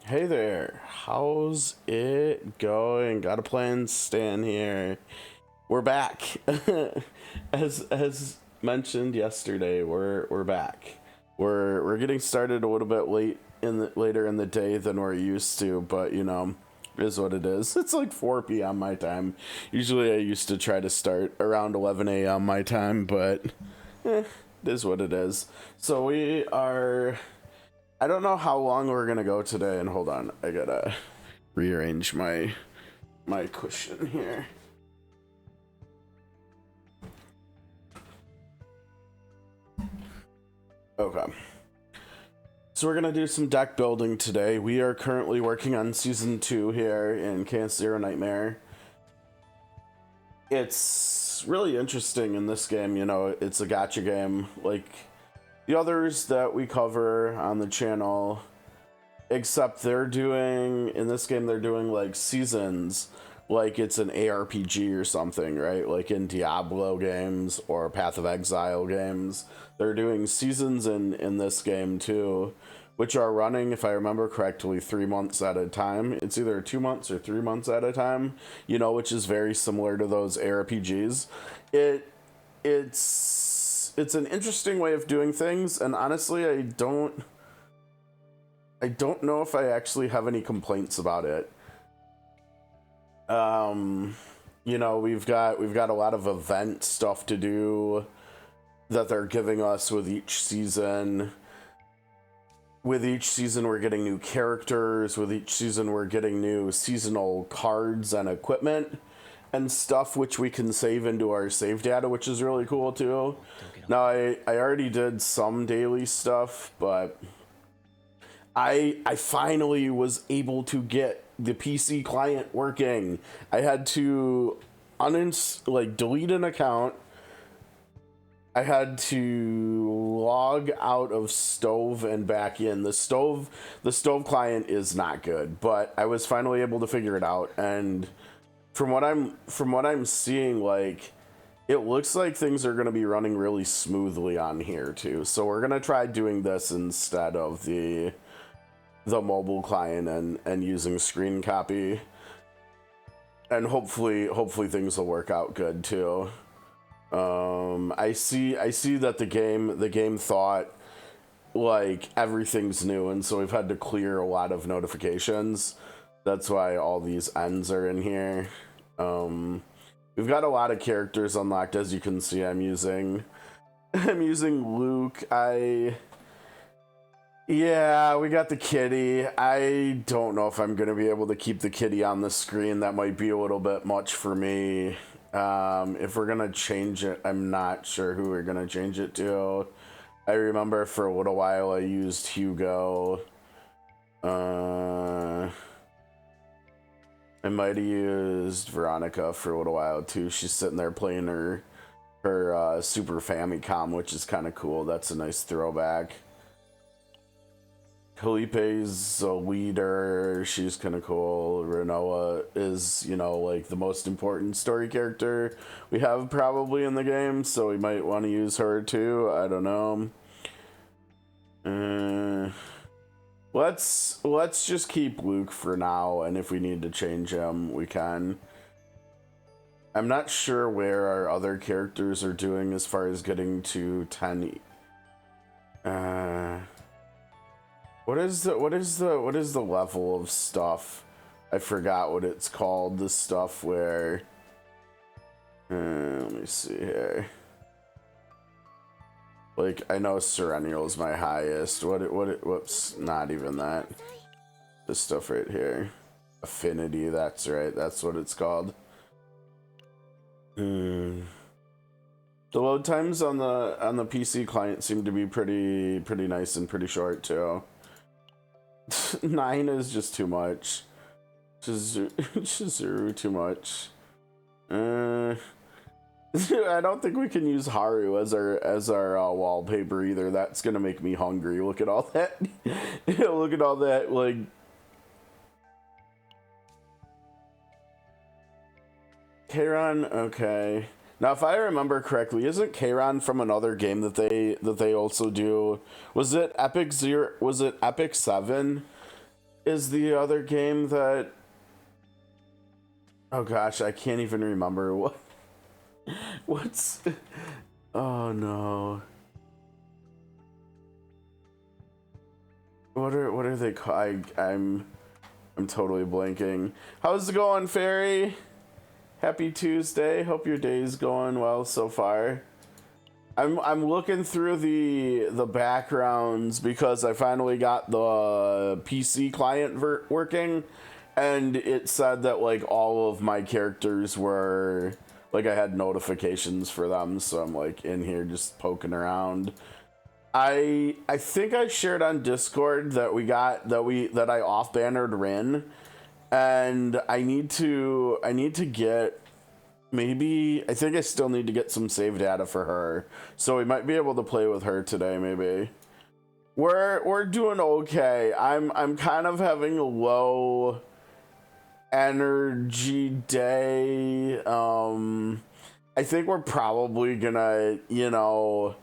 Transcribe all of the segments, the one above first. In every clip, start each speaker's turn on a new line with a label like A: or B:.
A: Hey there, how's it going? Got a plan, Stan here. We're back. As mentioned yesterday, we're back. We're getting started a little bit later in the day than we're used to, but it is what it is. It's like 4 p.m. my time. Usually I used to try to start around 11 a.m. my time, but it is what it is. So we are I don't know how long we're gonna go today, and hold on, I gotta rearrange my cushion here. Okay. So we're gonna do some deck building today. We are currently working on season 2 here in Chaos Zero Nightmare. It's really interesting in this game, it's a gacha game like the others that we cover on the channel. Except in this game, they're doing like seasons, like it's an ARPG or something, right? Like in Diablo games or Path of Exile games. They're doing seasons in this game too, which are running, if I remember correctly, 3 months at a time. It's either 2 months or 3 months at a time, which is very similar to those ARPGs. It's an interesting way of doing things, and honestly, I don't know if I actually have any complaints about it. We've got a lot of event stuff to do that they're giving us with each season. With each season, we're getting new characters. With each season, we're getting new seasonal cards and equipment and stuff, which we can save into our save data, which is really cool too. Now, I already did some daily stuff, but I finally was able to get the PC client working. I had to delete an account. I had to log out of Stove and back in. The Stove client is not good, but I was finally able to figure it out. And from what I'm seeing, like, it looks like things are going to be running really smoothly on here too. So we're going to try doing this instead of the mobile client and using screen copy, and hopefully things will work out good too. I see that the game thought like everything's new, and so we've had to clear a lot of notifications. That's why all these ends are in here. We've got a lot of characters unlocked. As you can see, I'm using Luke. Yeah, we got the kitty. I don't know if I'm going to be able to keep the kitty on the screen. That might be a little bit much for me. If we're going to change it, I'm not sure who we're going to change it to. I remember for a little while I used Hugo. I might have used Veronica for a little while too. She's sitting there playing her Super Famicom, which is kind of cool. That's a nice throwback. Felipe's a leader. She's kind of cool. Renoa is, like the most important story character we have probably in the game, so we might want to use her too. I don't know. Let's just keep Luke for now, and if we need to change him, we can. I'm not sure where our other characters are doing as far as getting to 10. What is the level of stuff? I forgot what it's called. The stuff where let me see here. Like, I know Serennial is my highest. Whoops, not even that. This stuff right here. Affinity, that's right. That's what it's called. The load times on the PC client seem to be pretty nice and pretty short too. 9 is just too much. Chizuru too much. I don't think we can use Haru as our wallpaper either. That's gonna make me hungry. Look at all that. Look at all that, like. Kairon, okay. Now, if I remember correctly, isn't Kairon from another game that they also do? Was it Epic 0? Was it Epic 7? is the other game that... Oh gosh, I can't even remember what... What's... Oh no. What are they called? I'm totally blanking. How's it going, Fairy? Happy Tuesday. Hope your day's going well so far. I'm looking through the backgrounds because I finally got the PC client working, and it said that like all of my characters were like I had notifications for them, so I'm like in here just poking around. I think I shared on Discord that I off bannered Rin, and I need to get, maybe, I think I still need to get some save data for her, so we might be able to play with her today. Maybe we're doing okay. I'm kind of having a low energy day. I think we're probably gonna, you know,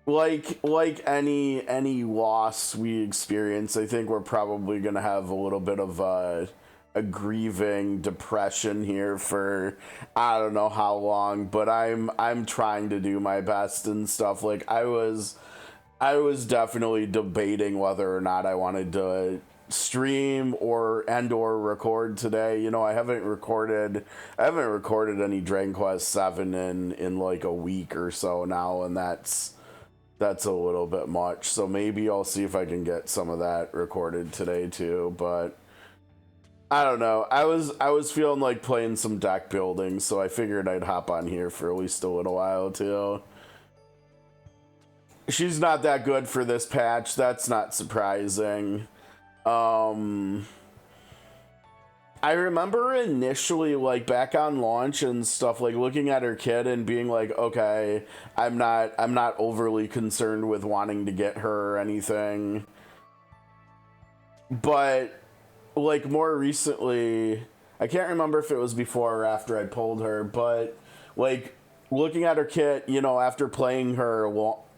A: like any loss we experience, I think we're probably gonna have a little bit of a grieving depression here for I don't know how long, but I'm trying to do my best and stuff. Like I was definitely debating whether or not I wanted to stream or record today. You know, I haven't recorded any Dragon Quest 7 in like a week or so now, and that's a little bit much. So maybe I'll see if I can get some of that recorded today too, but I don't know. I was feeling like playing some deck building, so I figured I'd hop on here for at least a little while too. She's not that good for this patch. That's not surprising. I remember initially, like back on launch and stuff, like looking at her kit and being like, okay, I'm not overly concerned with wanting to get her or anything. But like more recently, I can't remember if it was before or after I pulled her, but like looking at her kit, you know, after playing her,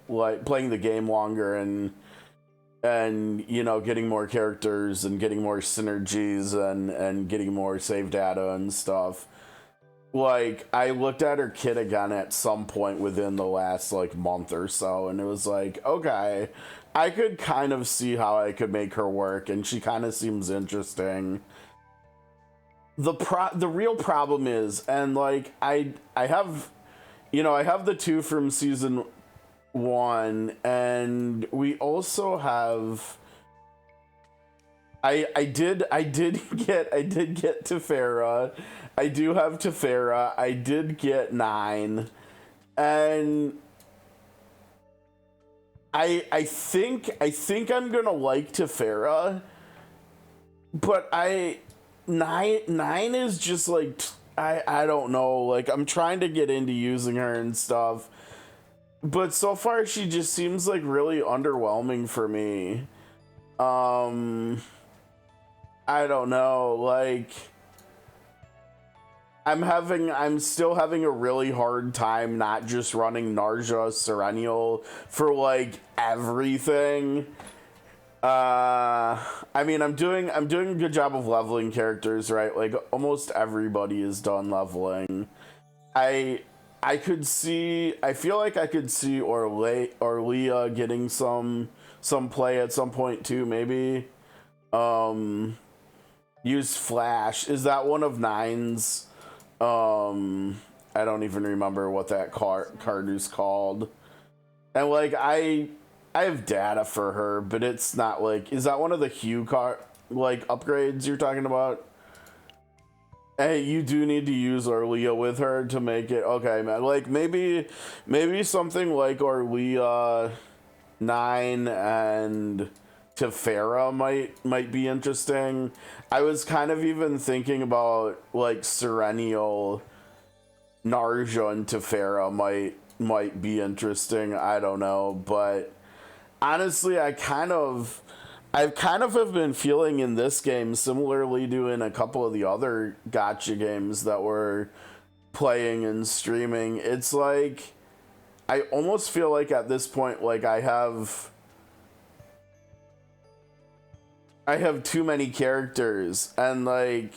A: like playing the game longer and you know, getting more characters and getting more synergies and getting more save data and stuff, like I looked at her kit again at some point within the last like month or so, and it was like, okay, I could kind of see how I could make her work, and she kind of seems interesting. The real problem is, and like I have, you know, I have the 2 from season 1, and we also have I did get Tiphera. I do have Tiphera. I did get 9, and I think I'm gonna like Tiphera, but 9 is just like I don't know, like I'm trying to get into using her and stuff, but so far she just seems like really underwhelming for me. I don't know, like I'm still having a really hard time not just running Narja Serenial for like everything. I mean, I'm doing a good job of leveling characters, right? Like almost everybody is done leveling. I feel like I could see Orlia getting some play at some point too, maybe. Use Flash. Is that one of 9's? I don't even remember what that card is called. And like I have data for her, but it's not like, is that one of the Hue like upgrades you're talking about? Hey, you do need to use Orlia with her to make it okay, man. Like maybe something like Orlia 9 and Tiphera might be interesting. I was kind of even thinking about like Serenial, Narja, and Tiphera might be interesting. I don't know, but honestly, I've kind of have been feeling in this game similarly to in a couple of the other gacha games that we're playing and streaming. It's like I almost feel like at this point, like I have I have too many characters, and like,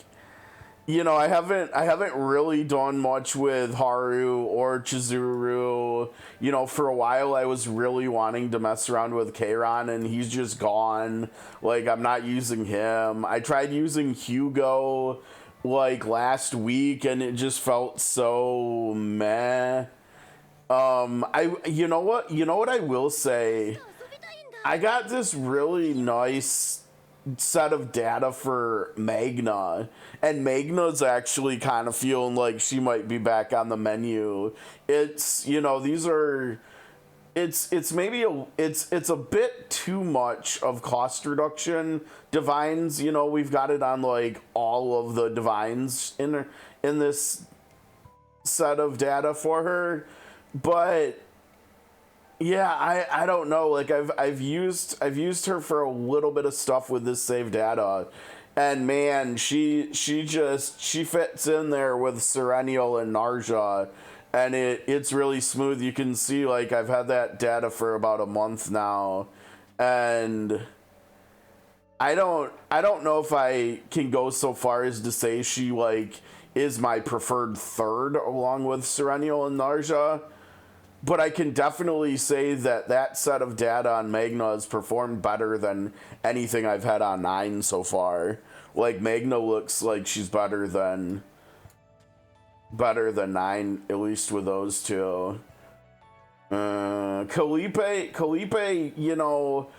A: you know, I haven't really done much with Haru or Chizuru. You know, for a while I was really wanting to mess around with Keiron, and he's just gone. Like, I'm not using him. I tried using Hugo like last week, and it just felt so meh. You know what I will say? I got this really nice set of data for Magna, and Magna's actually kind of feeling like she might be back on the menu. It's, you know, these are, it's maybe it's a bit too much of cost reduction divines. You know, we've got it on like all of the divines in this set of data for her, but yeah, I don't know. Like, I've used her for a little bit of stuff with this save data, and man, she fits in there with Serenial and Narja, and it's really smooth. You can see, like, I've had that data for about a month now, and I don't know if I can go so far as to say she like is my preferred third along with Serenial and Narja. But I can definitely say that that set of data on Magna has performed better than anything I've had on 9 so far. Like, Magna looks like she's better than 9, at least with those two. Calipe, you know,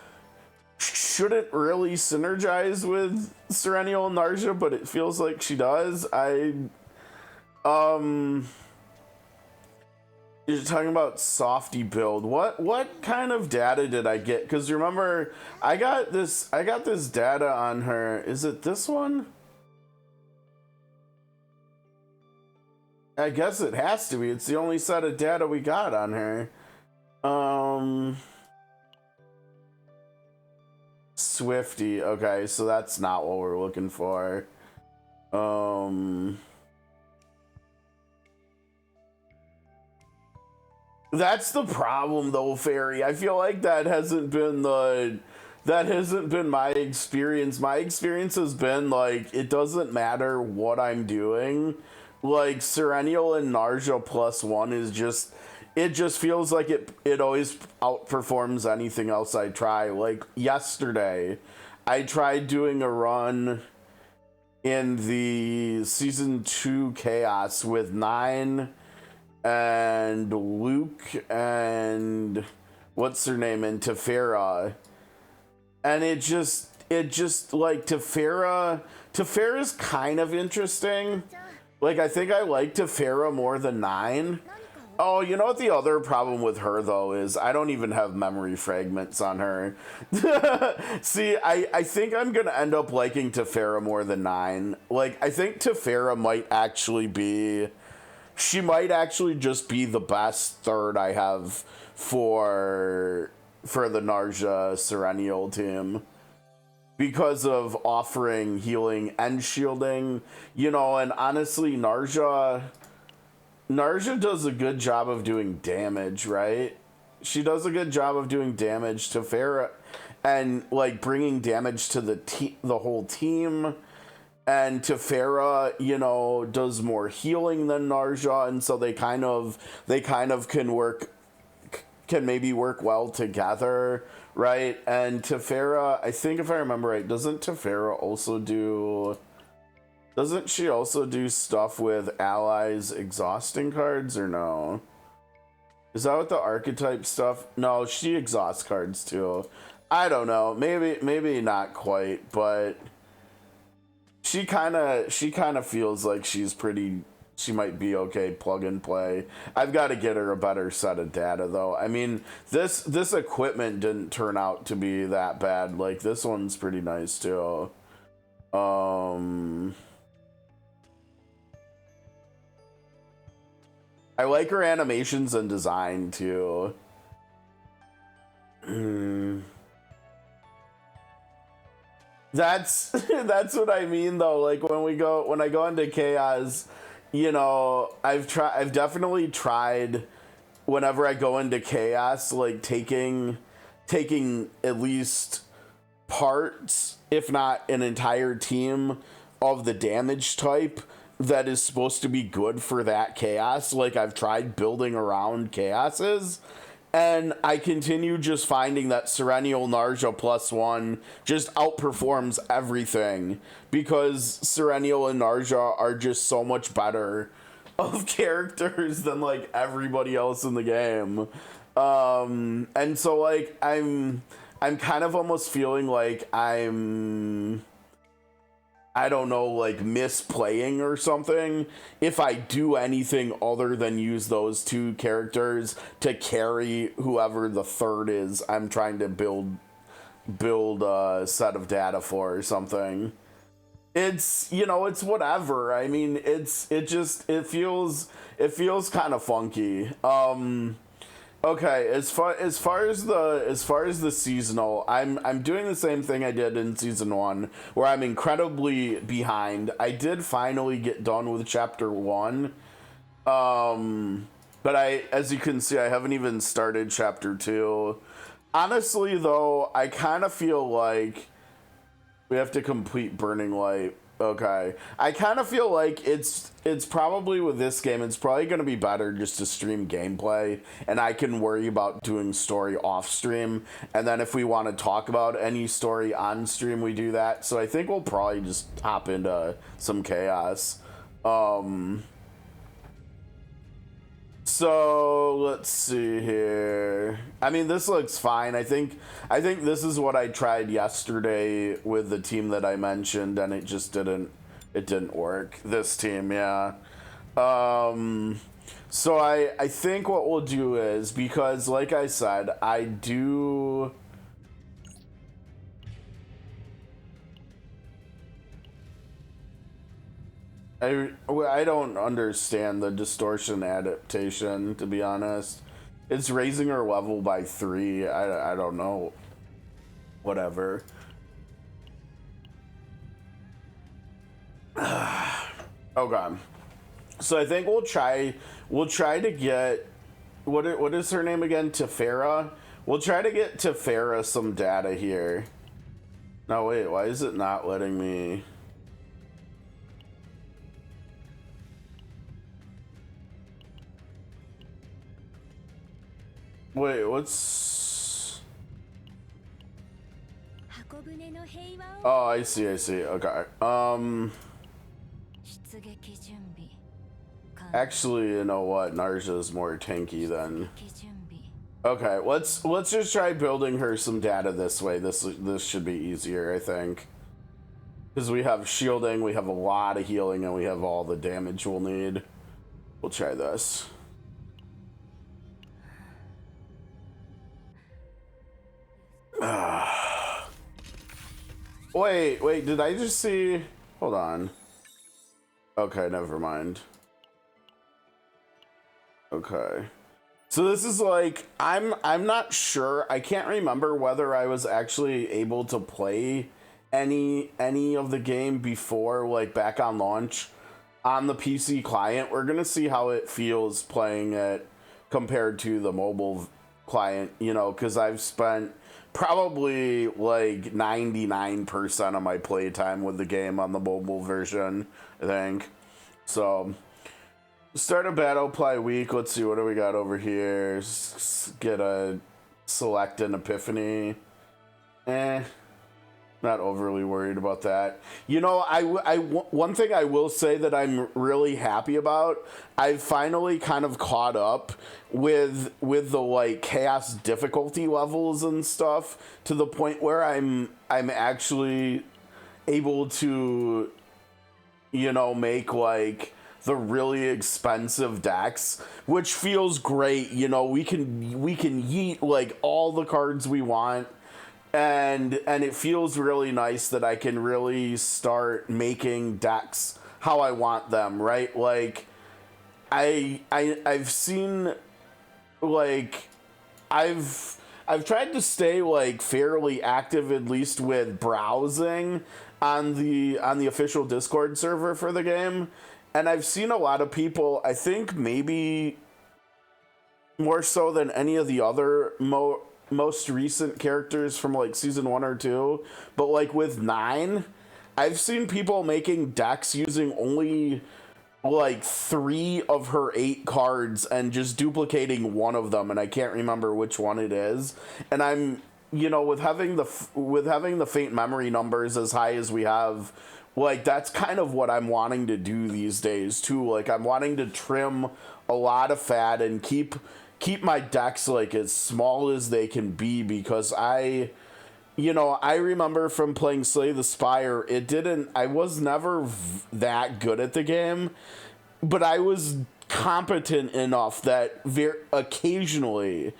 A: shouldn't really synergize with Serenial and Narja, but it feels like she does. You're talking about softy build. What kind of data did I get? Because remember, I got this data on her. Is it this one? I guess it has to be. It's the only set of data we got on her. Swifty. Okay, so that's not what we're looking for. That's the problem, though, Fairy. I feel like that hasn't been my experience. My experience has been like, it doesn't matter what I'm doing. Like, Serenial and Narja +1 is just, it just feels like it always outperforms anything else I try. Like, yesterday, I tried doing a run in the Season 2 Chaos with 9 and Luke and what's her name, and Tiphera, and it just like Tiphera's kind of interesting. Like, I think I like Tiphera more than 9. Oh, you know what the other problem with her, though, is I don't even have memory fragments on her. See, I think I'm going to end up liking Tiphera more than 9. Like, I think Tiphera might actually be... She might actually just be the best third I have for the Narja Serenial team, because of offering healing and shielding, you know. And honestly, Narja does a good job of doing damage, right? She does a good job of doing damage to Farah and like bringing damage to the whole team. And Tiphera, you know, does more healing than Narja, and so they kind of can maybe work well together, right? And Tiphera, I think if I remember right, doesn't she also do stuff with allies exhausting cards, or no? Is that what the archetype stuff? No, she exhausts cards too. I don't know. Maybe not quite, but she kind of feels like she might be okay plug and play. I've got to get her a better set of data, though. I mean, this equipment didn't turn out to be that bad. Like, this one's pretty nice too. I like her animations and design too. That's what I mean, though. Like, when I go into Chaos, you know, I've definitely tried, whenever I go into Chaos, like taking at least parts, if not an entire team of the damage type that is supposed to be good for that chaos. Like, I've tried building around chaoses, and I continue just finding that Serennial Narja +1 just outperforms everything, because Serennial and Narja are just so much better of characters than, like, everybody else in the game. And so, like, I'm kind of almost feeling like I don't know, like, misplaying or something if I do anything other than use those two characters to carry whoever the third is I'm trying to build a set of data for or something. It's, you know, it's whatever. I mean, it feels kind of funky. Okay, as far as the seasonal, I'm doing the same thing I did in season 1, where I'm incredibly behind. I did finally get done with chapter 1, but as you can see, I haven't even started chapter 2. Honestly, though, I kind of feel like we have to complete Burning Light. Okay. I kind of feel like it's probably, with this game, it's probably going to be better just to stream gameplay, and I can worry about doing story off stream, and then if we want to talk about any story on stream, we do that. So I think we'll probably just hop into some chaos. So let's see here. I mean, this looks fine. I think this is what I tried yesterday with the team that I mentioned, and it just didn't work. This team, yeah. So I think what we'll do is, because like I said, I don't understand the distortion adaptation, to be honest. It's raising her level by 3. I don't know. Whatever. Okay. So I think we'll try to get, what is her name again? Tiphera? We'll try to get Tiphera some data here. No, wait, why is it not letting me? Wait, what's... Oh, I see. Okay. Actually, you know what? Narja is more tanky than... Okay, let's just try building her some data this way. This should be easier, I think. Because we have shielding, we have a lot of healing, and we have all the damage we'll need. We'll try this. Wait, did I just see... Hold on. Okay, never mind. Okay. So this is like, I'm not sure. I can't remember whether I was actually able to play any of the game before, like back on launch on the PC client. We're gonna see how it feels playing it compared to the mobile client, you know, because I've spent probably like 99% of my playtime with the game on the mobile version, I think. So start a battle, apply week. Let's see, what do we got over here? Get a select an epiphany. Not overly worried about that. You know, one thing I will say that I'm really happy about, I've finally kind of caught up with the like chaos difficulty levels and stuff, to the point where I'm actually able to, you know, make like the really expensive decks, which feels great. You know, we can yeet like all the cards we want. And it feels really nice that I can really start making decks how I want them, right? Like, I've seen, like, I've tried to stay like fairly active, at least with browsing on the official Discord server for the game, and I've seen a lot of people, I think maybe more so than any of the other most recent characters from like season 1 or 2, but like with 9, I've seen people making decks using only like 3 of her 8 cards and just duplicating one of them, and I can't remember which one it is. And I'm, with having the faint memory numbers as high as we have, like that's kind of what I'm wanting to do these days too. Like I'm wanting to trim a lot of fat and keep my decks like as small as they can be, because I remember from playing Slay the Spire, I was never that good at the game, but I was competent enough that occasionally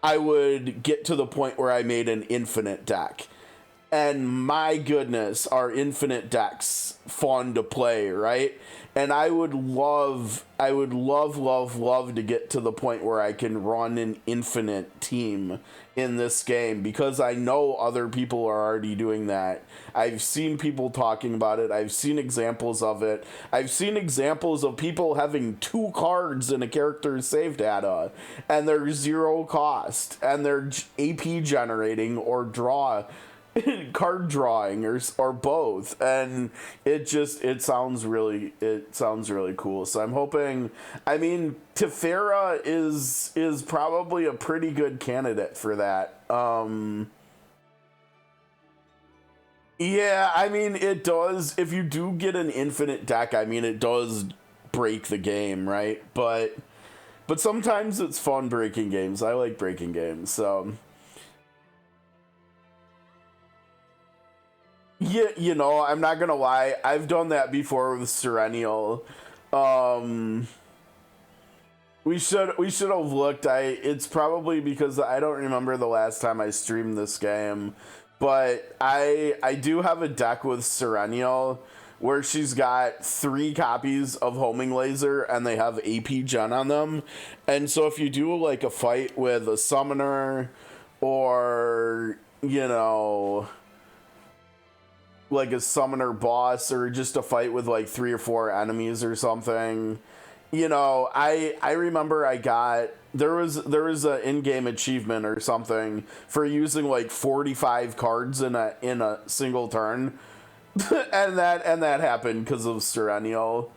A: I would get to the point where I made an infinite deck. And my goodness, are infinite decks fun to play, right? And I would love to get to the point where I can run an infinite team in this game, because I know other people are already doing that. I've seen people talking about it. I've seen examples of it. I've seen examples of people having 2 cards in a character's save data, and they're 0 cost, and they're AP generating or card drawing or both, and it sounds really cool. So I'm hoping, Tiphera is probably a pretty good candidate for that. Yeah, it does, if you do get an infinite deck, it does break the game, right? But sometimes it's fun breaking games. I like breaking games, so yeah, I'm not gonna lie. I've done that before with Serenial. We should have looked. It's probably because I don't remember the last time I streamed this game, but I do have a deck with Serenial where she's got 3 copies of Homing Laser and they have AP Gen on them. And so if you do like a fight with a summoner, or like a summoner boss, or just a fight with like 3 or 4 enemies or something, I remember there was an in-game achievement or something for using like 45 cards in a single turn. and that happened because of Serenial,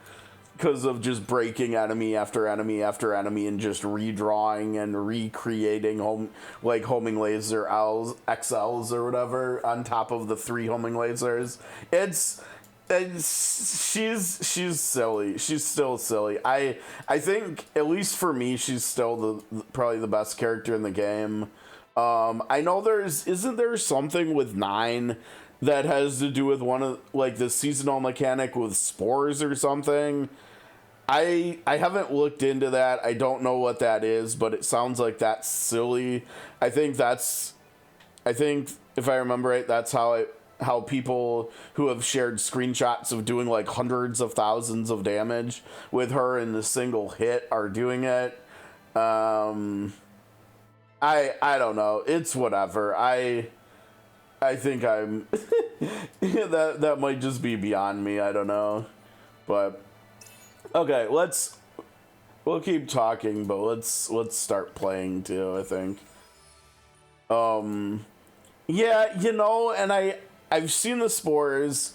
A: because of just breaking enemy after enemy after enemy and just redrawing and recreating homing laser XLs or whatever on top of the 3 homing lasers. She's silly. She's still silly. I think, at least for me, she's still probably the best character in the game. I know isn't there something with 9 that has to do with one of like the seasonal mechanic with spores or something? I haven't looked into that. I don't know what that is, but it sounds like that's silly. I think if I remember right, that's how people who have shared screenshots of doing like hundreds of thousands of damage with her in the single hit are doing it. I don't know. It's whatever. I think I'm that might just be beyond me. I don't know. But okay, we'll keep talking, but let's start playing too, I think. Yeah, and I've seen the spores,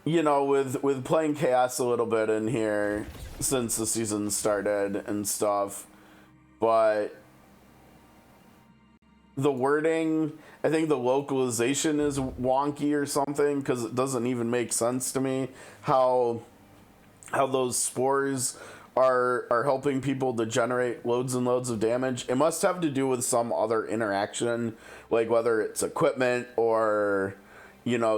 A: with playing Chaos a little bit in here since the season started and stuff, but the wording, I think the localization is wonky or something, because it doesn't even make sense to me how those spores are helping people to generate loads and loads of damage. It must have to do with some other interaction, like whether it's equipment or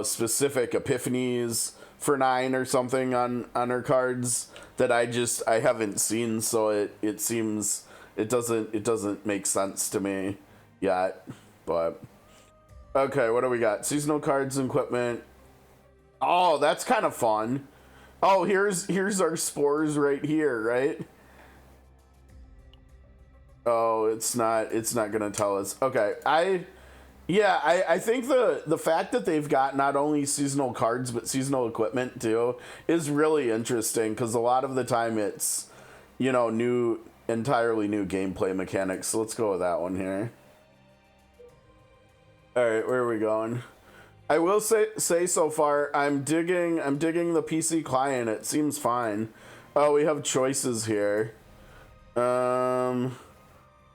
A: specific epiphanies for 9 or something on her cards that I haven't seen, so it seems it doesn't make sense to me yet. But okay, what do we got? Seasonal cards and equipment. Oh, that's kind of fun. Oh, here's our spores right here, right? Oh, it's not gonna tell us. Okay, I think the fact that they've got not only seasonal cards but seasonal equipment too is really interesting, because a lot of the time it's entirely new gameplay mechanics. So let's go with that one here. All right, where are we going? I will say so far, I'm digging the PC client. It seems fine. Oh, we have choices here. I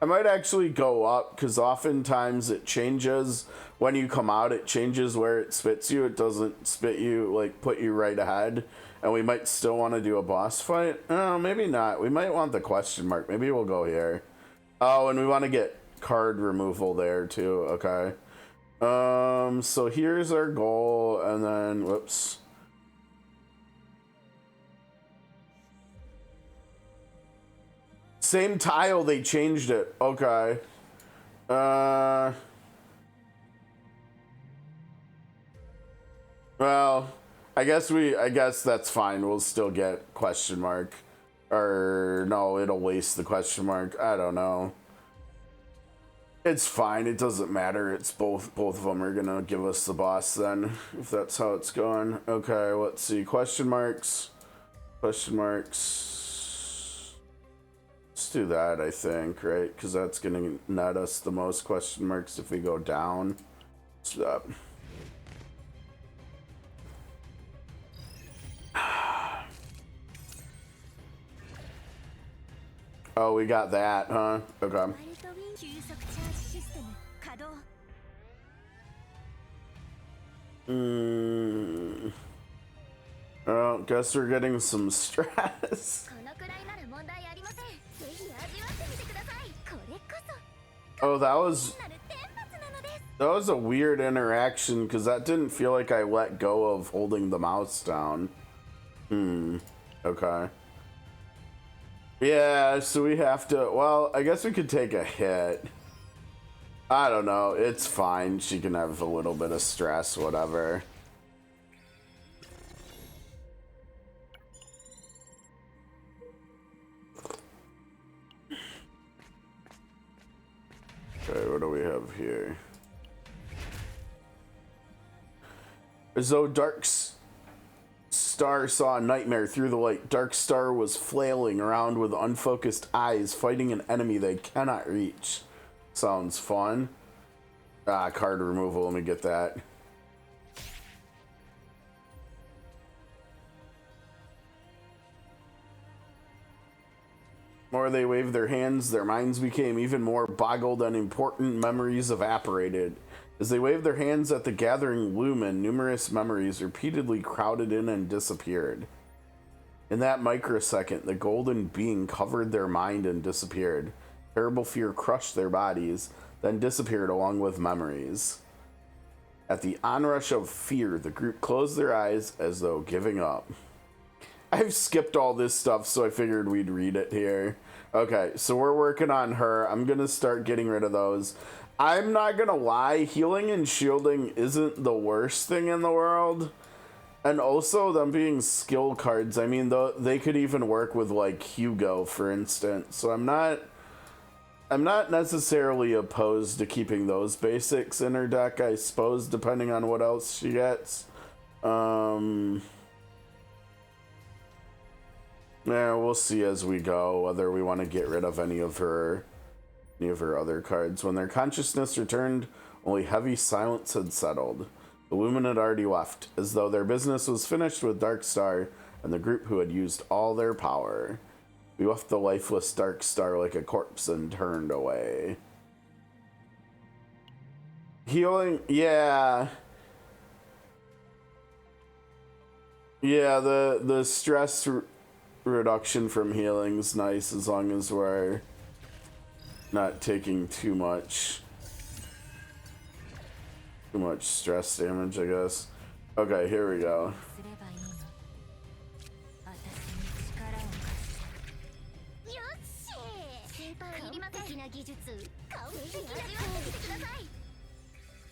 A: might actually go up because oftentimes it changes when you come out. It changes where it spits you. It doesn't spit you, like put you right ahead. And we might still want to do a boss fight. Oh, maybe not. We might want the question mark. Maybe we'll go here. Oh, and we want to get card removal there too. Okay. So here's our goal, and then whoops. Same tile, they changed it. Okay. Well, I guess that's fine. We'll still get question mark. Or no, it'll waste the question mark. I don't know. It's fine. It doesn't matter. It's both of them are gonna give us the boss then, if that's how it's going. Okay, let's see. Question marks. Question marks. Let's do that, I think, right? Because that's gonna net us the most question marks if we go down. Let's do that. Oh, we got that, huh? Okay. Oh, guess we're getting some stress. Oh, that was a weird interaction because that didn't feel like I let go of holding the mouse down. Okay. Yeah, so we have to, well, I guess we could take a hit. I don't know, it's fine. She can have a little bit of stress, whatever. Okay, what do we have here? As though Dark Star saw a nightmare through the light. Dark Star was flailing around with unfocused eyes, fighting an enemy they cannot reach. Sounds fun. Ah, card removal, let me get that. More they waved their hands, their minds became even more boggled and important memories evaporated. As they waved their hands at the gathering lumen, numerous memories repeatedly crowded in and disappeared. In that microsecond, the golden being covered their mind and disappeared. Terrible fear crushed their bodies, then disappeared along with memories. At the onrush of fear, the group closed their eyes as though giving up. I've skipped all this stuff, so I figured we'd read it here. Okay, so we're working on her. I'm gonna start getting rid of those. I'm not gonna lie, healing and shielding isn't the worst thing in the world. And also them being skill cards, I mean, they could even work with like Hugo, for instance. So I'm not necessarily opposed to keeping those basics in her deck, I suppose, depending on what else she gets. Yeah, we'll see as we go whether we want to get rid of any of her other cards. When their consciousness returned, only heavy silence had settled. The Lumen had already left, as though their business was finished with Dark Star and the group who had used all their power. We left the lifeless Dark Star like a corpse and turned away. Healing, yeah. Yeah, the stress reduction from healing's nice as long as we're not taking too much stress damage, I guess. Okay, here we go.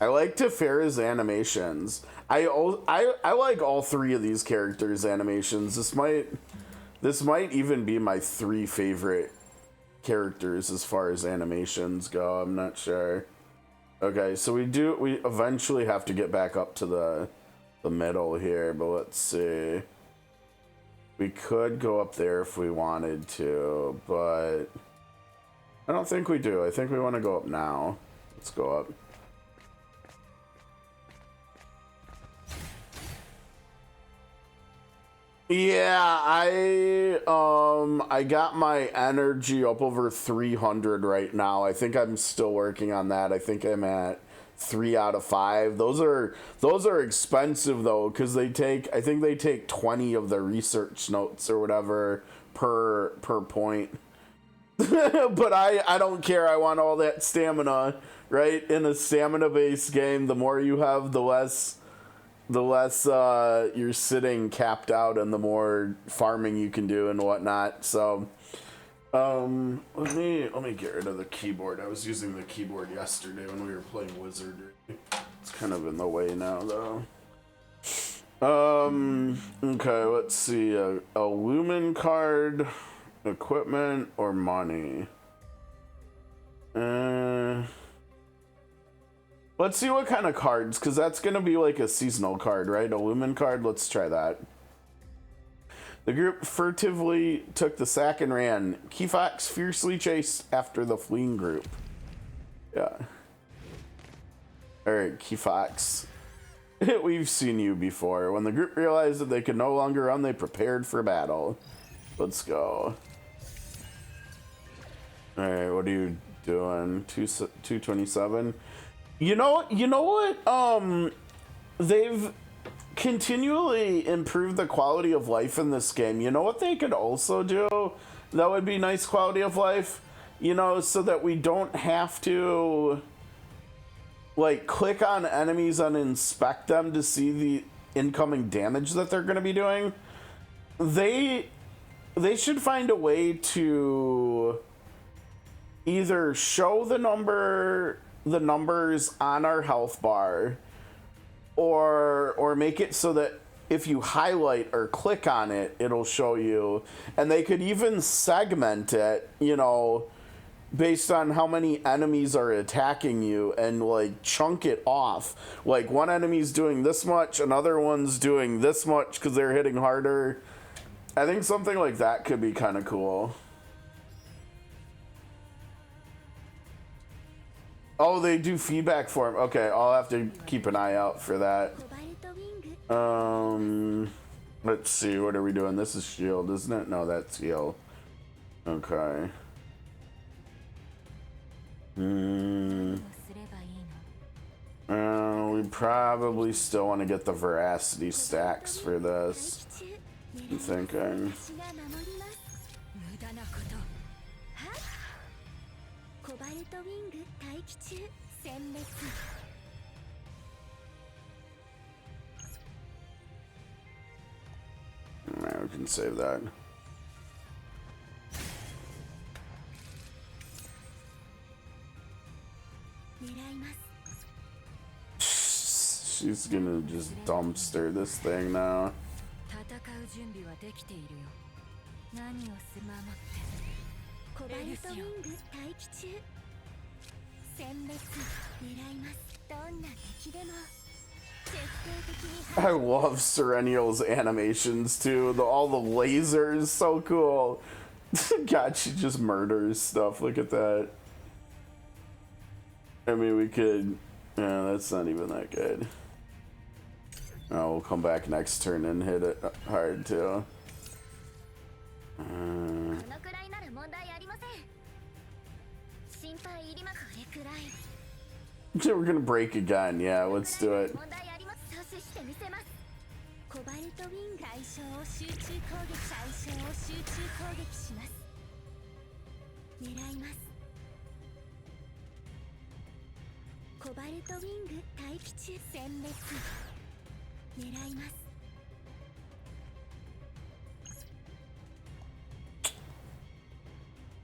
A: I like Tiphera's animations. I like all three of these characters' animations. This might even be my 3 favorite characters as far as animations go. I'm not sure. Okay, so we eventually have to get back up to the middle here, but let's see. We could go up there if we wanted to, but I don't think we do. I think we want to go up now. Let's go up. Yeah, I got my energy up over 300 right now. I think I'm still working on that. I think I'm at 3 out of 5. Those are expensive though, because I think they take 20 of the research notes or whatever per point. But I don't care. I want all that stamina, right? In a stamina based game, the more you have, the less you're sitting capped out, and the more farming you can do and whatnot. So let me get rid of the keyboard. I was using the keyboard yesterday when we were playing Wizardry. It's kind of in the way now though. Okay, let's see. A Lumen card, equipment, or money. Let's see what kind of cards, because that's going to be like a seasonal card, right? A Lumen card, let's try that. The group furtively took the sack and ran. Keyfox fiercely chased after the fleeing group. Yeah. Alright, Keyfox. We've seen you before. When the group realized that they could no longer run, they prepared for battle. Let's go. Alright, what are you doing? 227? You know what? They've continually improved the quality of life in this game. You know what they could also do that would be nice quality of life? You know, so that we don't have to like click on enemies and inspect them to see the incoming damage that they're going to be doing. They should find a way to either show the numbers on our health bar, or make it so that if you highlight or click on it, it'll show you. And they could even segment it, you know, based on how many enemies are attacking you, and like chunk it off. Like one enemy's doing this much, another one's doing this much because they're hitting harder. I think something like that could be kind of cool. Oh, they do feedback for him. Okay, I'll have to keep an eye out for that. Let's see, what are we doing? This is shield, isn't it? No, that's heal. Okay. We probably still want to get the veracity stacks for this. I'm thinking. Alright, we can save that. She's gonna just dumpster this thing now. I love Serenial's animations too. All the lasers, so cool. God, she just murders stuff. Look at that. I mean, we could. Yeah, that's not even that good. Oh, we'll come back next turn and hit it hard too. We're gonna break again. Yeah, let's do it.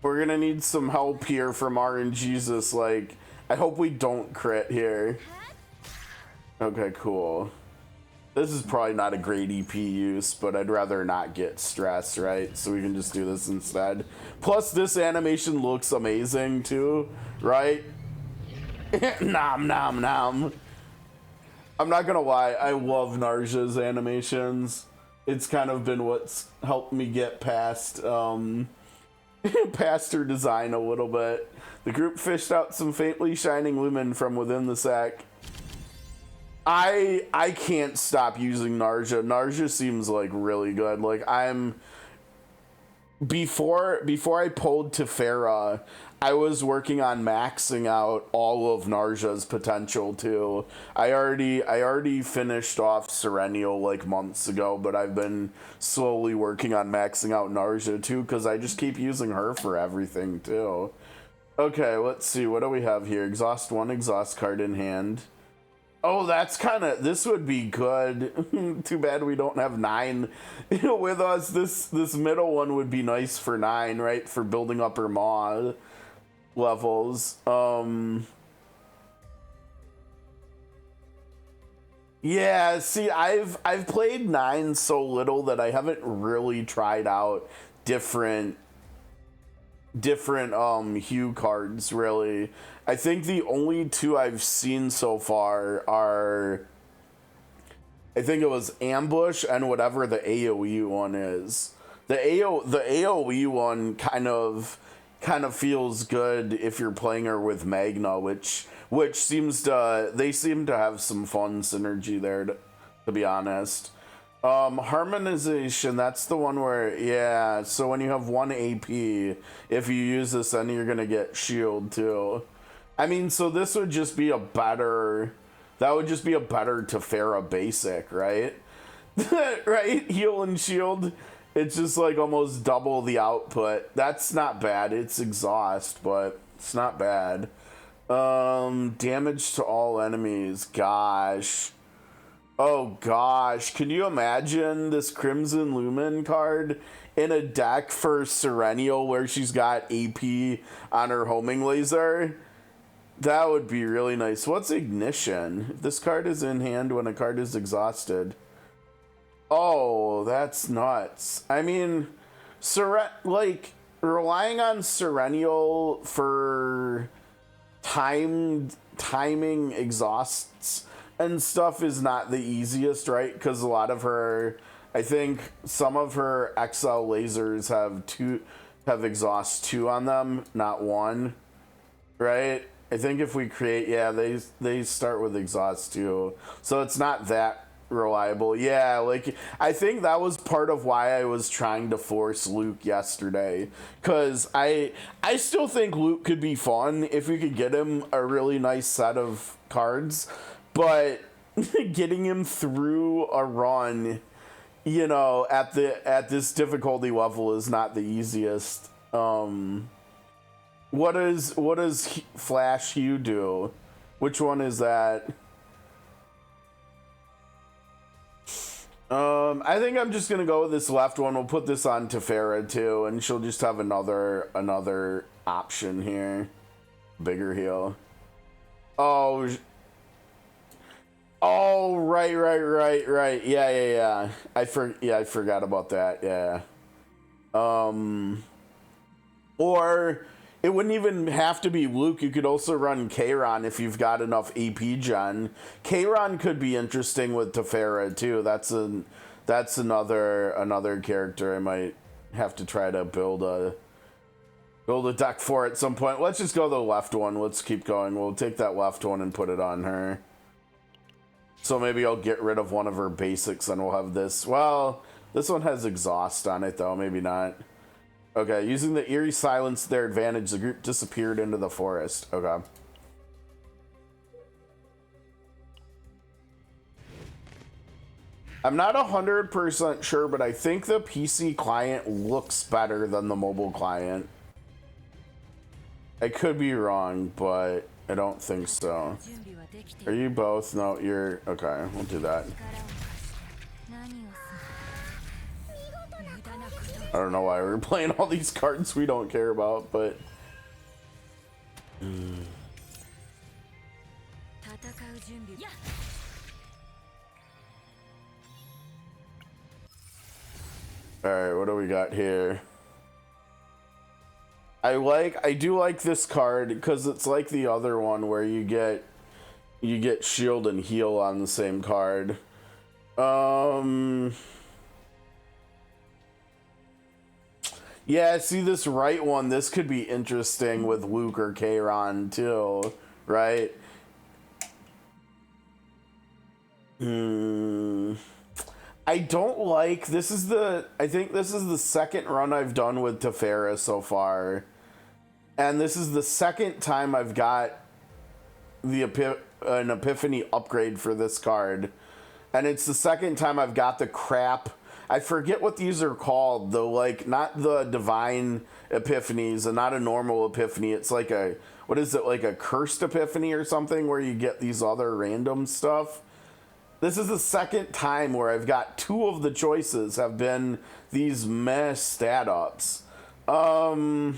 A: We're gonna need some help here from RNGesus. Like, I hope we don't crit here. Okay, cool. This is probably not a great EP use, but I'd rather not get stressed, right? So we can just do this instead. Plus, this animation looks amazing too, right? Nom nom nom. I'm not gonna lie, I love Narja's animations. It's kind of been what's helped me get past past her design a little bit. The group fished out some faintly shining lumen from within the sack. I can't stop using Narja. Narja seems like really good. Like before I pulled Tiphera, I was working on maxing out all of Narja's potential too. I already finished off Serenial like months ago, but I've been slowly working on maxing out Narja too because I just keep using her for everything too. Okay, let's see. What do we have here? Exhaust 1 exhaust card in hand. Oh, that's kind of, this would be good. Too bad we don't have 9 with us. This middle one would be nice for 9, right? For building up her maw levels. Yeah, see, I've played 9 so little that I haven't really tried out different hue cards, really. I think the only 2 I've seen so far are, I think it was Ambush and whatever the AoE one is. The AoE one kind of feels good if you're playing her with Magna, which seems to, they seem to have some fun synergy there, to be honest. Harmonization, that's the one where, yeah, so when you have 1 AP, if you use this, then you're gonna get shield too. I mean, so this would just be a better, that would just be a better Tiphera basic, right? Right? Heal and shield, it's just like almost double the output. That's not bad. It's exhaust, but it's not bad. Damage to all enemies, gosh. Oh gosh, can you imagine this Crimson Lumen card in a deck for Serenial where she's got AP on her homing laser? That would be really nice. What's Ignition? If this card is in hand when a card is exhausted. Oh, that's nuts. I mean, like, relying on Serenial for timing exhausts and stuff is not the easiest, right? Because a lot of her, I think some of her XL lasers have exhaust 2 on them, not 1, right? I think if we create, yeah, they start with exhaust 2, so it's not that reliable. Yeah, like I think that was part of why I was trying to force Luke yesterday, because I still think Luke could be fun if we could get him a really nice set of cards, but getting him through a run, you know, at this difficulty level is not the easiest. What does Flash Hue do? Which one is that? I think I'm just gonna go with this left one. We'll put this on Tiphera too, and she'll just have another option here. Bigger heal. Oh, right. Yeah. I forgot about that. Yeah. Or it wouldn't even have to be Luke. You could also run Kayron if you've got enough AP gen. Kayron could be interesting with Tiphera too. That's another character I might have to try to build a deck for at some point. Let's just go the left one. Let's keep going. We'll take that left one and put it on her. So maybe I'll get rid of one of her basics and we'll have this. Well, this one has exhaust on it though. Maybe not. Okay, using the eerie silence to their advantage, the group disappeared into the forest. Okay. I'm not 100% sure, but I think the PC client looks better than the mobile client. I could be wrong, but I don't think so. Are you both? No, you're... Okay, we'll do that. I don't know why we're playing all these cards we don't care about, but... Alright, what do we got here? I do like this card because it's like the other one where you get shield and heal on the same card. Yeah, see this right one, this could be interesting with Luke or Kayron too, right? I don't like, I think this is the second run I've done with Tiphera so far. And this is the second time I've got an Epiphany upgrade for this card. And it's the second time I've got the crap. I forget what these are called, though, like, not the divine epiphanies and not a normal epiphany. It's like what is it, like a cursed epiphany or something, where you get these other random stuff. This is the second time where I've got two of the choices have been these meh stat ups. I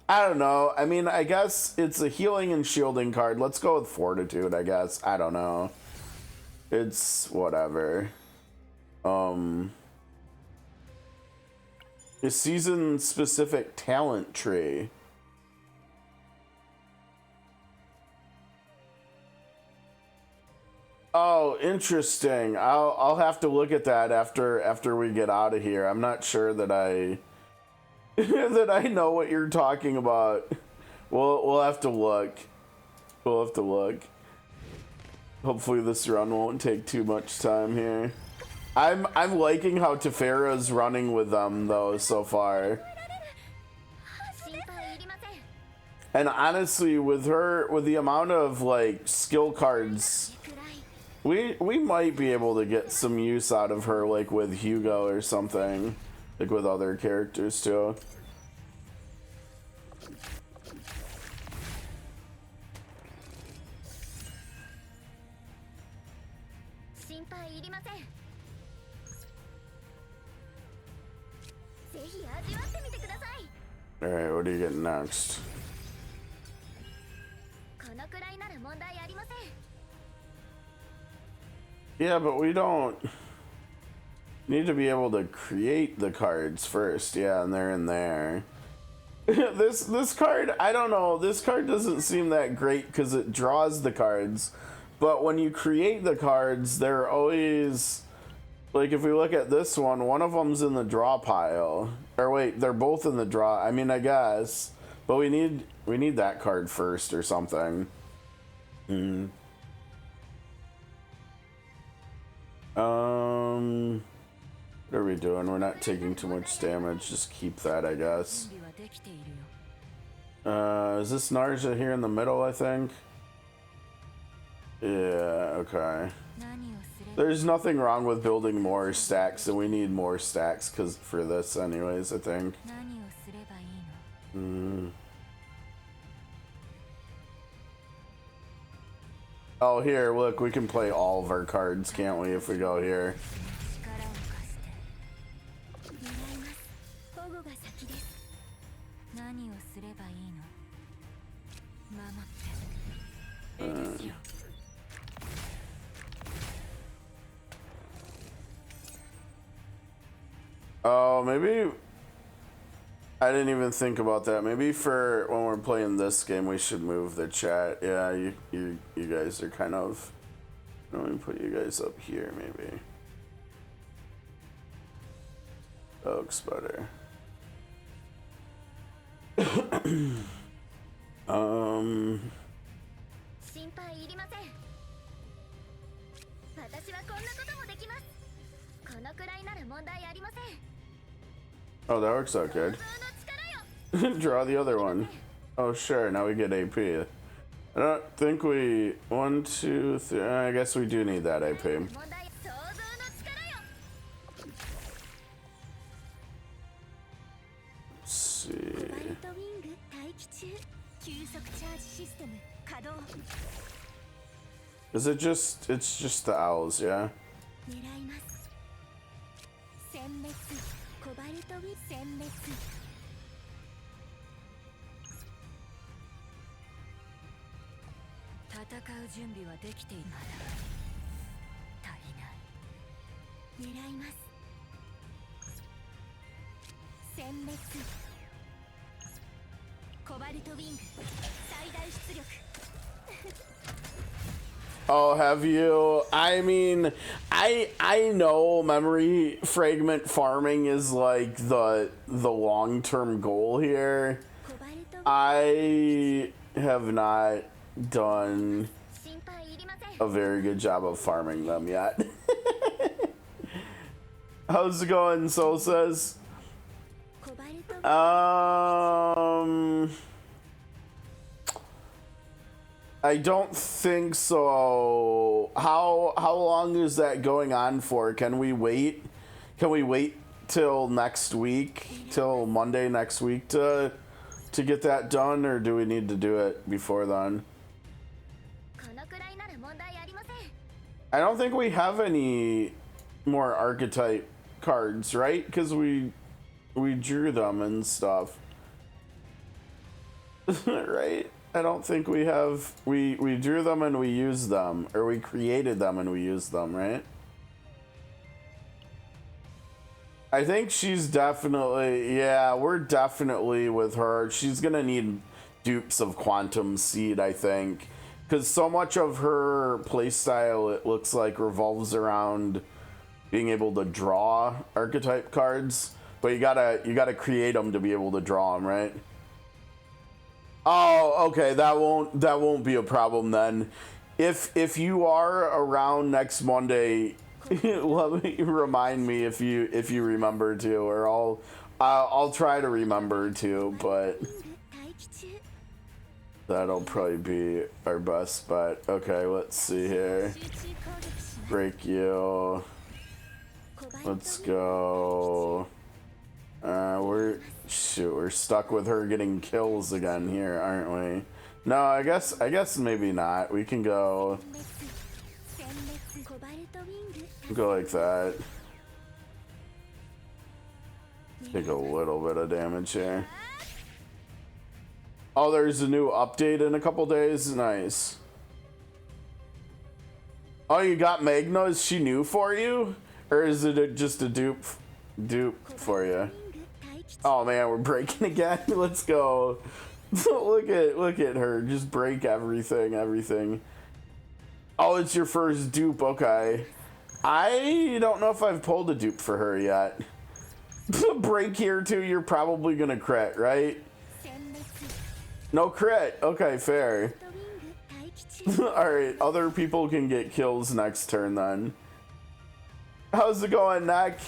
A: don't know. I mean, I guess it's a healing and shielding card. Let's go with Fortitude, I guess. I don't know. It's whatever. A season specific talent tree. Oh, interesting. I'll have to look at that after we get out of here. I'm not sure that I that I know what you're talking about. We'll have to look. We'll have to look. Hopefully this run won't take too much time here. I'm liking how Tiphera's running with them though so far. And honestly, with the amount of like skill cards, we might be able to get some use out of her, like with Hugo or something, like with other characters too. Alright, what do you get next? Yeah, but we don't need to be able to create the cards first. Yeah, and they're in there. This card, I don't know. This card doesn't seem that great because it draws the cards. But when you create the cards, they're always... Like, if we look at this one of them's in the draw pile. Or wait, they're both in the draw. I mean, I guess. But we need that card first or something. What are we doing? We're not taking too much damage. Just keep that, I guess. Is this Narja here in the middle, I think? Yeah, okay. There's nothing wrong with building more stacks, and we need more stacks for this anyways, I think. Oh, here, look, we can play all of our cards, can't we, if we go here? Oh, maybe I didn't even think about that. Maybe for when we're playing this game, we should move the chat. Yeah, you guys are kind of... Let me put you guys up here, maybe. That looks better. Oh, that works out good. Draw the other one. Oh, sure. Now we get AP. I don't think we... 1, 2, 3... I guess we do need that AP. Let's see... Is it just... It's just the owls, yeah? Oh, have you? I mean, I know memory fragment farming is like the long-term goal here. I have not done a very good job of farming them yet. How's it going, Soul says? I don't think so. How long is that going on for? Can we wait? Can we wait till next week, till Monday next week to get that done, or do we need to do it before then? I don't think we have any more archetype cards, right? Because we drew them and stuff. Right? I don't think we have. We drew them and we used them, or we created them and we used them, right? I think she's definitely, yeah, we're definitely with her. She's gonna need dupes of Quantum Seed, I think, because so much of her playstyle, it looks like, revolves around being able to draw archetype cards, but you gotta create them to be able to draw them, right? Oh, okay, that won't be a problem then. If you are around next Monday, let me remind me if you remember to, or I'll try to remember to, but that'll probably be our best bet. Okay, let's see here. Break you. Let's go. We're stuck with her getting kills again here, aren't we? No, I guess maybe not. We can go like that. Take a little bit of damage here. Oh, there's a new update in a couple days. Nice. Oh, you got Magna? Is she new for you, or is it just a dupe for you? Oh man, we're breaking again. Let's go. look at her. Just break everything. Oh, it's your first dupe. Okay. I don't know if I've pulled a dupe for her yet. Break here too. You're probably gonna crit, right? No crit. Okay, fair. All right, other people can get kills next turn then. How's it going, Neck?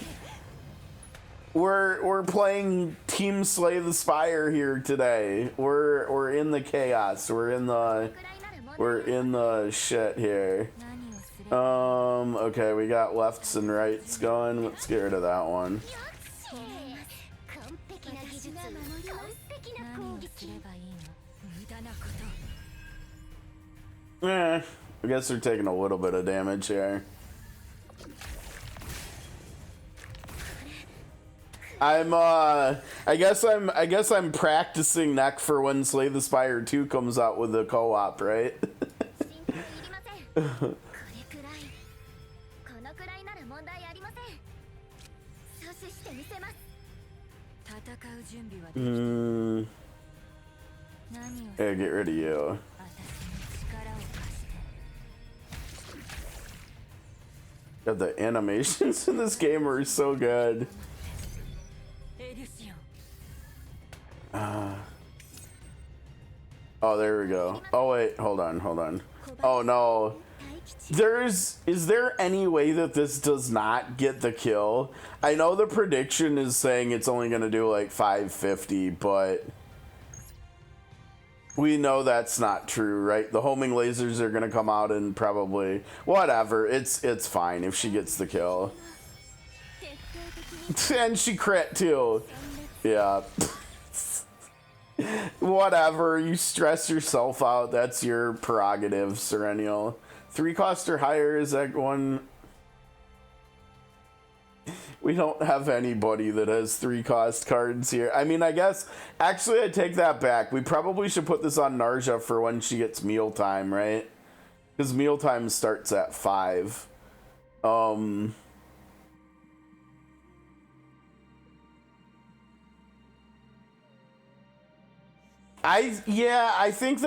A: We're playing Team Slay the Spire here today. We're in the chaos. We're in the shit here. Okay, we got lefts and rights going. Let's get rid of that one. I guess they're taking a little bit of damage here. I guess I'm practicing Neck for when Slay the Spire 2 comes out with the co-op, right? Yeah, get rid of you. God, the animations in this game are so good. Oh, there we go. Oh wait, hold on. Oh no. Is there any way that this does not get the kill? I know the prediction is saying it's only gonna do like 550, but we know that's not true, right? The homing lasers are gonna come out and probably whatever. It's fine if she gets the kill. And she crit too. Yeah. Whatever, you stress yourself out. That's your prerogative, Serenial. 3 cost or higher, is that one? We don't have anybody that has 3 cost cards here. I mean, I guess, actually I take that back. We probably should put this on Narja for when she gets mealtime, right? Because mealtime starts at 5. I think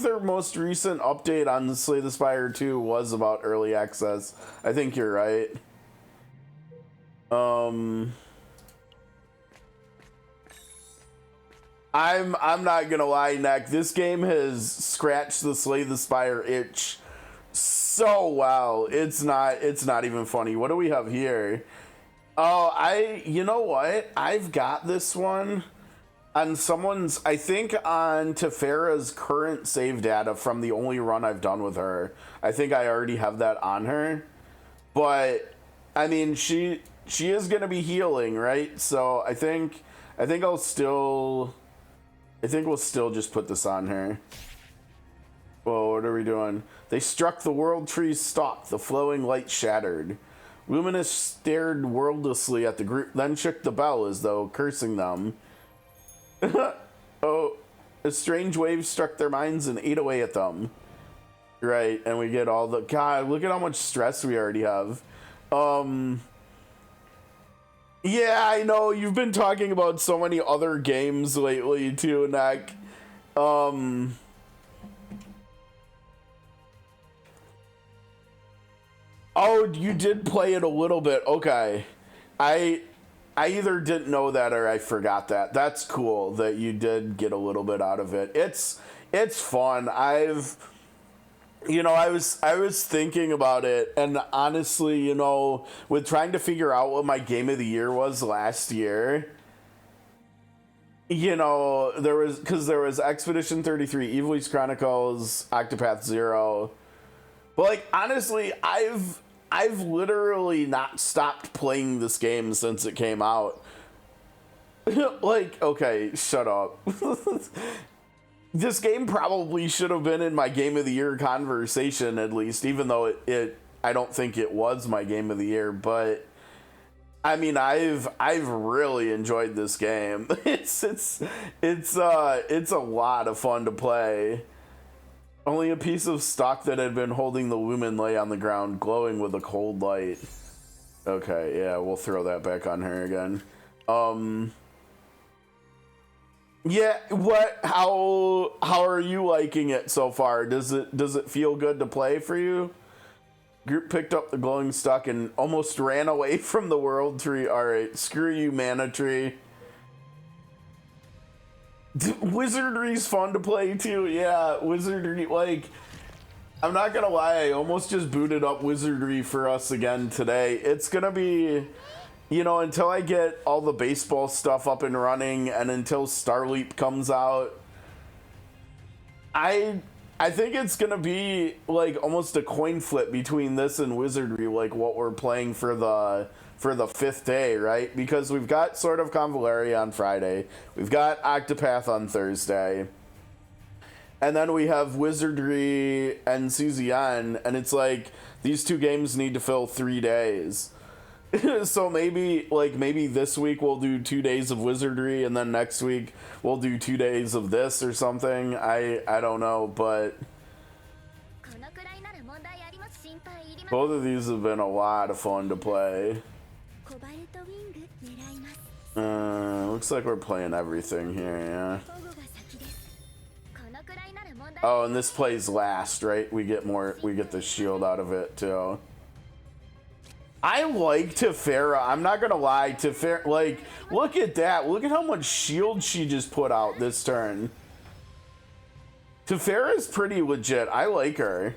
A: their most recent update on the Slay the Spire 2 was about early access. I think you're right. I'm not gonna lie, Neck. This game has scratched the Slay the Spire itch so well. It's not even funny. What do we have here? Oh, you know what? I've got this one on someone's, I think on Tiphera's current save data from the only run I've done with her. I think I already have that on her. But I mean, she is going to be healing, right? So I think we'll still just put this on her. Whoa, what are we doing? They struck the world tree's stalk. The flowing light shattered. Luminous stared wordlessly at the group, then shook the bell as though cursing them. Oh, a strange wave struck their minds and ate away at them. Right, and we get all the... God, look at how much stress we already have. Yeah, I know, you've been talking about so many other games lately, too, Neck. Oh, you did play it a little bit. Okay. I either didn't know that or I forgot that. That's cool that you did get a little bit out of it. It's fun. I was thinking about it, and honestly, you know, with trying to figure out what my game of the year was last year, you know, there was Expedition 33, Evil East Chronicles, Octopath Zero. But like honestly, I've literally not stopped playing this game since it came out. Like, okay, shut up. This game probably should have been in my game of the year conversation at least, even though I don't think it was my game of the year, but I mean, I've really enjoyed this game. It's a lot of fun to play. Only a piece of stock that had been holding the lumen lay on the ground, glowing with a cold light. Okay, yeah, we'll throw that back on her again. Yeah, how are you liking it so far? Does it feel good to play for you? Group picked up the glowing stock and almost ran away from the world tree. Alright, screw you, mana tree. Wizardry's fun to play too. Yeah, Wizardry, like, I'm not gonna lie, I almost just booted up Wizardry for us again today. It's gonna be, you know, until I get all the baseball stuff up and running and until Starleap comes out, I think it's gonna be like almost a coin flip between this and Wizardry, like what we're playing for the fifth day, right? Because we've got Sword of Convalaria on Friday, we've got Octopath on Thursday, and then we have Wizardry and CZN, and it's like these two games need to fill 3 days. So maybe this week we'll do 2 days of Wizardry, and then next week we'll do 2 days of this or something. I don't know, but both of these have been a lot of fun to play. Looks like we're playing everything here, yeah. Oh, and this plays last, right? We get the shield out of it too. I like Tiphera. I'm not gonna lie, Tiphera, like, look at that. Look at how much shield she just put out this turn. Tiphera's pretty legit. I like her.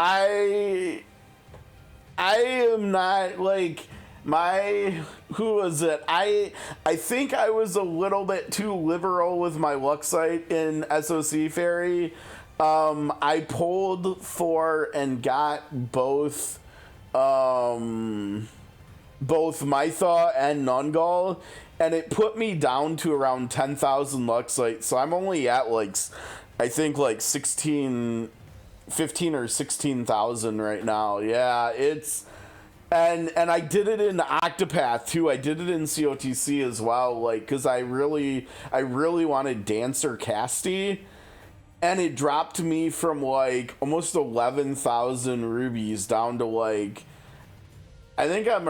A: I am not like who was it? I think I was a little bit too liberal with my Luxite in SOC Fairy. I pulled for and got both Mytha and Nungal, and it put me down to around 10,000 Luxite, so I'm only at like, I think like 15 or 16,000 right now. Yeah, it's, and I did it in Octopath too. I did it in COTC as well, like, because I really wanted Dancer Casty, and it dropped me from like almost 11,000 rubies down to like, I think I'm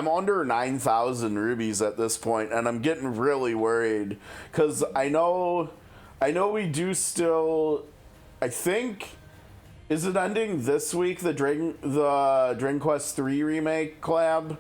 A: under 9,000 rubies at this point, and I'm getting really worried because I know we do still. I think, is it ending this week, the Dragon Quest 3 remake collab?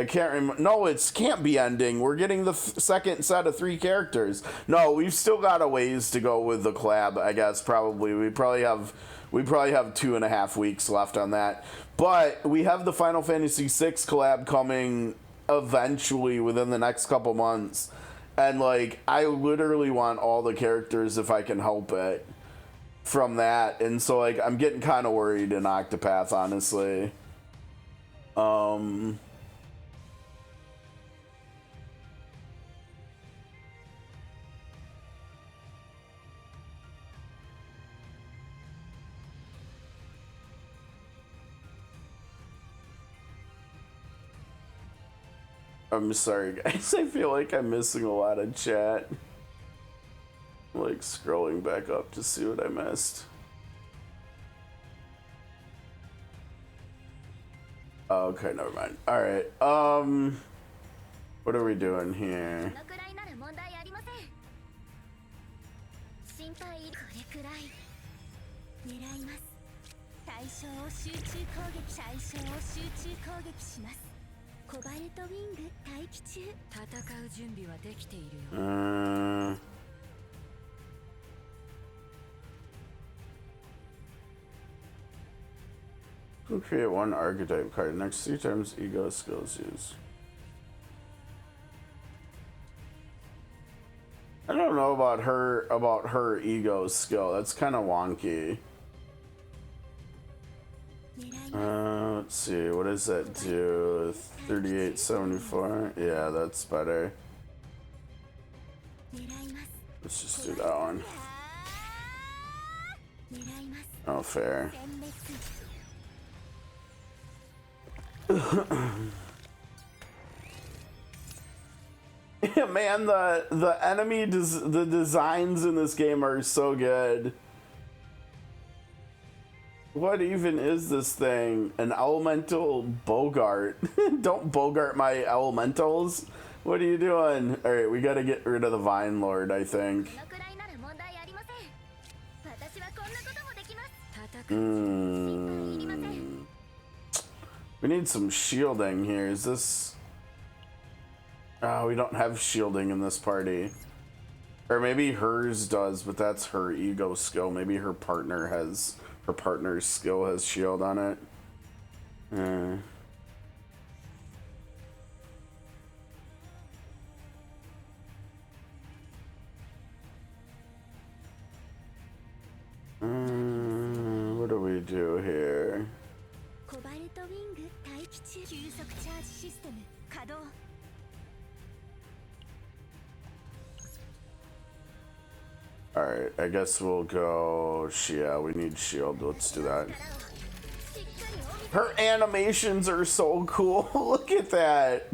A: I can't remember. No, it can't be ending. We're getting the second set of 3 characters. No, we've still got a ways to go with the collab, I guess, probably. We probably have 2.5 weeks left on that. But we have the Final Fantasy VI collab coming eventually within the next couple months. And, like, I literally want all the characters if I can help it from that. And so, like, I'm getting kind of worried in Octopath, honestly. I'm sorry, guys. I feel like I'm missing a lot of chat. I'm, like, scrolling back up to see what I missed. Okay, never mind. Alright, what are we doing here? Create 1 archetype card. Next 3 times ego skills used. I don't know about her ego skill. That's kind of wonky. Let's see. What does that do? 3874. Yeah, that's better. Let's just do that one. Oh, fair. Yeah, man, the enemy the designs in this game are so good. What even is this thing? An elemental Bogart. Don't Bogart my elementals. What are you doing? All right, we got to get rid of the Vine Lord, I think. We need some shielding here. Is this... Oh, we don't have shielding in this party. Or maybe hers does, but that's her ego skill. Maybe her partner's skill has shield on it. What do we do here? Alright, I guess we'll go... Yeah, we need shield. Let's do that. Her animations are so cool. Look at that.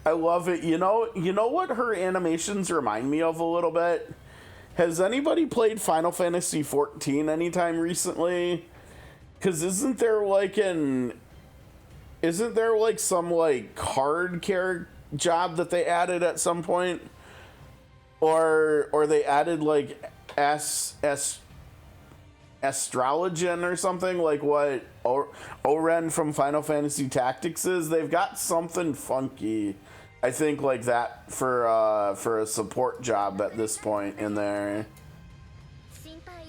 A: I love it. You know what her animations remind me of a little bit? Has anybody played Final Fantasy XIV anytime recently? Because isn't there some like card care job that they added at some point? Or they added like astrologian or something, like what Oren from Final Fantasy Tactics is. They've got something funky, I think, like that for a support job at this point in there.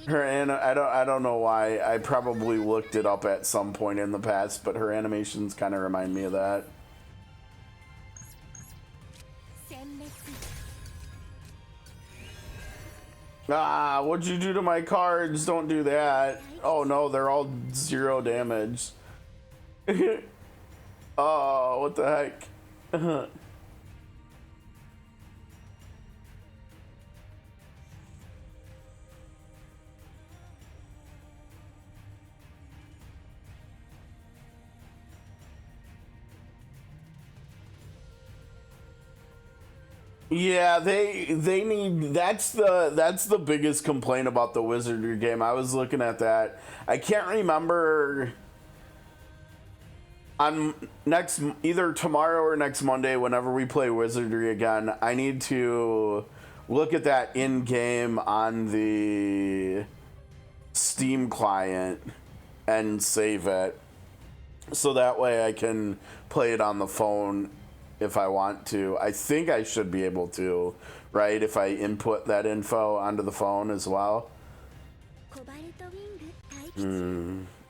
A: Her I don't know why. I probably looked it up at some point in the past, but her animations kind of remind me of that. Ah, what'd you do to my cards? Don't do that. Oh no, they're all 0 damage. Oh, what the heck? Yeah, they need... That's the biggest complaint about the Wizardry game. I was looking at that. I can't remember... On either tomorrow or next Monday, whenever we play Wizardry again, I need to look at that in-game on the Steam client and save it. So that way I can play it on the phone if I want to. I think I should be able to, right? If I input that info onto the phone as well.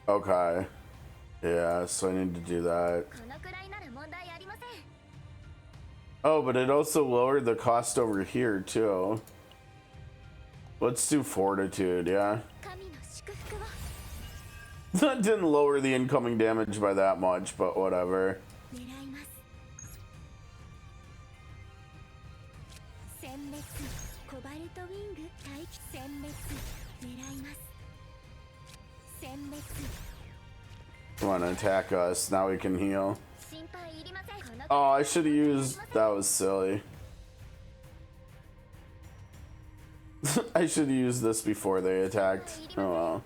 A: Okay. Yeah, so I need to do that. Oh, but it also lowered the cost over here, too. Let's do Fortitude, yeah. That didn't lower the incoming damage by that much, but whatever. Want to attack us, now we can heal. Oh, I should have used... That was silly. I should have used this before they attacked. Oh well.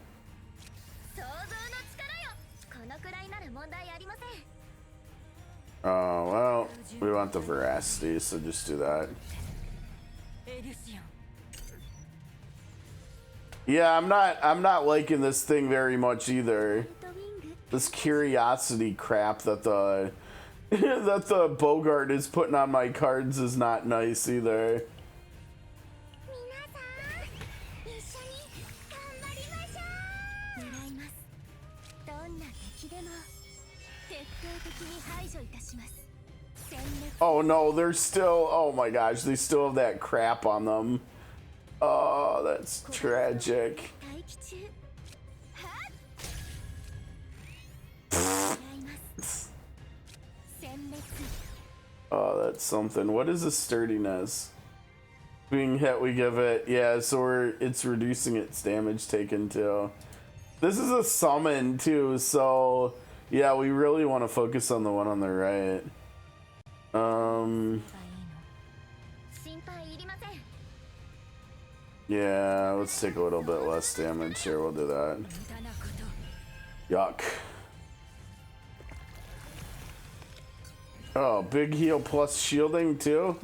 A: Oh well, we want the veracity, so just do that. Yeah, I'm not liking this thing very much either. This curiosity crap that the that the Bogart is putting on my cards is not nice either. Oh no, they're still, oh my gosh, they still have that crap on them. Oh, that's tragic. Oh, that's something. What is the sturdiness? Being hit, we give it, yeah, so it's reducing its damage taken too. This is a summon too, so yeah, we really want to focus on the one on the right. Yeah, let's take a little bit less damage here. We'll do that. Yuck. Oh, big heal plus shielding too?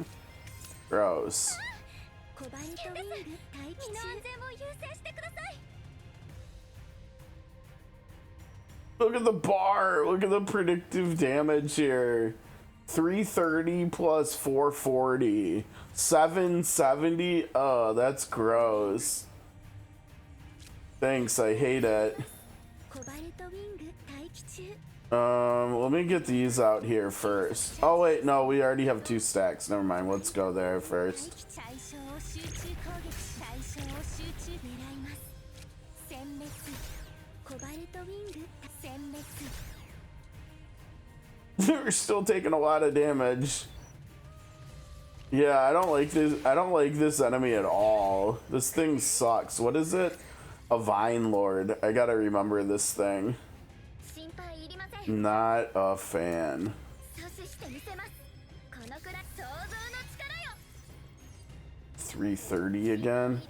A: Gross. Look at the bar. Look at the predictive damage here. 330 plus 440. 770. Oh, that's gross. Thanks, I hate it. Let me get these out here first. Oh wait, no, we already have 2 stacks. Never mind. Let's go there first. We're still taking a lot of damage. Yeah, I don't like this. I don't like this enemy at all. This thing sucks. What is it? A Vine Lord. I gotta remember this thing. Not a fan. 330 again.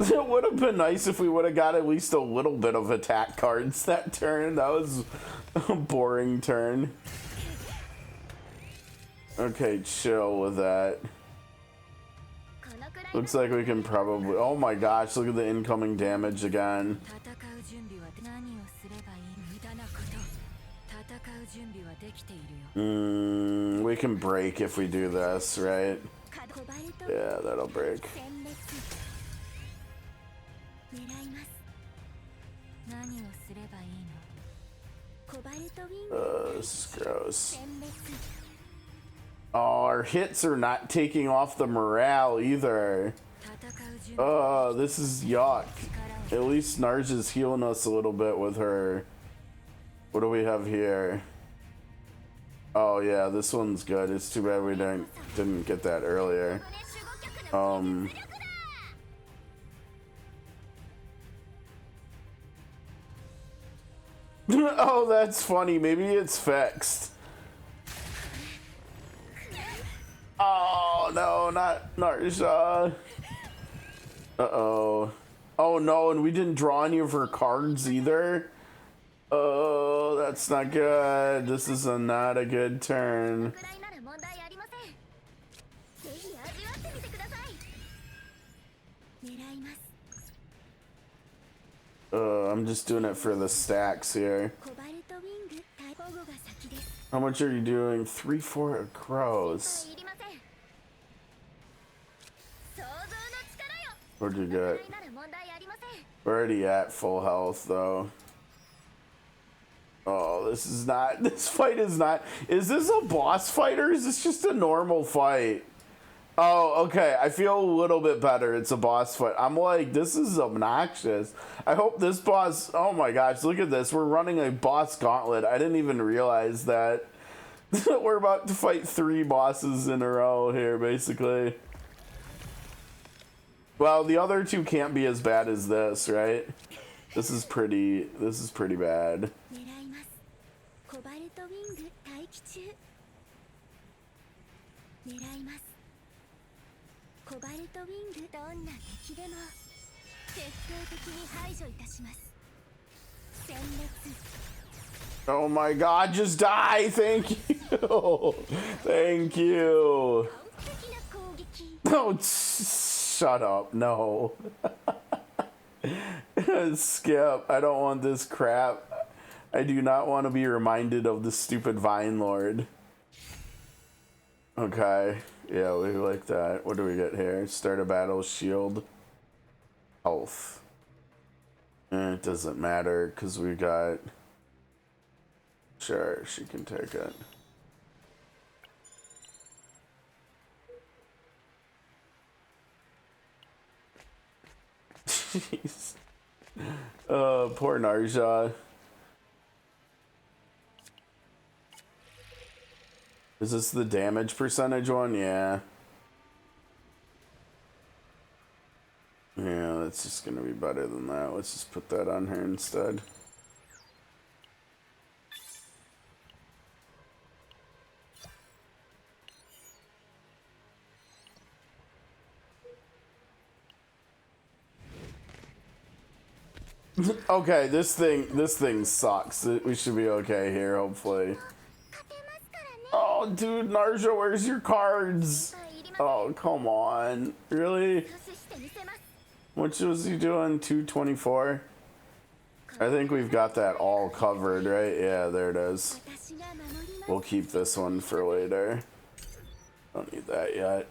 A: It would have been nice if we would have got at least a little bit of attack cards that turn. That was a boring turn. Okay, chill with that. Looks like we can probably... Oh my gosh, look at the incoming damage again. We can break if we do this, right? Yeah, that'll break. This is gross. Oh, our hits are not taking off the morale either. Oh, this is yuck. At least Narj is healing us a little bit with her. What do we have here? Oh yeah, this one's good. It's too bad we didn't get that earlier. Oh, that's funny. Maybe it's fixed. Oh no, not Narja. Uh-oh. Oh no, and we didn't draw any of her cards either. Oh, that's not good. This is not a good turn. I'm just doing it for the stacks here. How much are you doing? 3-4 crows. What'd you get? We're already at full health though. Oh, this is not, this fight is not, is this a boss fight or is this just a normal fight? Oh, okay, I feel a little bit better. It's a boss fight. I'm like, this is obnoxious. I hope this boss, oh my gosh, look at this. We're running a boss gauntlet. I didn't even realize that. We're about to fight 3 bosses in a row here, basically. Well, the other 2 can't be as bad as this, right? This is pretty bad. Oh my god, just die! Thank you! Thank you! Oh, shut up, no. Skip, I don't want this crap. I do not want to be reminded of the stupid Vine Lord. Okay, yeah, we like that. What do we get here? Start a battle, shield, health. It doesn't matter because we got... Sure, she can take it. Jeez. Poor Narja. Is this the damage percentage one? Yeah. Yeah, that's just gonna be better than that. Let's just put that on her instead. Okay, this thing sucks. We should be okay here, hopefully. Oh, dude, Narja, where's your cards? Oh, come on. Really? What was he doing? 224? I think we've got that all covered, right? Yeah, there it is. We'll keep this one for later. Don't need that yet.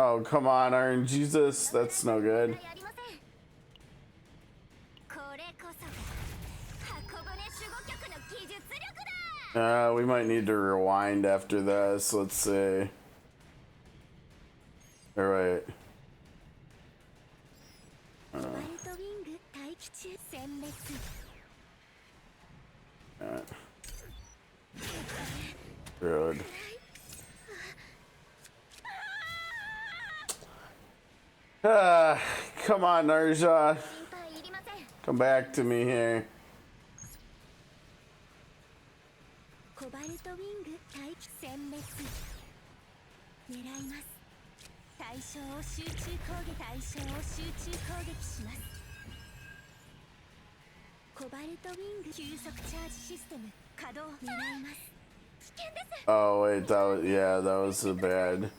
A: Oh, come on, Iron Jesus. That's no good. We might need to rewind after this. Let's see. All right. Good. Come on, Narja. Come back to me here. Oh wait, that was a bad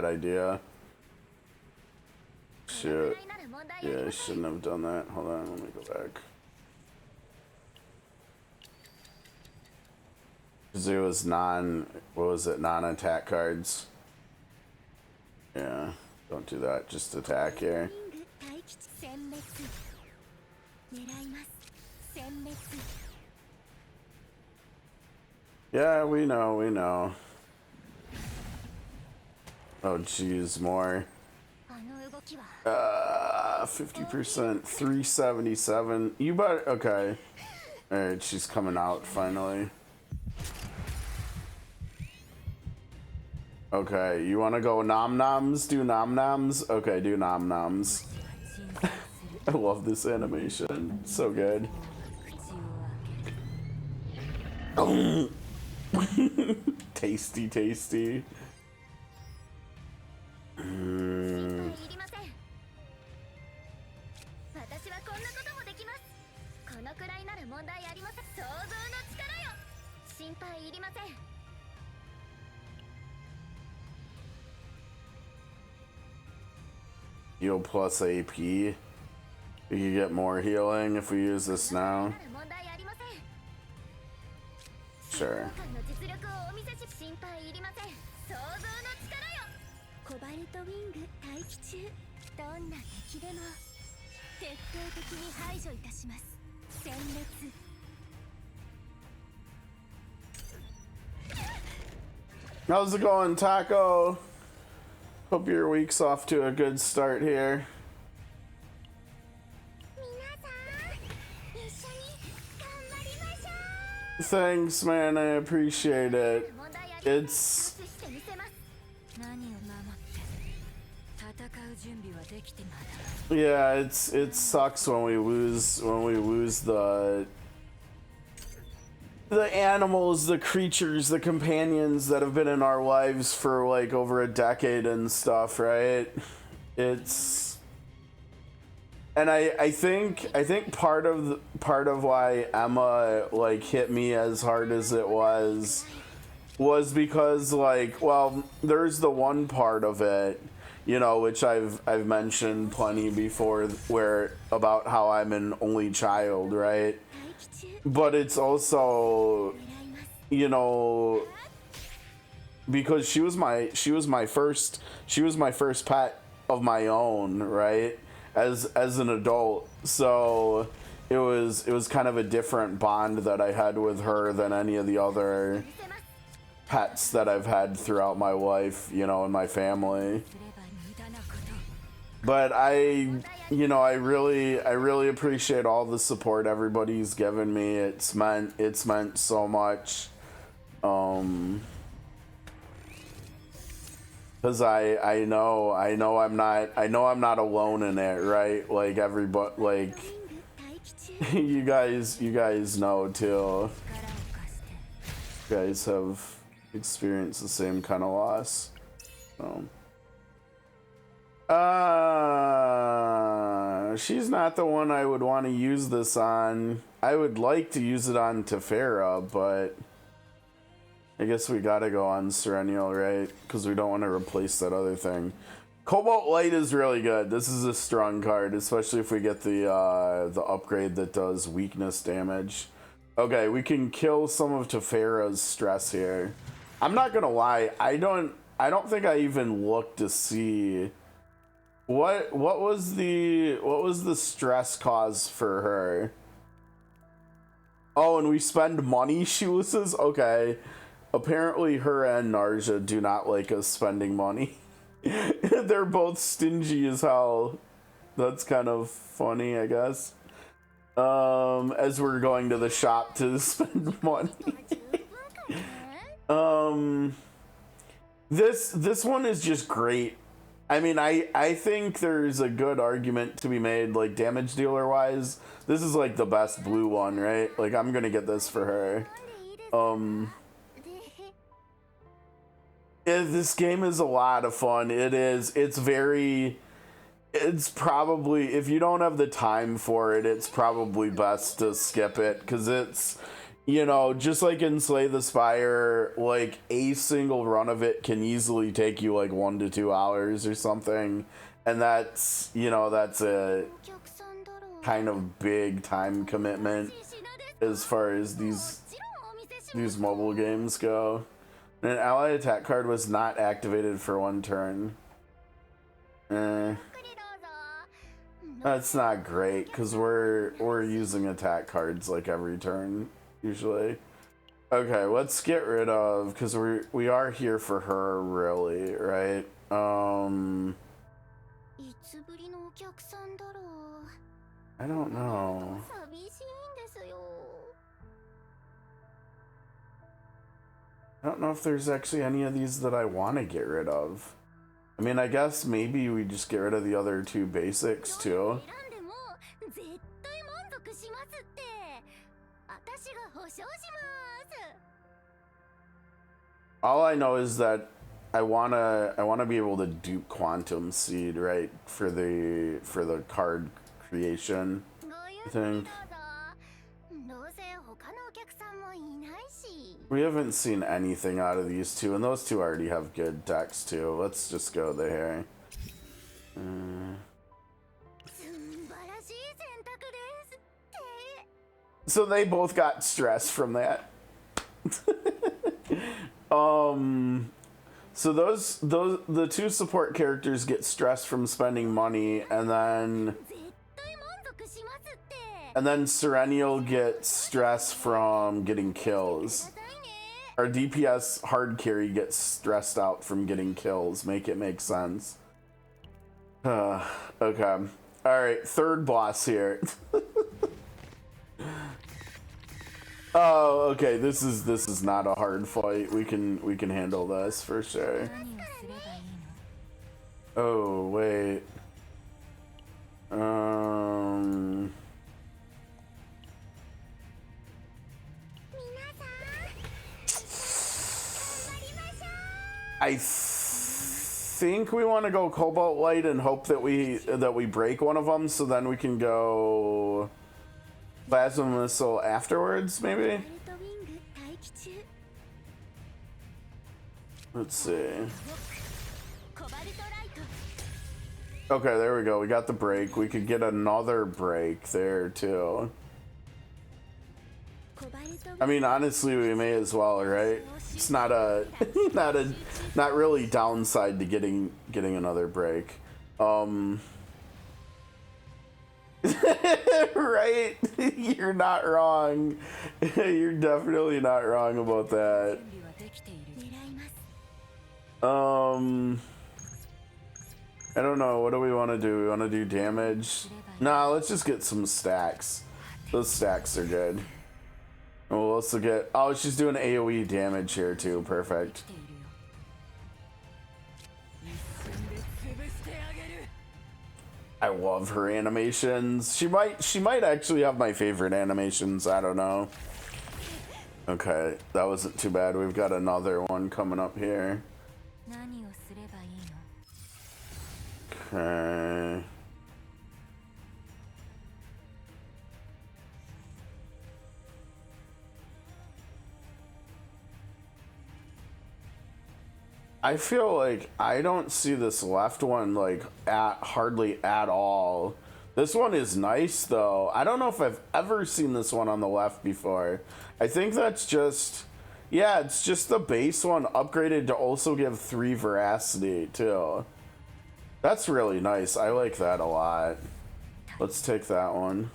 A: idea. Shit. Yeah, I shouldn't have done that. Hold on, let me go back. Because it was non-attack cards. Yeah, don't do that, just attack here. Yeah, we know. Oh, geez, more. 50%, 377. You better, okay. Alright, she's coming out finally. Okay, you want to go nom-noms? Do nom-noms? Okay, do nom-noms. I love this animation. So good. Tasty, tasty. Heal plus AP. We can get more healing if we use this now. Sure. How's it going, Taco? Hope your week's off to a good start here. Thanks, man. I appreciate it. It's yeah, it sucks when we lose the animals, the creatures, the companions that have been in our lives for like over a decade and stuff, right? It's and I think part of why Emma like hit me as hard as it was because like, well, there's the one part of it, you know, which I've mentioned plenty before, where about how I'm an only child, right? But it's also, you know, because she was my first pet of my own, right? As an adult, so it was kind of a different bond that I had with her than any of the other pets that I've had throughout my life, you know, in my family. But I really appreciate all the support everybody's given me. It's meant so much. Because I know I'm not alone in it, right? Like everybody, like you guys know too. You guys have experienced the same kind of loss. She's not the one I would want to use this on. I would like to use it on Tiphera, but I guess we gotta go on Serennial, right? Because we don't want to replace that other thing. Cobalt Light is really good. This is a strong card, especially if we get the upgrade that does weakness damage. Okay, we can kill some of Tiphera's stress here. I'm not gonna lie, I don't think I even looked to see what was the stress cause for her. Oh, and we spend money, Shoelaces? Okay. Apparently her and Narja do not like us spending money. They're both stingy as hell. That's kind of funny, I guess. As we're going to the shop to spend money. This one is just great. I mean, I think there's a good argument to be made, like, damage dealer wise. This is like the best blue one, right? Like, I'm gonna get this for her. This game is a lot of fun. It's probably, if you don't have the time for it, it's probably best to skip it, because it's, you know, just like in Slay the Spire, like a single run of it can easily take you like 1 to 2 hours or something, and that's, you know, that's a kind of big time commitment as far as these mobile games go. An ally attack card was not activated for 1 turn. That's not great, because we're using attack cards like every turn usually. Okay, let's get rid of, because we are here for her, really, right? I don't know. I don't know if there's actually any of these that I want to get rid of. I mean, I guess maybe we just get rid of the other 2 basics too. All I know is that I wanna be able to dupe Quantum Seed, right, for the card creation, I think. We haven't seen anything out of these 2, and those 2 already have good decks too. Let's just go there. So they both got stress from that. So the two support characters get stressed from spending money, and then Serenial gets stress from getting kills. Our DPS hard carry gets stressed out from getting kills. Make it make sense. Okay. Alright, third boss here. Oh, okay, this is not a hard fight. We can handle this for sure. Oh, wait. I think we want to go Cobalt Light and hope that we break one of them, so then we can go Plasma Missile afterwards, maybe? Let's see. Okay, there we go. We got the break. We could get another break there, too. I mean, honestly, we may as well, right? It's not a, not really downside to getting another break. Right? You're not wrong. You're definitely not wrong about that. I don't know. What do we want to do? We want to do damage? Nah, let's just get some stacks. Those stacks are good. We'll also get... Oh, she's doing AoE damage here too. Perfect. I love her animations. She might actually have my favorite animations. I don't know. Okay, that wasn't too bad. We've got another one coming up here. Okay. I feel like I don't see this left one like hardly at all. This one is nice though. I don't know if I've ever seen this one on the left before. I think that's just, yeah, it's just the base one upgraded to also give 3 veracity too. That's really nice. I like that a lot. Let's take that one.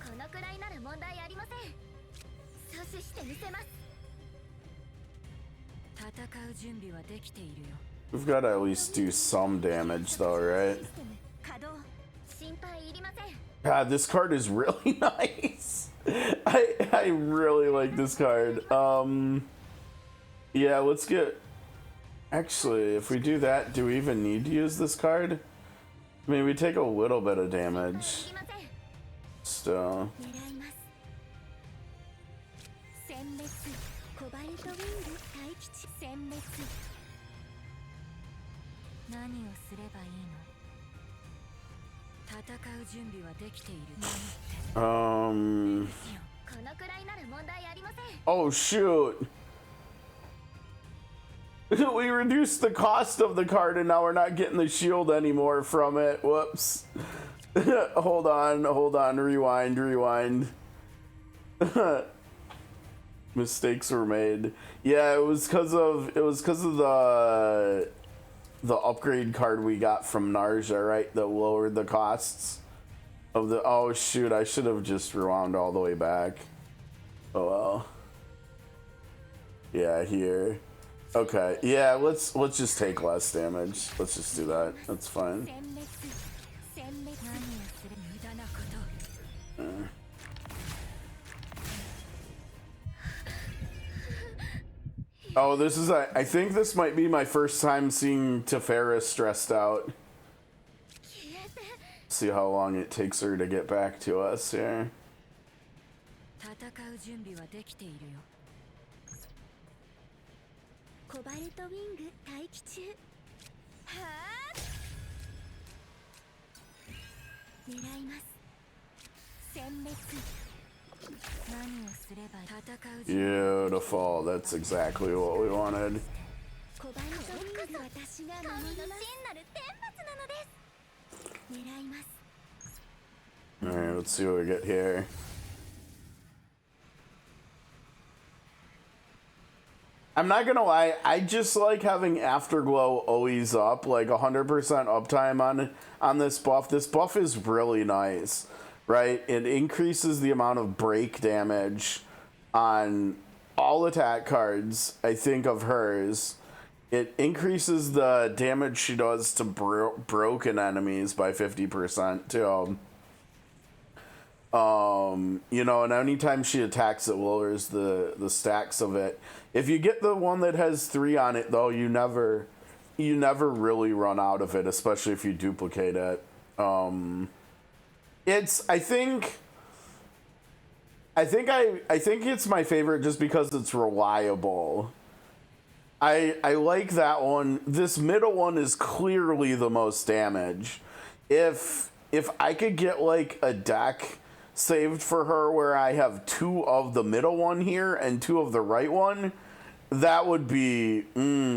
A: We've got to at least do some damage though, right? God, this card is really nice. I really like this card. Yeah, let's get... Actually, if we do that, do we even need to use this card? I mean, we take a little bit of damage. Still. Oh shoot. We reduced the cost of the card and now we're not getting the shield anymore from it. Whoops. Hold on, rewind. Mistakes were made. Yeah, it was because of the upgrade card we got from Narja, right? That lowered the costs of the... Oh shoot, I should have just rewound all the way back. Oh well. Yeah, here. Okay, yeah, let's just take less damage. Let's just do that. That's fine. Oh, this is I think this might be my first time seeing Tiphera stressed out. See how long it takes her to get back to us here. Beautiful. That's exactly what we wanted. Alright, let's see what we get here. I'm not gonna lie, I just like having Afterglow always up, like 100% uptime on this buff. This buff is really nice, right? It increases the amount of break damage on all attack cards, I think, of hers. It increases the damage she does to broken enemies by 50% too. You know, and anytime she attacks, it lowers the stacks of it. If you get the one that has 3 on it, though, you never really run out of it, especially if you duplicate it. I think it's my favorite just because it's reliable. I like that one. This middle one is clearly the most damage. If I could get like a deck saved for her where I have 2 of the middle one here and 2 of the right one, that would be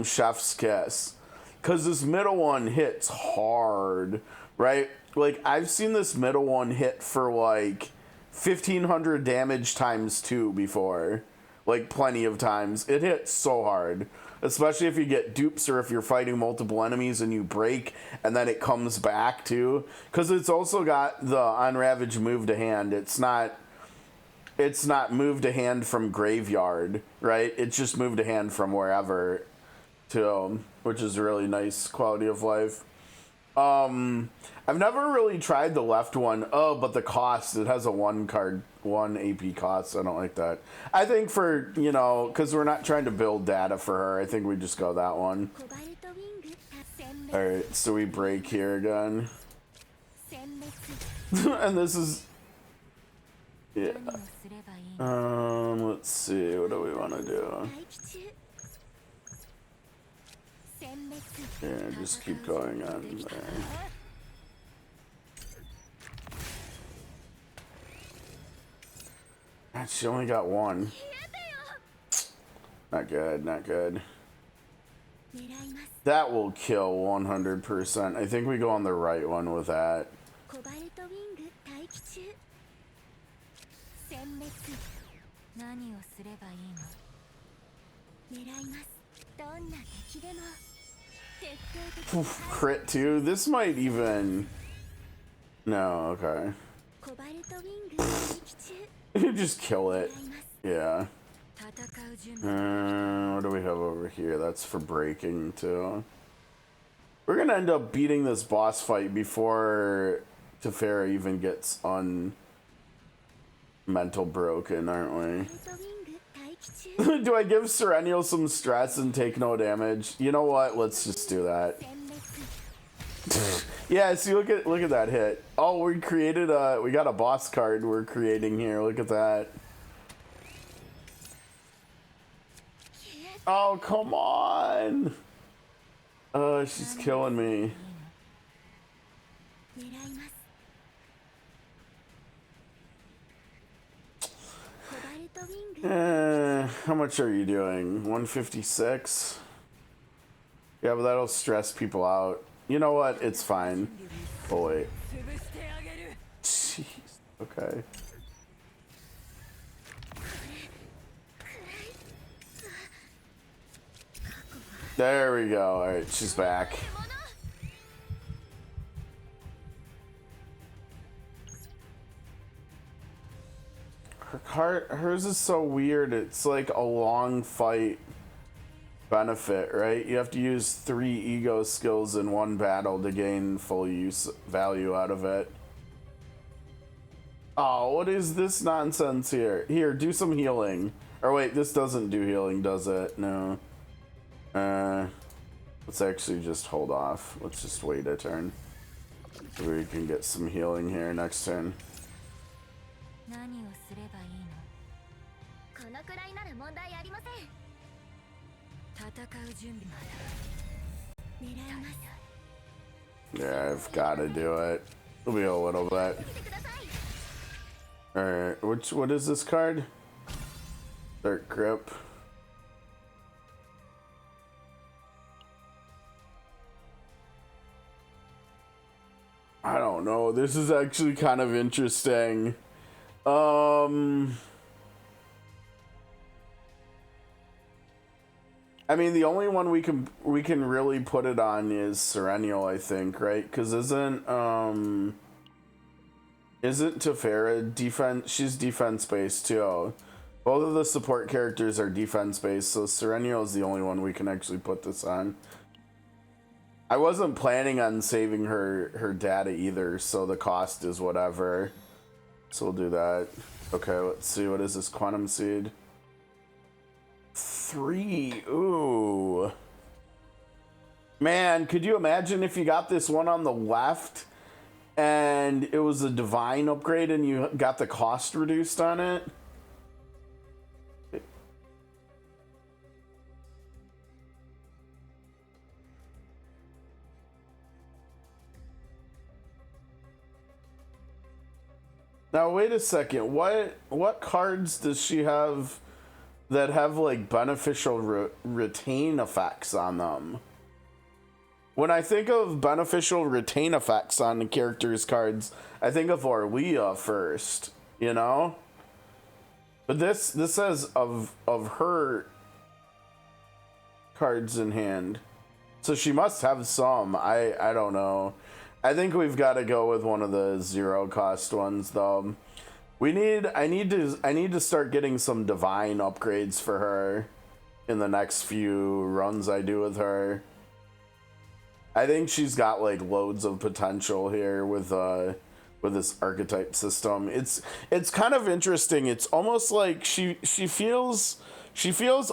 A: chef's kiss. Because this middle one hits hard, right? Like, I've seen this middle one hit for like 1,500 damage times 2 before. Like, plenty of times. It hits so hard. Especially if you get dupes or if you're fighting multiple enemies and you break and then it comes back too. Because it's also got the Unravage move to hand. It's not move to hand from graveyard, right? It's just move to hand from wherever too, which is really nice quality of life. I've never really tried the left one. Oh, but the cost, it has a 1 AP cost. I don't like that. I think for, you know, because we're not trying to build data for her, I think we just go that one. Alright, so we break here again. And this is... Yeah. Let's see, what do we want to do? Yeah, just keep going on there. God, she only got 1. Not good, not good. That will kill 100%. I think we go on the right one with that. Oof, crit 2. This might even... No, okay. You just kill it. Yeah. What do we have over here? That's for breaking too. We're gonna end up beating this boss fight before Tiphera even gets mental broken, aren't we? Do I give Serennial some stress and take no damage? You know what? Let's just do that. Yeah, see, look at that hit. Oh, we got a boss card we're creating here. Look at that. Oh, come on. She's killing me. How much are you doing? 156? Yeah, but that'll stress people out. You know what? It's fine. Oh, wait. Jeez. Okay. There we go. Alright, she's back. Hers is so weird. It's like a long fight benefit, right? You have to use 3 ego skills in 1 battle to gain full use value out of it. Oh, what is this nonsense here? Here, do some healing. Or wait, this doesn't do healing, does it? No. Let's actually just hold off. Let's just wait a turn. So we can get some healing here next turn. Yeah, I've got to do it. It'll be a little bit. Alright, what is this card? Dark Grip. I don't don't know. This is actually kind of interesting. I mean, the only one we can really put it on is Serenial, I think, right? Because isn't Tiphera defense? She's defense based too. Both of the support characters are defense based, so Serenial is the only one we can actually put this on. I wasn't planning on saving her data either, so the cost is whatever. So we'll do that. Okay, let's see. What is this? Quantum Seed. 3. Ooh. Man, could you imagine if you got this one on the left and it was a divine upgrade and you got the cost reduced on it? Now wait a second. What cards does she have that have like beneficial retain effects on them? When I think of beneficial retain effects on the characters' cards, I think of Orlia first, you know? But this says of her cards in hand. So she must have some. I don't know. I think we've got to go with one of the 0 cost ones though. I need to start getting some divine upgrades for her in the next few runs I do with her. I think she's got like loads of potential here with this archetype system. It's kind of interesting. It's almost like she feels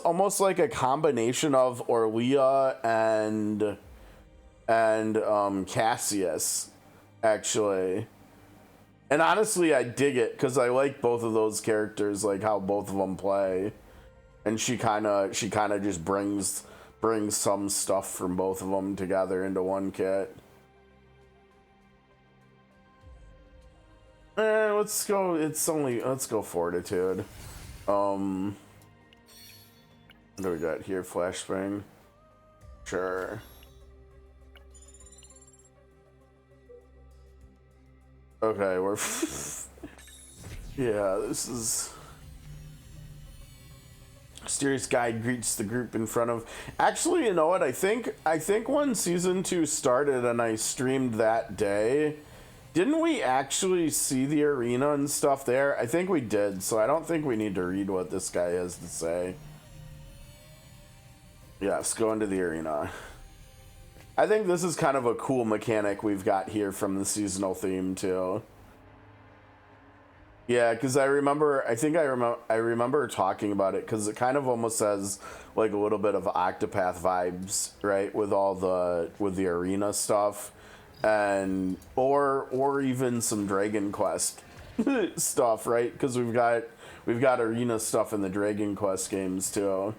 A: almost like a combination of Orlia and Cassius, actually. And honestly, I dig it because I like both of those characters, like how both of them play. And she kind of just brings some stuff from both of them together into one kit. Let's go Fortitude. What do we got here? Flashbang. Sure. Okay, we're yeah, this is mysterious guide greets the group in front of. Actually, you know what? I think when season 2 started and I streamed that day, didn't we actually see the arena and stuff there? I think we did, so I don't think we need to read what this guy has to say. Yes, go into the arena. I think this is kind of a cool mechanic we've got here from the seasonal theme too. Yeah, because I remember talking about it because it kind of almost has like a little bit of Octopath vibes, right? With the arena stuff, and or even some Dragon Quest stuff, right? Because we've got arena stuff in the Dragon Quest games too.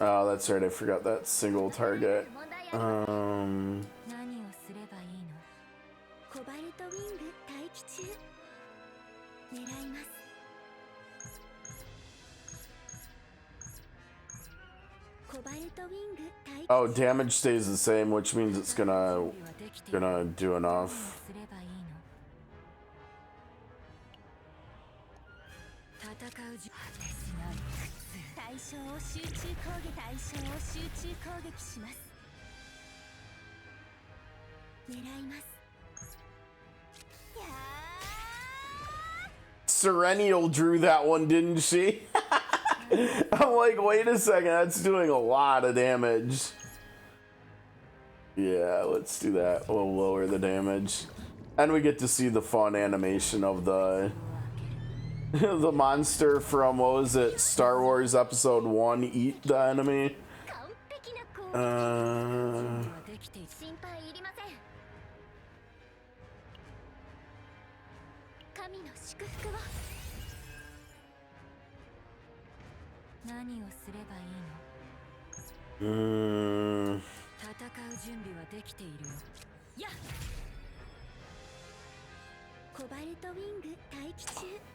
A: Oh, that's right. I forgot that single target. Oh, damage stays the same, which means it's gonna do enough. Serenial drew that one, didn't she? I'm like, wait a second, that's doing a lot of damage. Yeah, let's do that. We'll lower the damage. And we get to see the fun animation of the the monster from, what was it, Star Wars Episode 1, eat the enemy.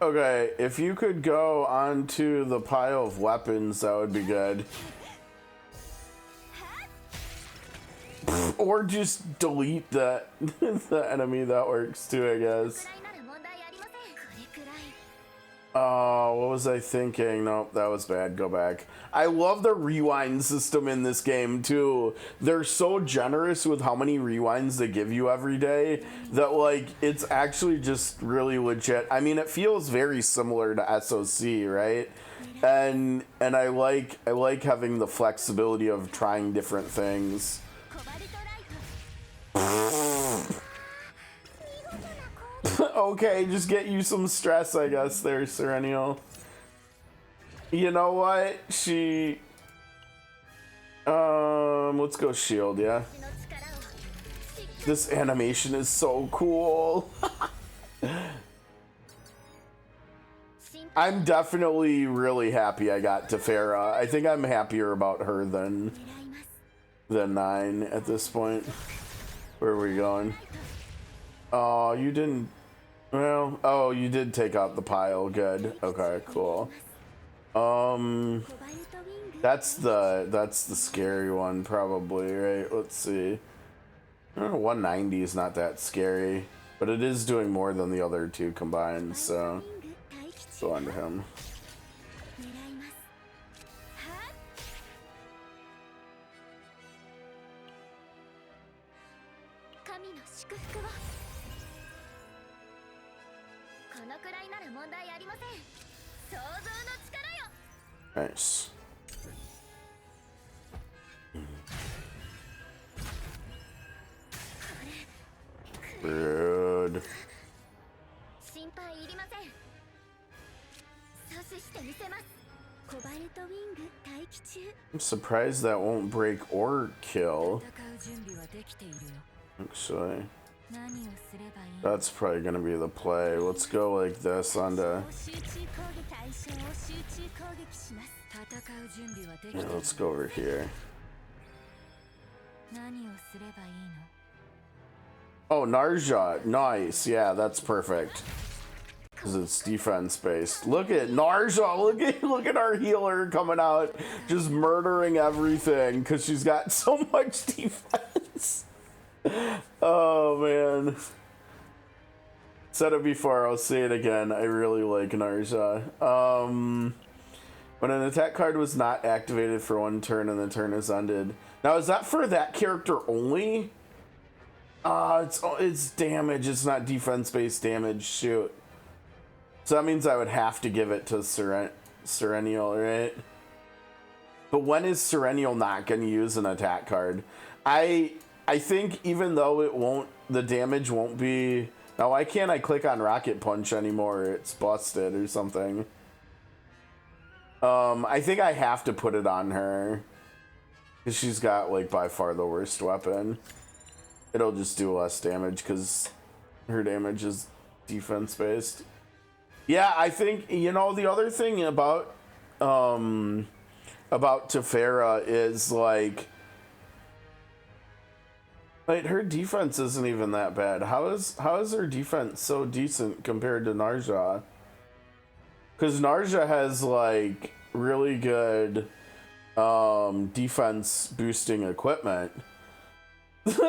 A: Okay, if you could go onto the pile of weapons, that would be good. Or just delete the the enemy. That works too, I guess. Oh, what was I thinking? Nope, that was bad. Go back. I love the rewind system in this game too. They're so generous with how many rewinds they give you every day that like it's actually just really legit. I mean, it feels very similar to SOC, right? And I like having the flexibility of trying different things. Okay, just get you some stress, I guess, there, Serennial. You know what? Let's go shield, yeah? This animation is so cool. I'm definitely really happy I got Tiphera. I think I'm happier about her than 9 at this point. Where are we going? Oh, you didn't... Well, oh, you did take out the pile. Good. Okay, cool. That's the scary one, probably, right? Let's see. 190 is not that scary, but it is doing more than the other two combined, so go on to him. Nice. Good. I'm surprised that won't break or kill. Actually, that's probably gonna be the play. Let's go like this onto. Yeah, let's go over here. Oh, Narja, nice. Yeah, that's perfect. Because it's defense based. Look at Narja. Look at our healer coming out, just murdering everything because she's got so much defense. Oh man. Said it before, I'll say it again. I really like Narja. When an attack card was not activated for one turn and the turn is ended. Now, is that for that character only? It's damage. It's not defense-based damage. Shoot. So that means I would have to give it to Serennial, right? But when is Serennial not going to use an attack card? I think even though it won't, the damage won't be... Now, why can't I click on Rocket Punch anymore? It's busted or something. I think I have to put it on her. Because she's got, like, by far the worst weapon. It'll just do less damage because her damage is defense-based. Yeah, I think, you know, the other thing about Tiphera is, like, her defense isn't even that bad. How is her defense so decent compared to Narja? Because Narja has, like, really good defense boosting equipment.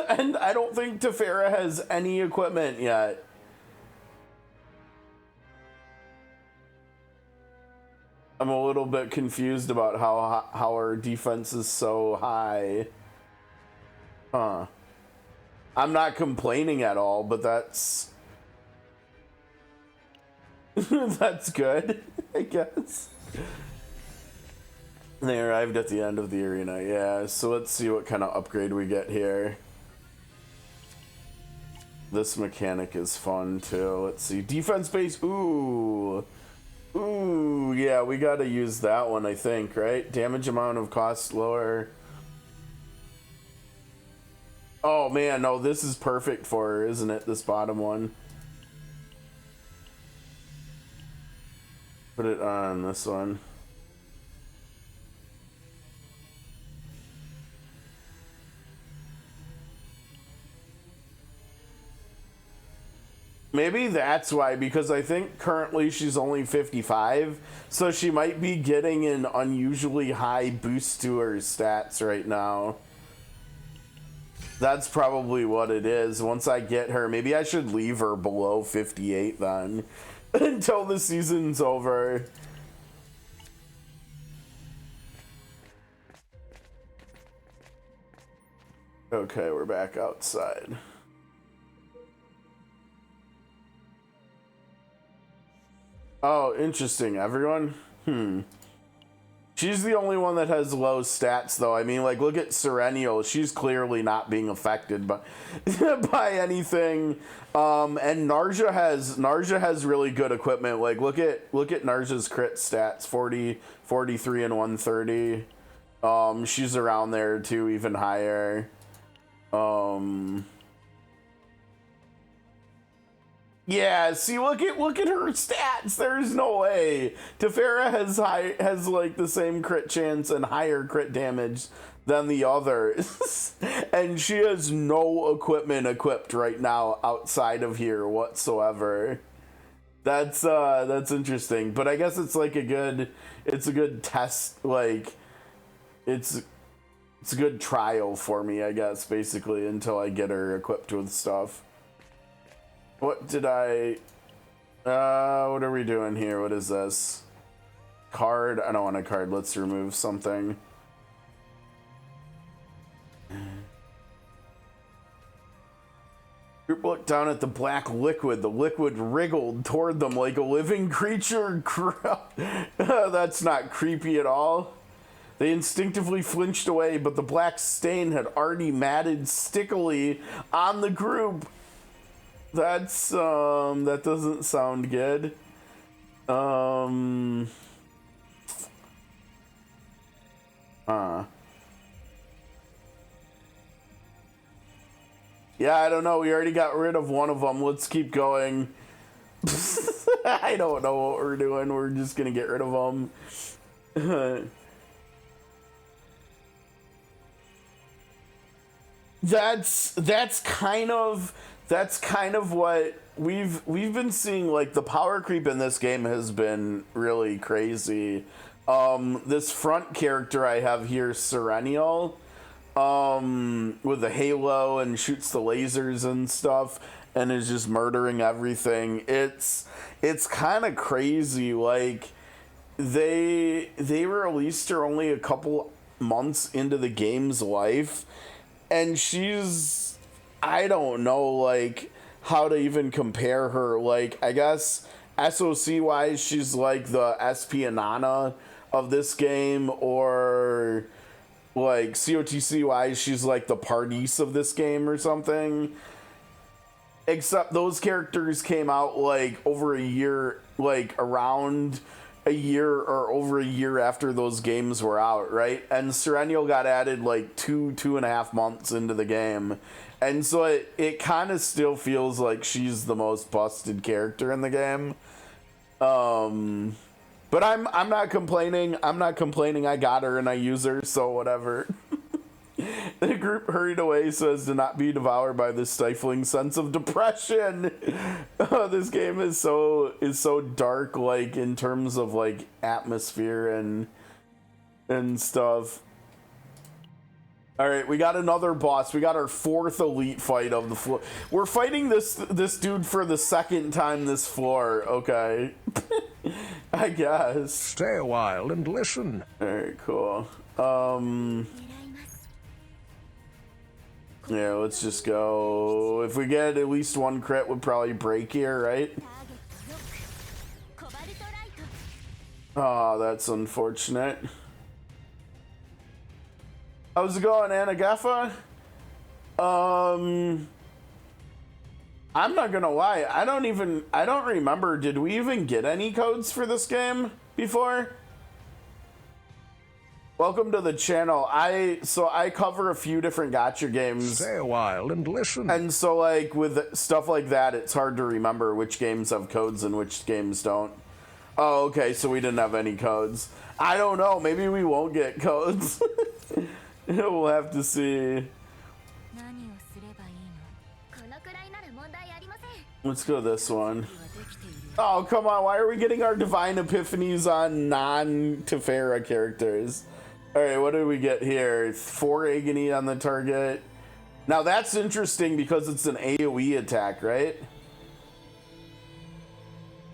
A: And I don't think Tiphera has any equipment yet. I'm a little bit confused about how her defense is so high. Huh. I'm not complaining at all, but that's... that's good, I guess. They arrived at the end of the arena, yeah. So let's see what kind of upgrade we get here. This mechanic is fun, too. Let's see. Defense base, ooh. Ooh, yeah, we gotta use that one, I think, right? Damage amount of cost lower. Oh, man, no, this is perfect for her, isn't it? This bottom one. Put it on this one. Maybe that's why, because I think currently she's only 55, so she might be getting an unusually high boost to her stats right now. That's probably what it is. Once I get her, maybe I should leave her below 58 then until the season's over. Okay, we're back outside. Oh, interesting. Everyone? She's the only one that has low stats, though. I mean, like, look at Serenial. She's clearly not being affected by, by anything. And Narja has really good equipment. Like, look at Narja's crit stats, 40, 43, and 130. She's around there, too, even higher. Yeah, see, look at her stats. There's no way. Tiphera has like the same crit chance and higher crit damage than the others. And she has no equipment equipped right now outside of here whatsoever. That's interesting. But I guess it's like a good test, like it's a good trial for me, I guess, basically, until I get her equipped with stuff. What did I... what are we doing here? What is this? Card? I don't want a card. Let's remove something. Group looked down at the black liquid. The liquid wriggled toward them like a living creature. That's not creepy at all. They instinctively flinched away, but the black stain had already matted stickily on the group. That's, that doesn't sound good. Yeah, I don't know. We already got rid of one of them. Let's keep going. I don't know what we're doing. We're just gonna get rid of them. That's kind of what we've been seeing. Like, the power creep in this game has been really crazy. This front character I have here, Serenial, with the halo and shoots the lasers and stuff and is just murdering everything. It's kind of crazy. Like, they released her only a couple months into the game's life, and she's, I don't know, like, how to even compare her. Like, I guess SOC wise, she's like the SP Anana of this game, or like COTC wise, she's like the Pardis of this game or something. Except those characters came out like over a year, like around a year or over a year after those games were out, right? And Serenial got added like 2.5 months into the game. And so it kind of still feels like she's the most busted character in the game. But I'm not complaining. I got her and I use her, so whatever. The group hurried away so as to not be devoured by this stifling sense of depression. This game is so dark, like, in terms of like atmosphere and stuff. All right, we got another boss. We got our 4th elite fight of the floor. We're fighting this dude for the 2nd time this floor. Okay. I guess.
B: Stay a while and listen.
A: All right, cool. Yeah, let's just go. If we get at least one crit, we'll probably break here, right? Oh, that's unfortunate. How's it going, Anagafa? I'm not gonna lie, I don't remember, did we even get any codes for this game before? Welcome to the channel. I cover a few different gacha games.
B: Stay a while and listen.
A: And so, like, with stuff like that, it's hard to remember which games have codes and which games don't. Oh, okay, so we didn't have any codes. I don't know, maybe we won't get codes. We'll have to see. Let's go this one. Oh, come on, why are we getting our divine epiphanies on non-Tiphera characters? Alright, what did we get here? 4 agony on the target. Now that's interesting because it's an AoE attack, right?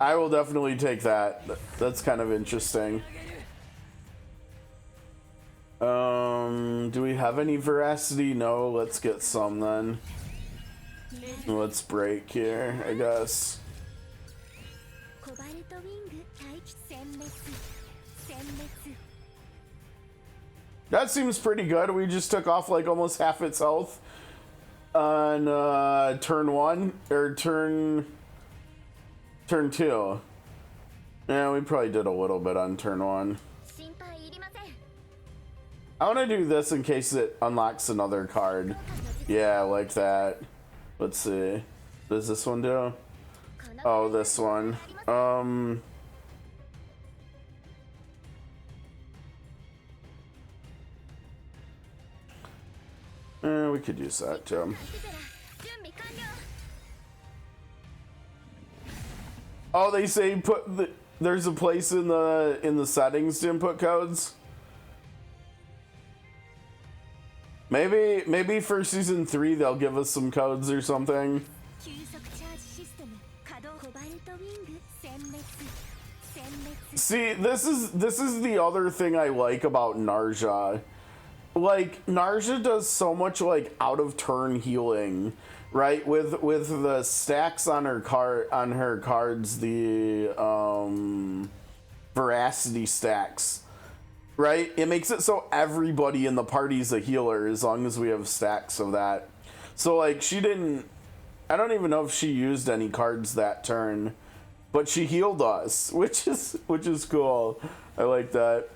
A: I will definitely take that. That's kind of interesting. Do we have any veracity? No, let's get some then. Let's break here, I guess. That seems pretty good. We just took off like almost half its health on turn 1 or turn 2. Yeah, we probably did a little bit on turn 1. I want to do this in case it unlocks another card. Yeah, like that. Let's see. What does this one do? Oh, this one. We could use that too. Oh, they say there's a place in the settings to input codes. Maybe for season 3 they'll give us some codes or something. See, this is the other thing I like about Narja. Like, Narja does so much like out of turn healing, right? With the stacks on her cards, the veracity stacks. Right? It makes it so everybody in the party's a healer as long as we have stacks of that. So like I don't even know if she used any cards that turn, but she healed us, which is cool. I like that.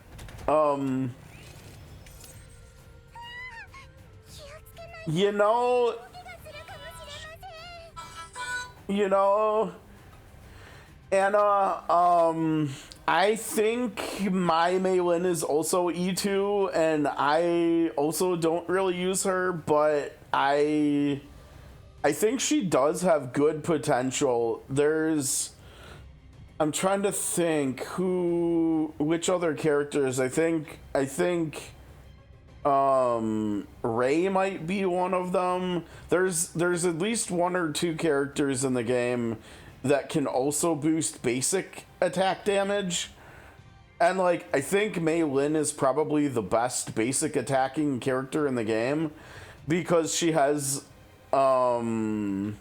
A: You know, Anna, I think my Maylin is also E2, and I also don't really use her, but I think she does have good potential. I'm trying to think which other characters. I think Ray might be one of them. There's at least 1 or 2 characters in the game that can also boost basic attack damage. And like, I think Mei Lin is probably the best basic attacking character in the game because she has upgrade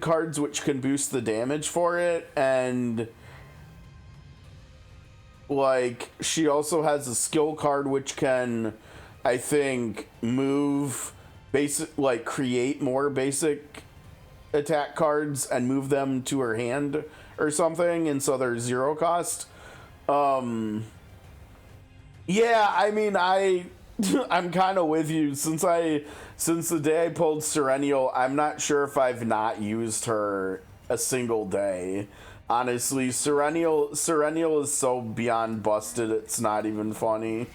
A: cards which can boost the damage for it, and like she also has a skill card which can, I think, create more basic attack cards and move them to her hand or something, and so they're 0 cost. Yeah, I mean, I'm kind of with you. Since the day I pulled Serenial, I'm not sure if I've not used her a single day. Honestly, Serenial is so beyond busted, it's not even funny.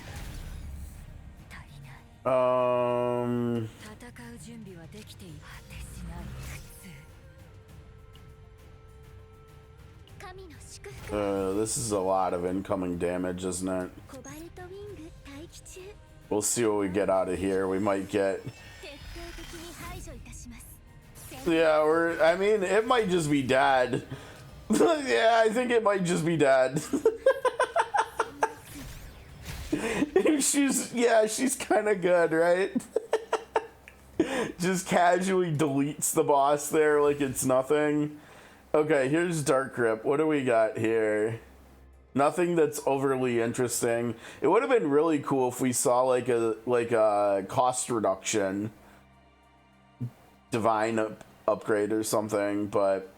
A: This is a lot of incoming damage, isn't it? We'll see what we get out of here. We might get... Yeah, I mean, it might just be dead. Yeah, I think it might just be dead. She's kind of good, right? Just casually deletes the boss there like it's nothing. Okay, here's Dark Grip. What do we got here? Nothing that's overly interesting. It would have been really cool if we saw like a cost reduction divine upgrade or something, but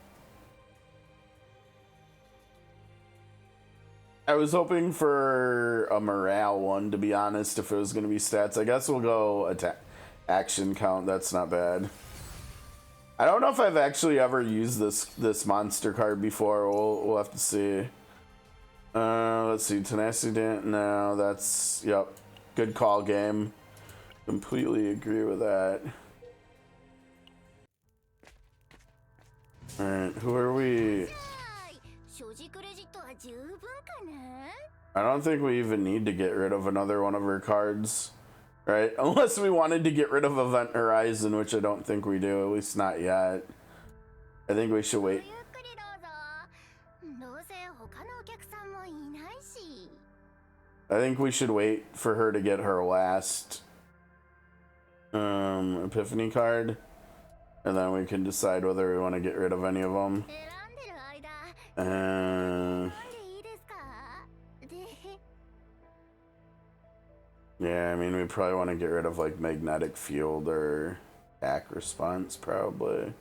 A: I was hoping for a morale one, to be honest, if it was going to be stats. I guess we'll go attack action count. That's not bad. I don't know if I've actually ever used this monster card before. We'll have to see. Let's see. Tenacity. No, that's... Yep. Good call, game. Completely agree with that. Alright, who are we? I don't think we even need to get rid of another one of her cards. Right? Unless we wanted to get rid of Event Horizon, which I don't think we do, at least not yet. I think we should wait. I think we should wait for her to get her last Epiphany card, and then we can decide whether we want to get rid of any of them. Yeah, I mean, we probably want to get rid of like Magnetic Field or Attack Response, probably.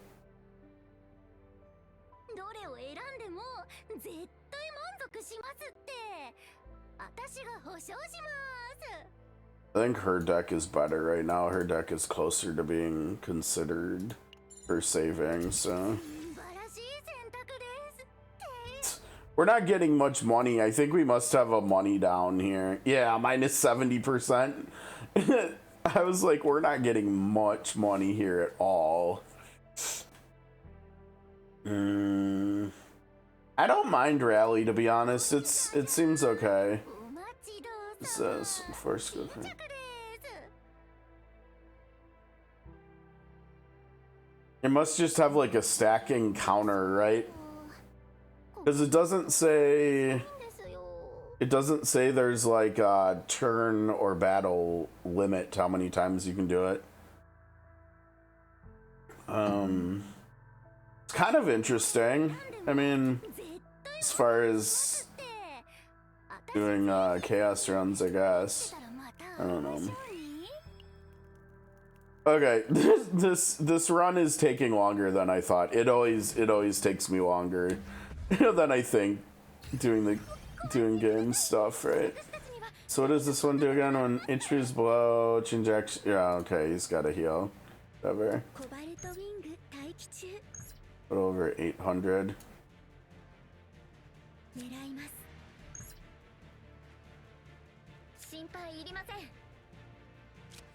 A: I think her deck is better right now. Her deck is closer to being considered for saving, so. We're not getting much money. I think we must have a money down here. Yeah, minus 70%. I was like, we're not getting much money here at all. I don't mind Rally, to be honest. It seems okay. It says first go. It must just have like a stacking counter, right? Because it doesn't say there's like a turn or battle limit to how many times you can do it. It's kind of interesting. I mean, as far as doing chaos runs, I guess. I don't know. Okay, this run is taking longer than I thought. It always takes me longer than I think doing game stuff, right? So what does this one do again? When HP is below, change action. Yeah, okay, he's got a heal. Whatever. Put over 800.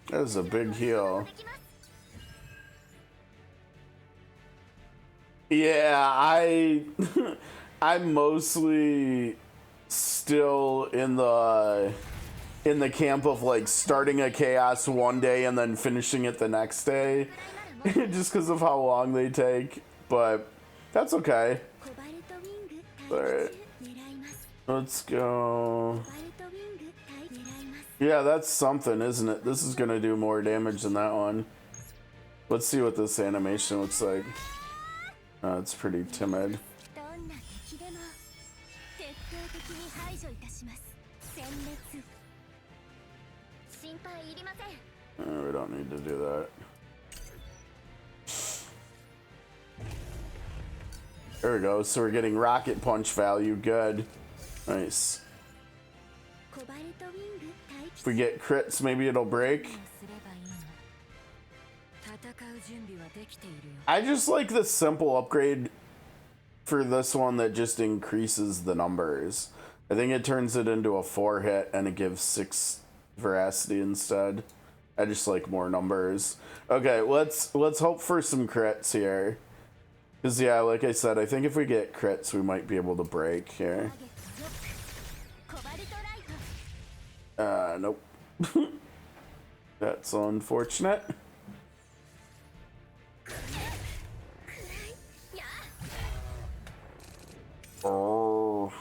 A: That is a big heal. Yeah, I'm mostly still in the camp of like starting a chaos one day and then finishing it the next day, just because of how long they take. But that's okay. All right, let's go. Yeah, that's something, isn't it? This is gonna do more damage than that one. Let's see what this animation looks like. It's pretty timid. We don't need to do that. There we go. So we're getting rocket punch value. Good. Nice. If we get crits, maybe it'll break. I just like the simple upgrade for this one that just increases the numbers. I think it turns it into a 4-hit and it gives 6 veracity instead. I just like more numbers. Okay, let's hope for some crits here. Because yeah, like I said, I think if we get crits, we might be able to break here. Nope. That's unfortunate. Oh.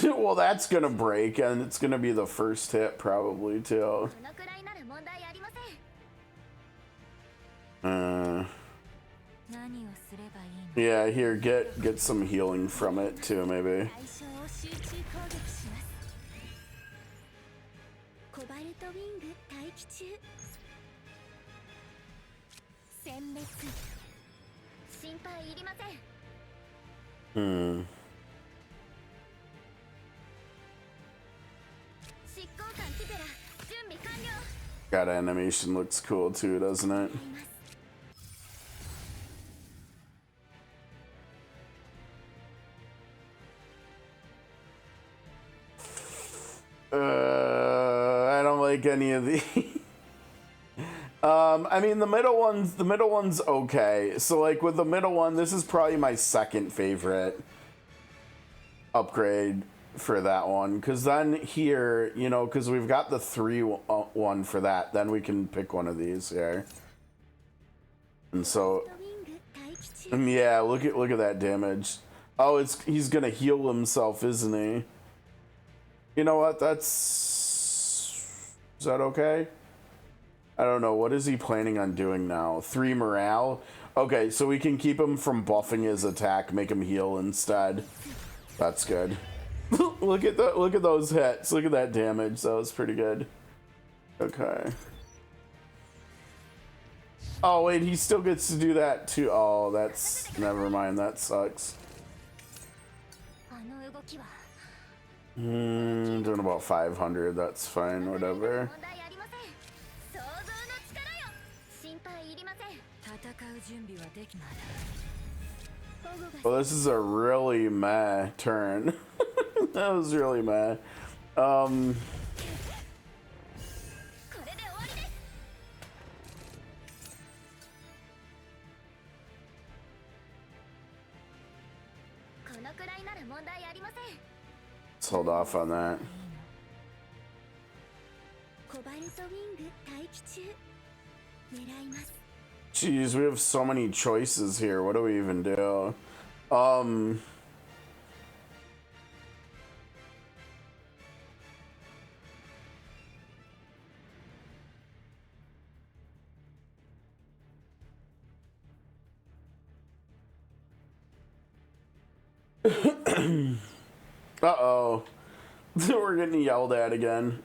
A: Well, that's gonna break, and it's gonna be the first hit probably too. Yeah, here, get some healing from it too, maybe. That animation looks cool too, doesn't it? I don't like any of the. I mean, the middle one's okay. So like with the middle one, this is probably my second favorite upgrade for that one, because then here, you know, because we've got the 3-1 for that, then we can pick one of these here. And so, yeah, look at that damage. Oh, he's gonna heal himself, isn't he? You know what? Is that okay? I don't know. What is he planning on doing now? 3 morale? Okay, so we can keep him from buffing his attack, make him heal instead. That's good. Look at those hits. Look at that damage. That was pretty good. Okay. Oh wait, he still gets to do that too. Oh, that's never mind. That sucks. Doing about 500. That's fine. Whatever. Well, this is a really meh turn. That was really meh. Let's hold off on that. Jeez, we have so many choices here. What do we even do? Uh-oh. We're getting yelled at again.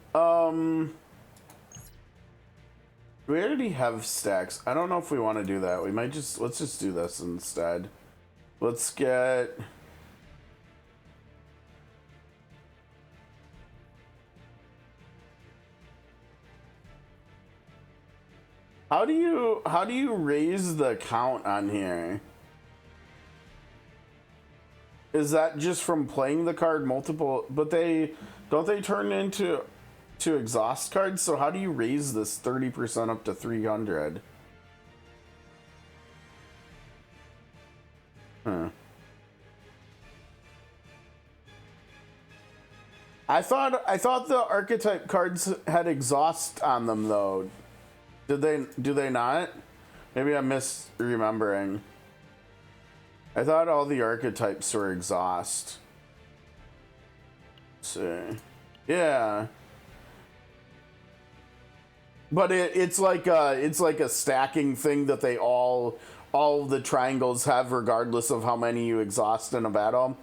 A: We already have stacks. I don't know if we want to do that. We might let's just do this instead. Let's get... How do you raise the count on here? Is that just from playing the card multiple? But don't they turn into exhaust cards? So how do you raise this 30% up to 300? Huh. I thought the archetype cards had exhaust on them though. Do they not? Maybe I'm misremembering. I thought all the archetypes were exhaust. Let's see. Yeah. But it's like a stacking thing that they all of the triangles have regardless of how many you exhaust in a battle.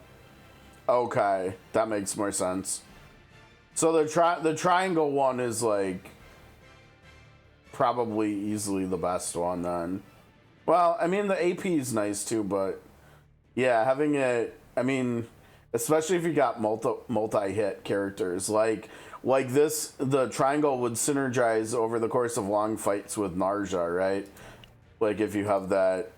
A: Okay, that makes more sense. So the triangle one is like probably easily the best one then. Well, I mean the AP is nice too, but yeah, having it, I mean, especially if you got multi-hit characters like this, the triangle would synergize over the course of long fights with Narja, right? Like if you have that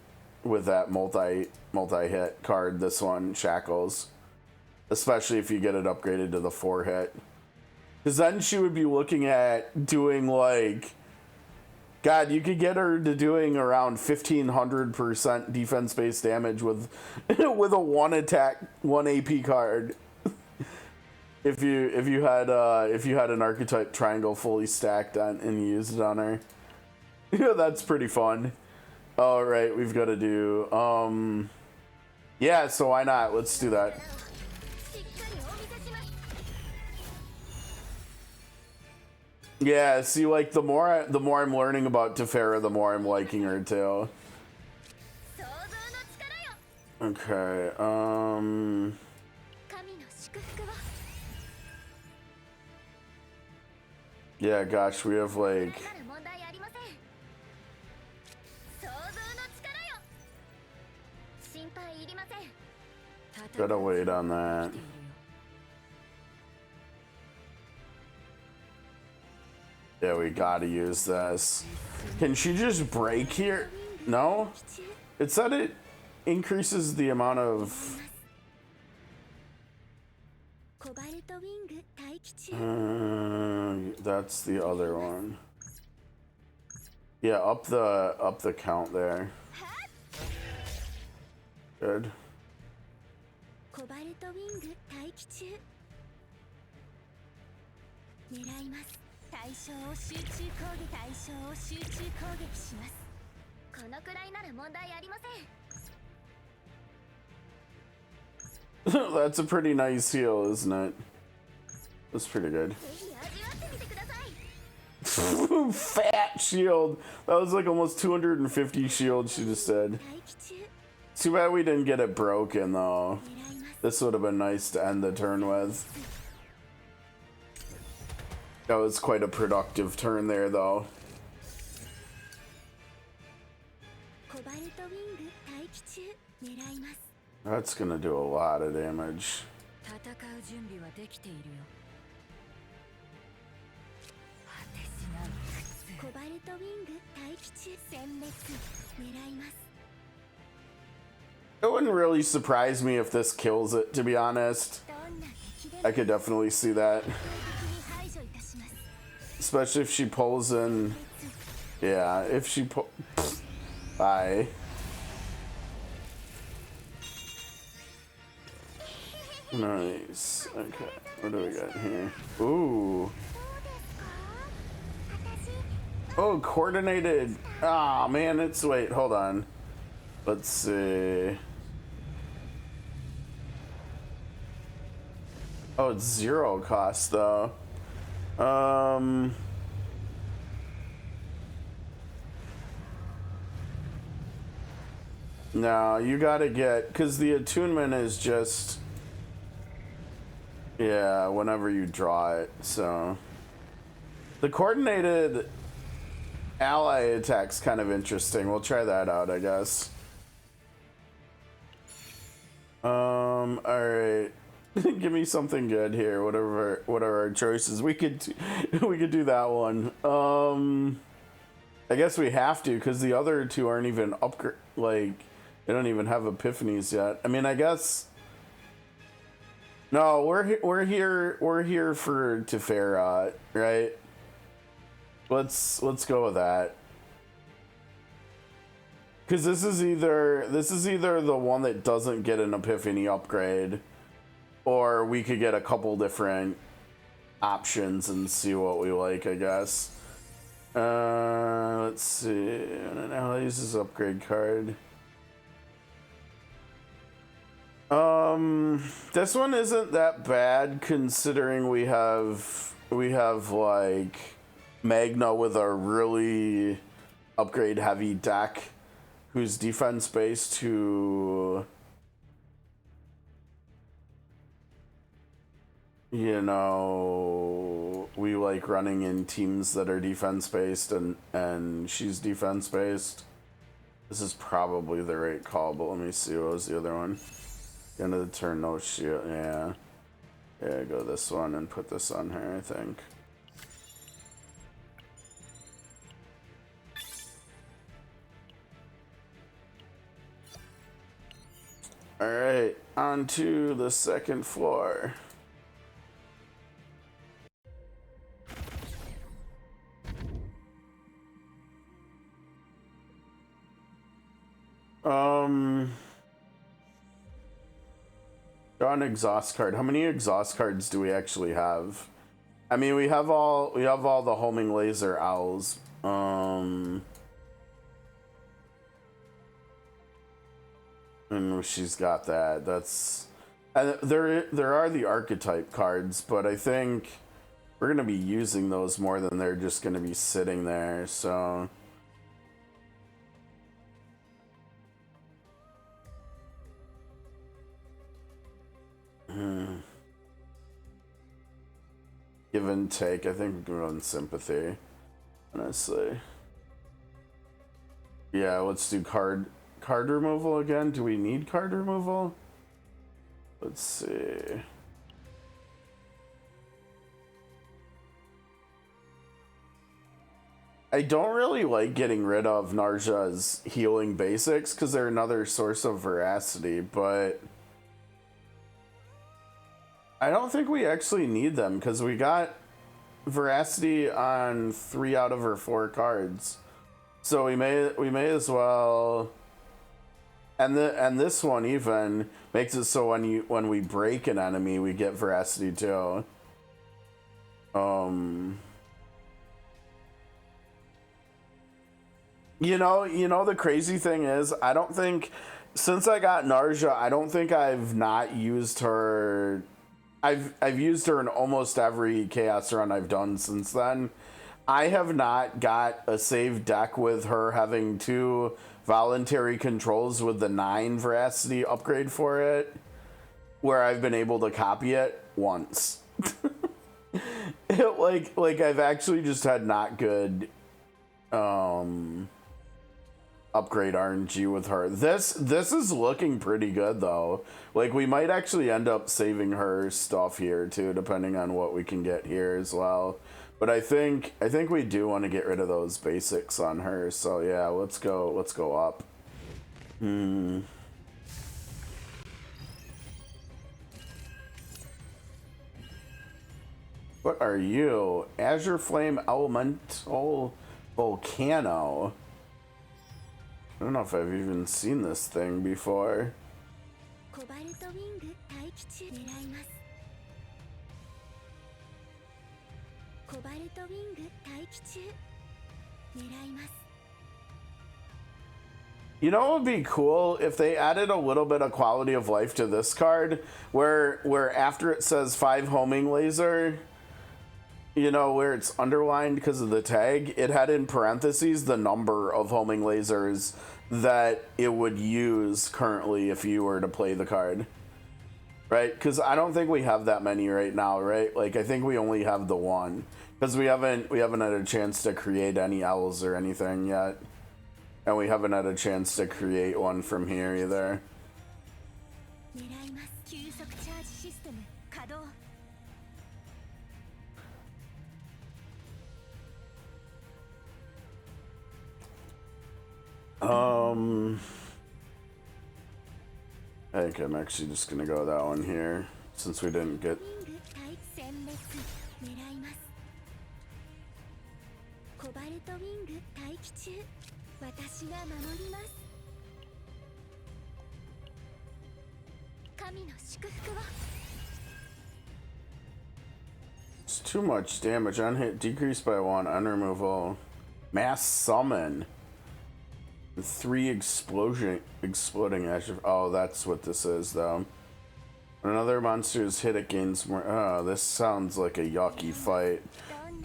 A: with that multi-hit card, this one Shackles, especially if you get it upgraded to the 4-hit, because then she would be looking at doing like, God, you could get her to doing around 1500% defense-based damage with with a 1 attack, 1 AP card. if you had an archetype triangle fully stacked on and you used it on her. Yeah, that's pretty fun. All right, we've got to do yeah, so why not? Let's do that. Yeah, see, like the more I'm learning about Tiphera, the more I'm liking her too. Okay, yeah, gosh, we have like gotta wait on that. Yeah, we gotta use this. Can she just break here? No? It said it increases the amount of... that's the other one. Yeah, up the count there. Good. That's a pretty nice heal, isn't it? That's pretty good. Fat shield! That was like almost 250 shield she just said. Too bad we didn't get it broken though. This would have been nice to end the turn with. That was quite a productive turn there though. That's gonna do a lot of damage. It wouldn't really surprise me if this kills it, to be honest. I could definitely see that. Especially if she pulls in... Yeah, if she pull... Bye. Nice. Okay, what do we got here? Ooh. Oh, coordinated. Ah, man, it's... Wait, hold on. Let's see. Oh, it's 0 cost, though. No, you gotta get... Because the attunement is just... Yeah, whenever you draw it, so... The coordinated ally attack's kind of interesting. We'll try that out, I guess. Alright. Give me something good here, whatever our choices. We could do that one. I guess we have to, because the other two aren't even upgrade, like, they don't even have epiphanies yet. I mean, I guess... No, we're here for Tiphera, right? Let's go with that. Because this is either the one that doesn't get an epiphany upgrade, or we could get a couple different options and see what we like, I guess. Let's see. Now use this upgrade card. This one isn't that bad considering we have like Magna with a really upgrade heavy deck who's defense based, who, you know, we like running in teams that are defense based, and she's defense based. This is probably the right call, but let me see, what was the other one? End of the turn, no shield. Yeah, go this one and put this on her, I think. All right, on to the second floor. Draw an exhaust card. How many exhaust cards do we actually have? I mean, we have all the homing laser owls. And she's got that. That's, and there are the archetype cards, but I think we're gonna be using those more than they're just gonna be sitting there. So. Give and take. I think we can run sympathy, honestly. Yeah, let's do card removal again. Do we need card removal? Let's see. I don't really like getting rid of Narja's healing basics because they're another source of veracity, but I don't think we actually need them because we got veracity on 3 out of her 4 cards, so we may as well. And this one even makes it so when we break an enemy, we get veracity too. You know the crazy thing is, I don't think since I got Narja, I don't think I've not used her. I've used her in almost every chaos run I've done since then. I have not got a save deck with her having 2 voluntary controls with the 9 veracity upgrade for it, where I've been able to copy it once. like I've actually just had not good upgrade RNG with her. This is looking pretty good though. Like we might actually end up saving her stuff here too, depending on what we can get here as well. But I think we do want to get rid of those basics on her. So yeah, let's go up. What are you? Azure Flame Elemental Volcano. I don't know if I've even seen this thing before. You know what would be cool if they added a little bit of quality of life to this card, where after it says 5 homing laser, you know, where it's underlined because of the tag, it had in parentheses the number of homing lasers that it would use currently if you were to play the card. Right? Because I don't think we have that many right now, right? Like, I think we only have the 1. Because we haven't had a chance to create any L's or anything yet. And we haven't had a chance to create one from here either. I think I'm actually just gonna go that one here, since we didn't get... It's too much damage. On hit, decreased by 1. On removal, mass summon. 3 exploding Azure. Oh, that's what this is, though. When another monster is hit, it gains more. Oh, this sounds like a yucky fight.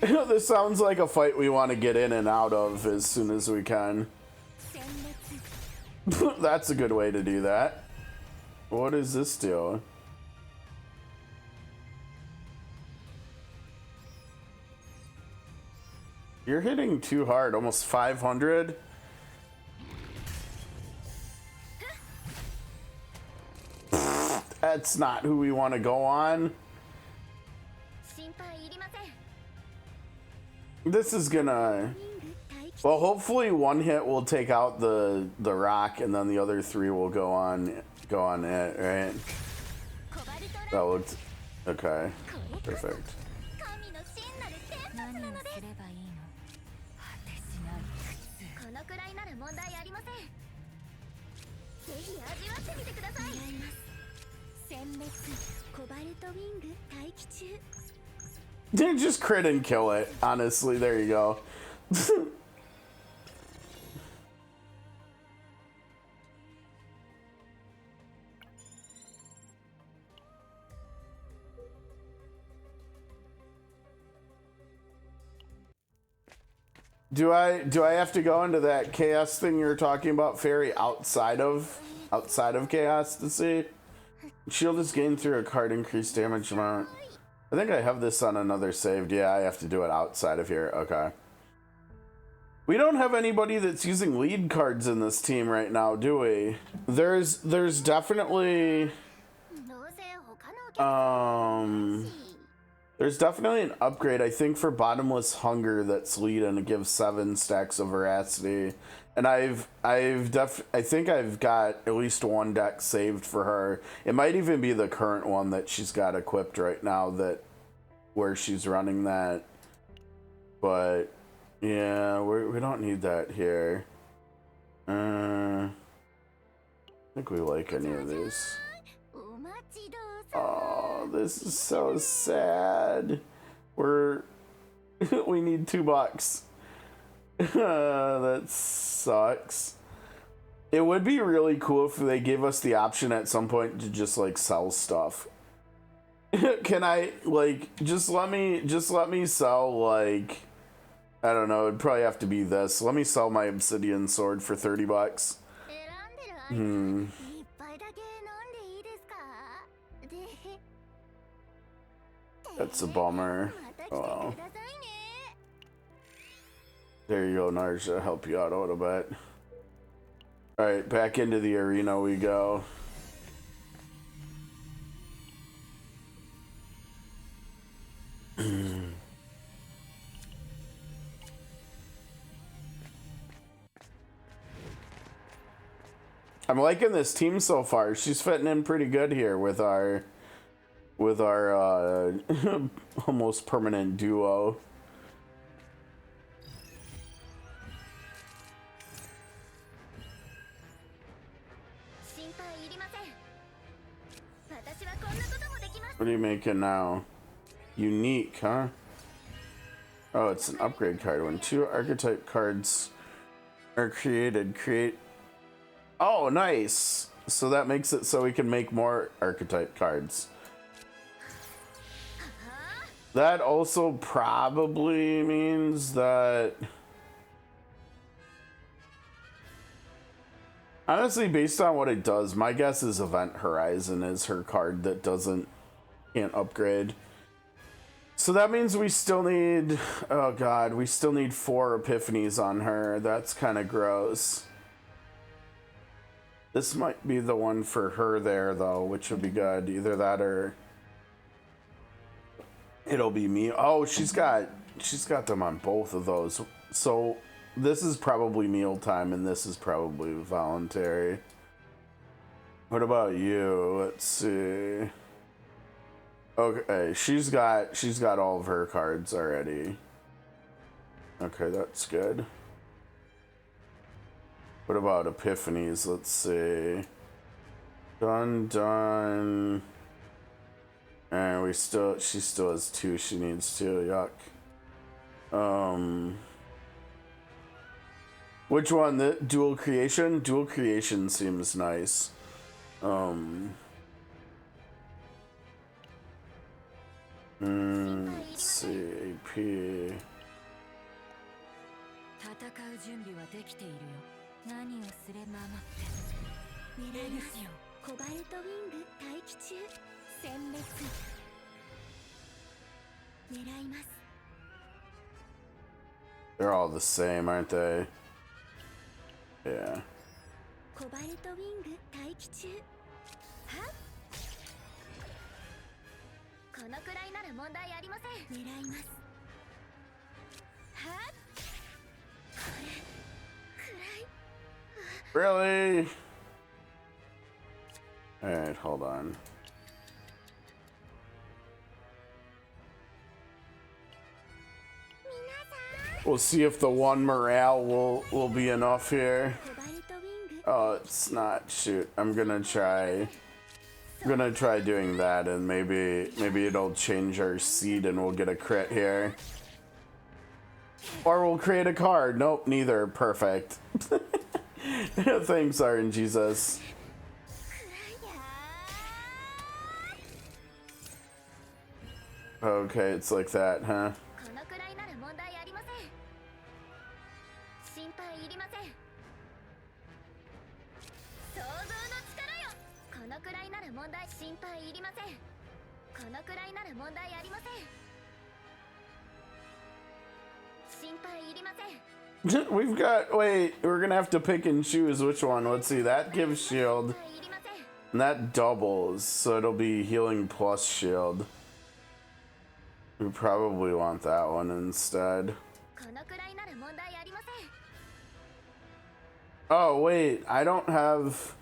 A: This sounds like a fight we want to get in and out of as soon as we can. That's a good way to do that. What does this do? You're hitting too hard, almost 500. That's not who we want to go on. This is gonna... Well, hopefully one hit will take out the rock, and then the other 3 will go on it, right? That looked... Okay. Perfect. Just crit and kill it, honestly. There you go. Do I have to go into that chaos thing you were talking about, Fairy, outside of chaos to see? Shield is gained through a card increased damage amount. I think I have this on another saved. Yeah, I have to do it outside of here. Okay. We don't have anybody that's using lead cards in this team right now, do we? There's definitely there's definitely an upgrade, I think, for Bottomless Hunger that's lead, and it gives 7 stacks of veracity. And I think I've got at least 1 deck saved for her. It might even be the current one that she's got equipped right now, that where she's running that. But yeah, we don't need that here. I think we like any of these. Oh, this is so sad. We're we need $2. That sucks. It would be really cool if they gave us the option at some point to just like sell stuff. Can I like just let me sell like, I don't know, it'd probably have to be this. Let me sell my obsidian sword for $30. That's a bummer. Oh well. There you go, Narja. Help you out a little bit. Alright, back into the arena we go. I'm liking this team so far. She's fitting in pretty good here with our almost permanent duo. What are you making now? Unique, huh? Oh, it's an upgrade card. When 2 archetype cards are created, create... Oh, nice! So that makes it so we can make more archetype cards. That also probably means that... Honestly, based on what it does, my guess is Event Horizon is her card that can't upgrade. So that means we still need, oh god, we still need 4 epiphanies on her. That's kind of gross. This might be the one for her there though, which would be good. Either that or it'll be me. Oh, she's got them on both of those. So this is probably mealtime and this is probably voluntary. What about you? Let's see. Okay, she's got all of her cards already. Okay, that's good. What about epiphanies? Let's see. Done. And she still has 2 she needs 2. Yuck. Which one? The dual creation? Dual creation seems nice. Let's see, AP. They're all the same, aren't they? Yeah. Really? Alright, hold on. We'll see if the 1 morale will be enough here. Oh, it's not. Shoot. I'm gonna try doing that, and maybe it'll change our seed and we'll get a crit here. Or we'll create a card. Nope, neither. Perfect. Thanks, RNGesus. Okay, it's like that, huh? We've got, wait, we're gonna have to pick and choose which one. Let's see, that gives shield, and that doubles, so it'll be healing plus shield. We probably want that one instead. Oh wait, I don't have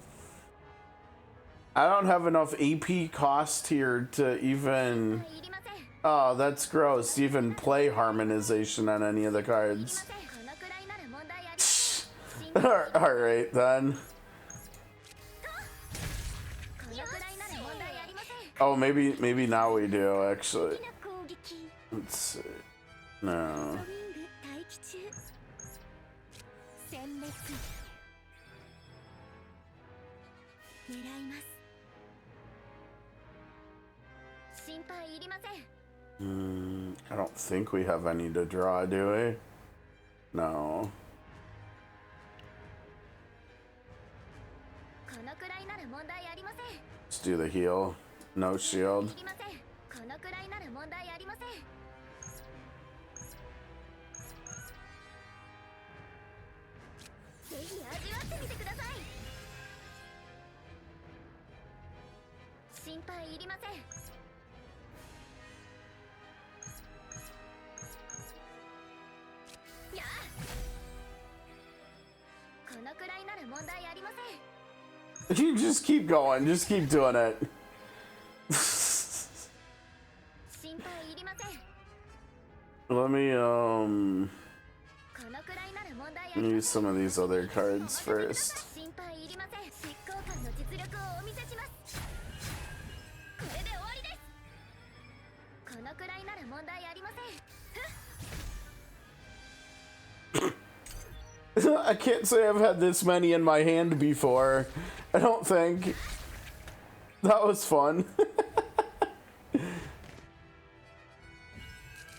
A: enough AP cost here to even... Oh, that's gross. Even play harmonization on any of the cards. Alright then. Oh, maybe now we do, actually. Let's see. No. I don't think we have any to draw, do we? No. Let's do the heal. No shield. You just keep going, just keep doing it. Let me use some of these other cards first. I can't say I've had this many in my hand before. I don't think. That was fun.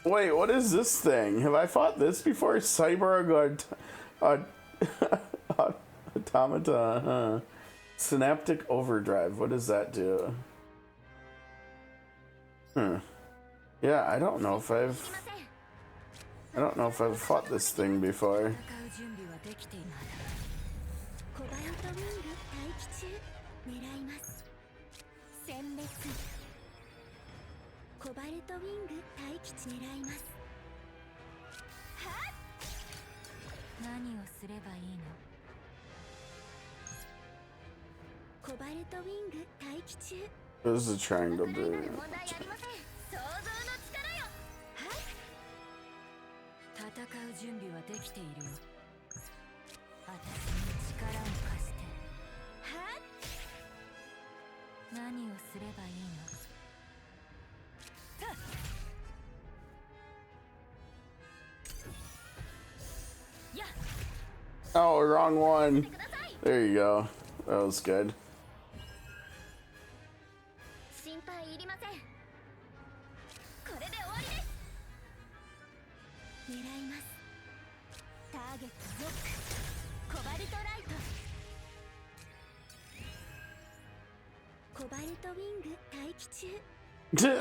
A: Wait, what is this thing? Have I fought this before? Cyborg Automata, huh? Synaptic Overdrive, what does that do? Yeah, I don't know if I've fought this thing before. This is a triangle dude. Oh, wrong one. There you go. That was good.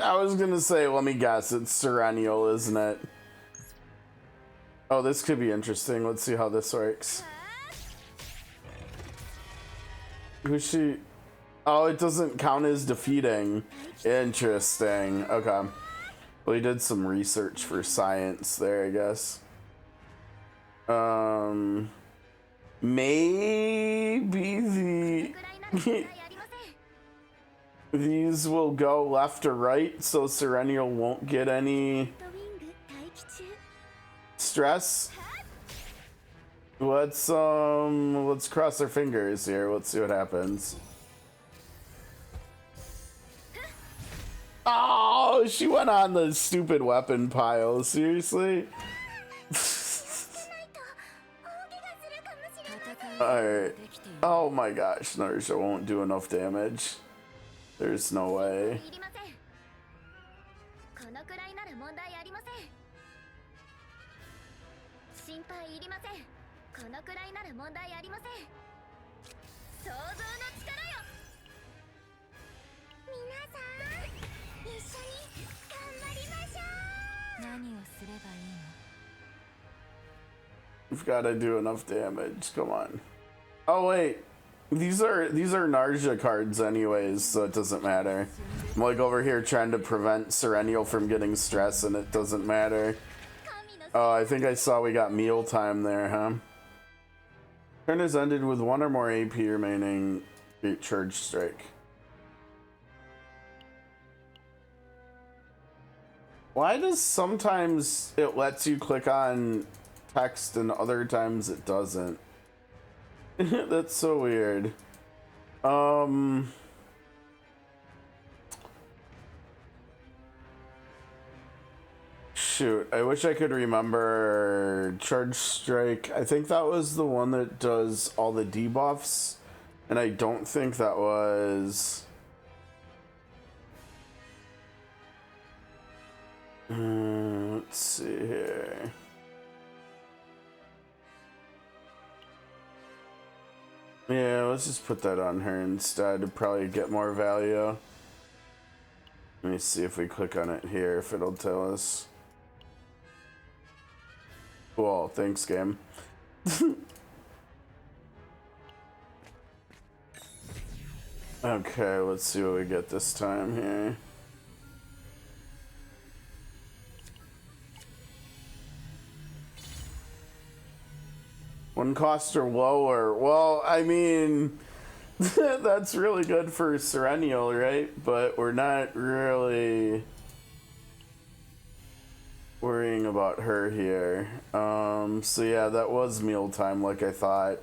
A: I was gonna say, let me guess, it's Serenial, isn't it? Oh, this could be interesting. Let's see how this works. Who's she? Oh, it doesn't count as defeating. Interesting. Okay. Well, he did some research for science there, I guess. Maybe these will go left or right, so Serenial won't get any stress. Let's cross our fingers here. Let's see what happens. Oh, she went on the stupid weapon pile. Seriously? Alright. Oh my gosh, Naruto won't do enough damage. There's no way. We've got to do enough damage. Come on. Oh wait, these are Narja cards anyways, so it doesn't matter. I'm like over here trying to prevent Serenial from getting stress, and it doesn't matter. Oh, I think I saw we got meal time there, huh? Turn is ended with 1 or more AP remaining. Charge strike. Why does sometimes it lets you click on text and other times it doesn't? That's so weird. shoot, I wish I could remember Charge Strike. I think that was the one that does all the debuffs, and I don't think that was... let's see here. Yeah, let's just put that on her instead to probably get more value. Let me see if we click on it here, if it'll tell us. Cool, thanks, game. Okay, let's see what we get this time here. One cost or lower. Well, I mean, that's really good for Serennial, right? But we're not really worrying about her here. So yeah, that was mealtime like I thought.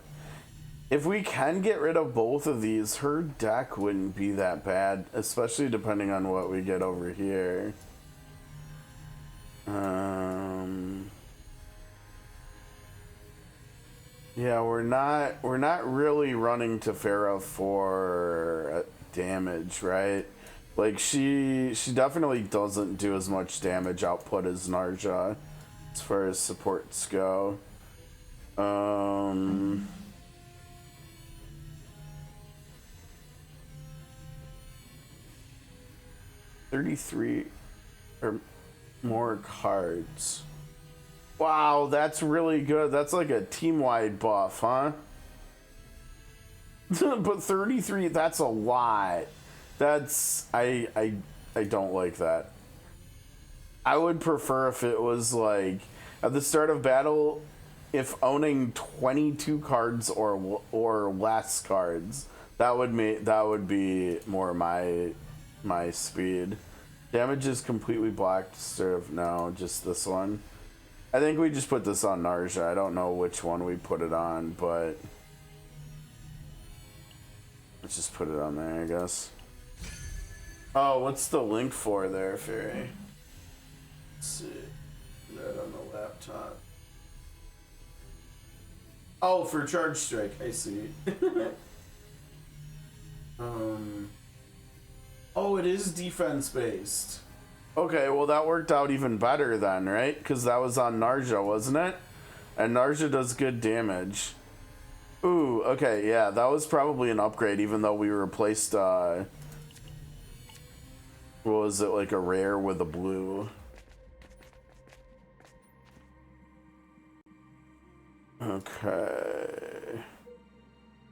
A: If we can get rid of both of these, her deck wouldn't be that bad, especially depending on what we get over here. Yeah, we're not really running Tiphera for damage, right? Like she definitely doesn't do as much damage output as Narja as far as supports go. 33 or more cards. Wow, that's really good. That's like a team-wide buff, huh? But 33, that's a lot. That's I don't like that. I would prefer if it was like at the start of battle, if owning 22 cards or less cards, that would be more my speed. Damage is completely blocked instead of no, just this one. I think we just put this on Narja. I don't know which one we put it on, but let's just put it on there, I guess. Oh, what's the link for there, Fairy? Let's see. That on the laptop. Oh, for Charge Strike. I see. Oh, it is defense based. Okay, well that worked out even better then, right? Because that was on Narja, wasn't it? And Narja does good damage. Ooh, okay, yeah, that was probably an upgrade, even though we replaced, what was it, like a rare with a blue. Okay.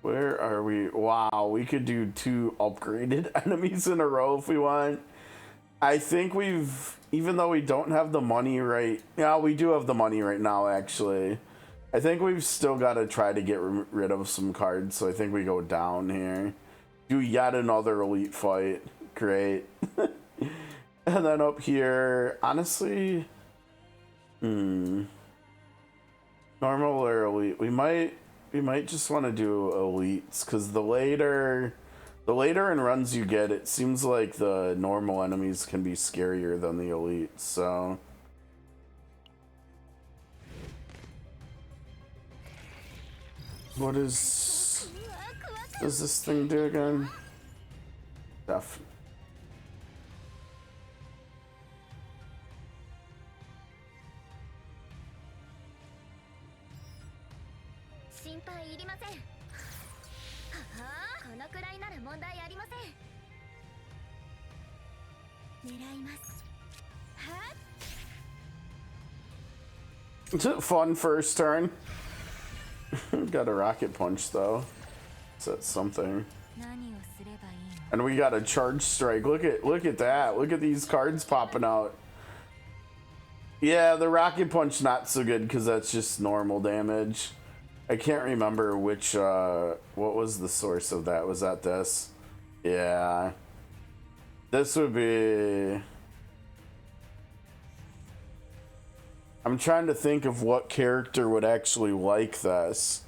A: Where are we? Wow, we could do 2 upgraded enemies in a row if we want. I think even though we don't have the money right... Yeah, we do have the money right now, actually. I think we've still got to try to get rid of some cards, so I think we go down here. Do yet another elite fight. Great. And then up here, honestly... Normal or elite? We might just want to do elites, because the later in runs you get, it seems like the normal enemies can be scarier than the elites, so... What does this thing do again? Stuff. Fun first turn. Got a rocket punch though. So that's something. And we got a charge strike. Look at that. Look at these cards popping out. Yeah, the rocket punch not so good because that's just normal damage. I can't remember which what was the source of that. Was that this? Yeah. This would be... I'm trying to think of what character would actually like this.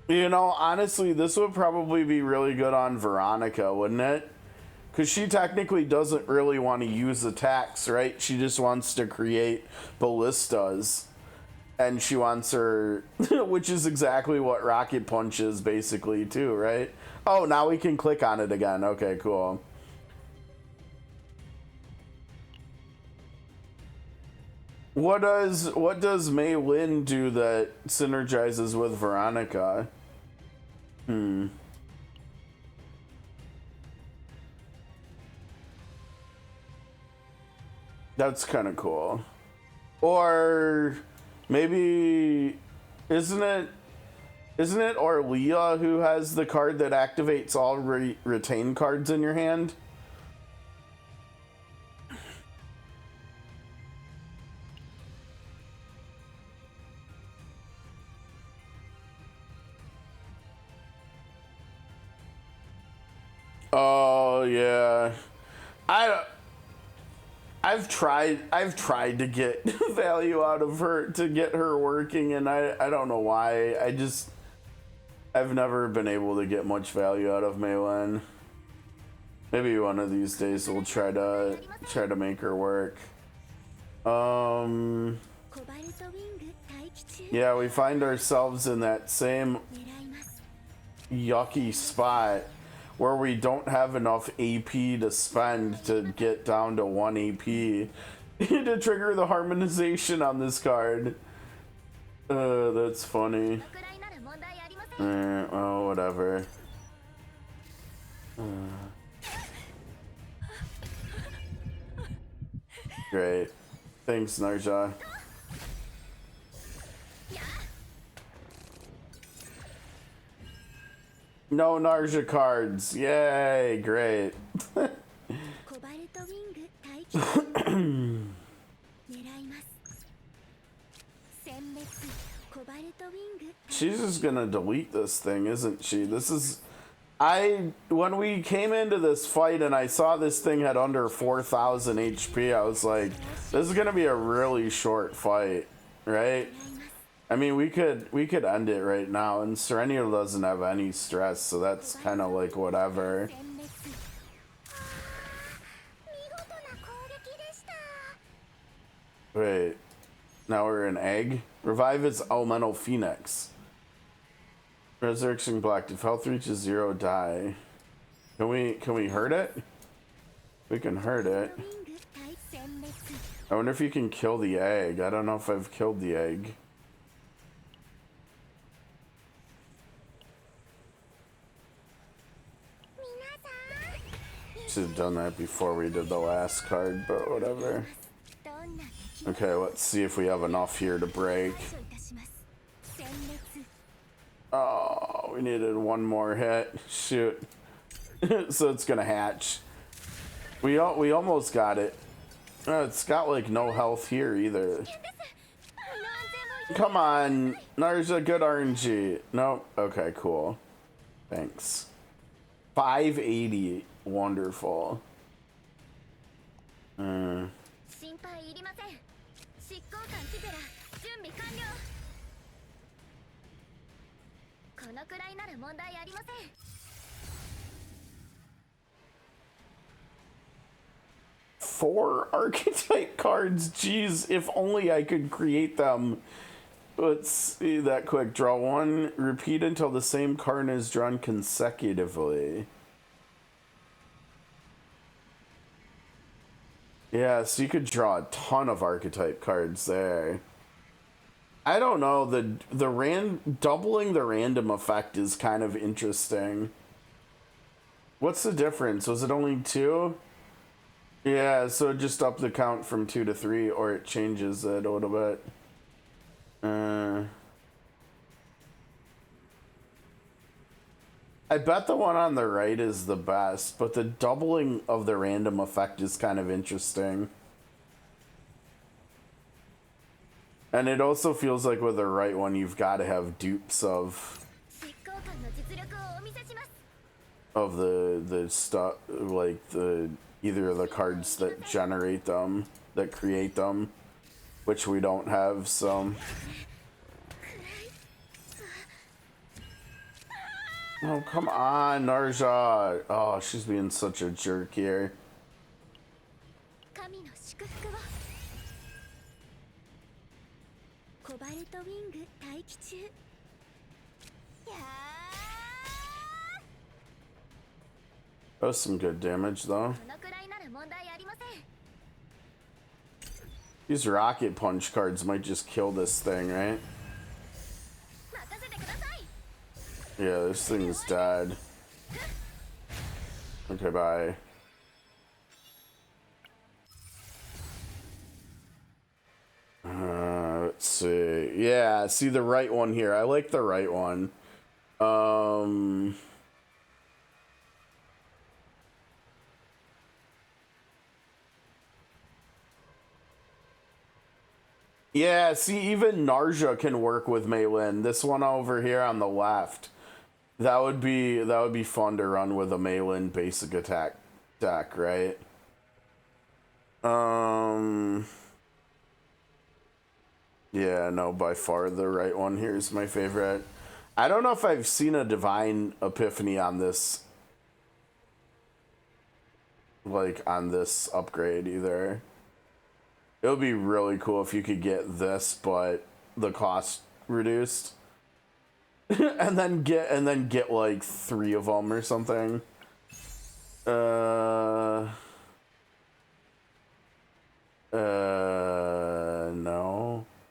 A: You know, honestly, this would probably be really good on Veronica, wouldn't it? Because she technically doesn't really want to use attacks, right? She just wants to create ballistas. And she wants her, which is exactly what Rocket Punch is basically too, right? Oh, now we can click on it again. Okay, cool. What does Mei Lin do that synergizes with Veronica? That's kind of cool. Or maybe isn't it Orlia who has the card that activates all retain cards in your hand? Oh yeah. I I've tried to get value out of her to get her working, and I don't know why. I've never been able to get much value out of Mei Lin. Maybe one of these days we'll try to make her work. Yeah, we find ourselves in that same yucky spot where we don't have enough AP to spend to get down to 1 AP to trigger the harmonization on this card. That's funny. Oh, whatever. Great. Thanks, Narja. No Narja cards. Yay, great. She's just gonna delete this thing, isn't she? When we came into this fight and I saw this thing had under 4,000 HP, I was like, this is gonna be a really short fight, right? I mean, we could end it right now, and Serenia doesn't have any stress, so that's kind of like whatever. Wait, now we're in egg. Revive its elemental phoenix. Resurrection blocked. If health reaches 0, die. Can we hurt it? We can hurt it. I wonder if you can kill the egg. I don't know if I've killed the egg. Should have done that before we did the last card, but whatever. Okay, let's see if we have enough here to break. Oh, we needed one more hit. Shoot. So it's gonna hatch. We almost got it. It's got like no health here either. Come on, Narja, good RNG. Nope. Okay, cool. Thanks. 580. Wonderful. Four archetype cards. Jeez, if only I could create them. Let's see that quick. Draw one. Repeat until the same card is drawn consecutively. Yeah, so you could draw a ton of archetype cards there. I don't know, doubling the random effect is kind of interesting. What's the difference? Was it only 2? Yeah, so just up the count from 2 to 3, or it changes it a little bit. I bet the one on the right is the best, but the doubling of the random effect is kind of interesting. And it also feels like with the right one, you've got to have dupes of the stuff, like either the cards that generate them, that create them, which we don't have, so. Oh, come on, Narja. Oh, she's being such a jerk here. That was some good damage, though. These rocket punch cards might just kill this thing, right? Yeah, this thing's dead. Okay, bye. Let's see. Yeah, see the right one here. I like the right one. Yeah, see, even Narja can work with Meilin. This one over here on the left. That would be fun to run with a Meilin basic attack deck, right? Yeah, no, by far the right one here is my favorite. I don't know if I've seen a Divine Epiphany on this, like, on this upgrade either. It would be really cool if you could get this, but the cost reduced. and then get like 3 of them or something. No,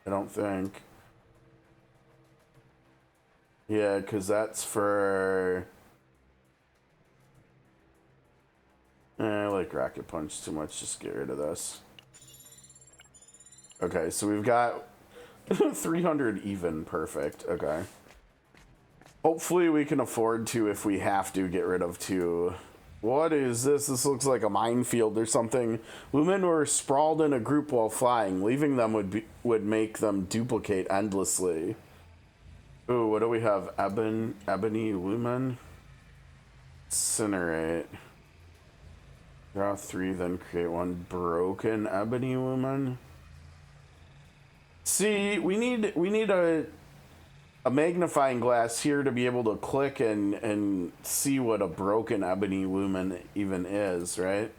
A: I don't think. Yeah, because that's for... I like Rocket Punch too much, just get rid of this. Okay, so we've got 300 even, perfect, okay. Hopefully we can afford to, if we have to, get rid of 2. What is this? This looks like a minefield or something. Women were sprawled in a group while flying. Leaving them would make them duplicate endlessly. Ooh, what do we have? Ebony Lumen? Incinerate. Draw 3, then create 1 broken Ebony Lumen. See, we need a magnifying glass here to be able to click and see what a broken Ebony Lumen even is, right?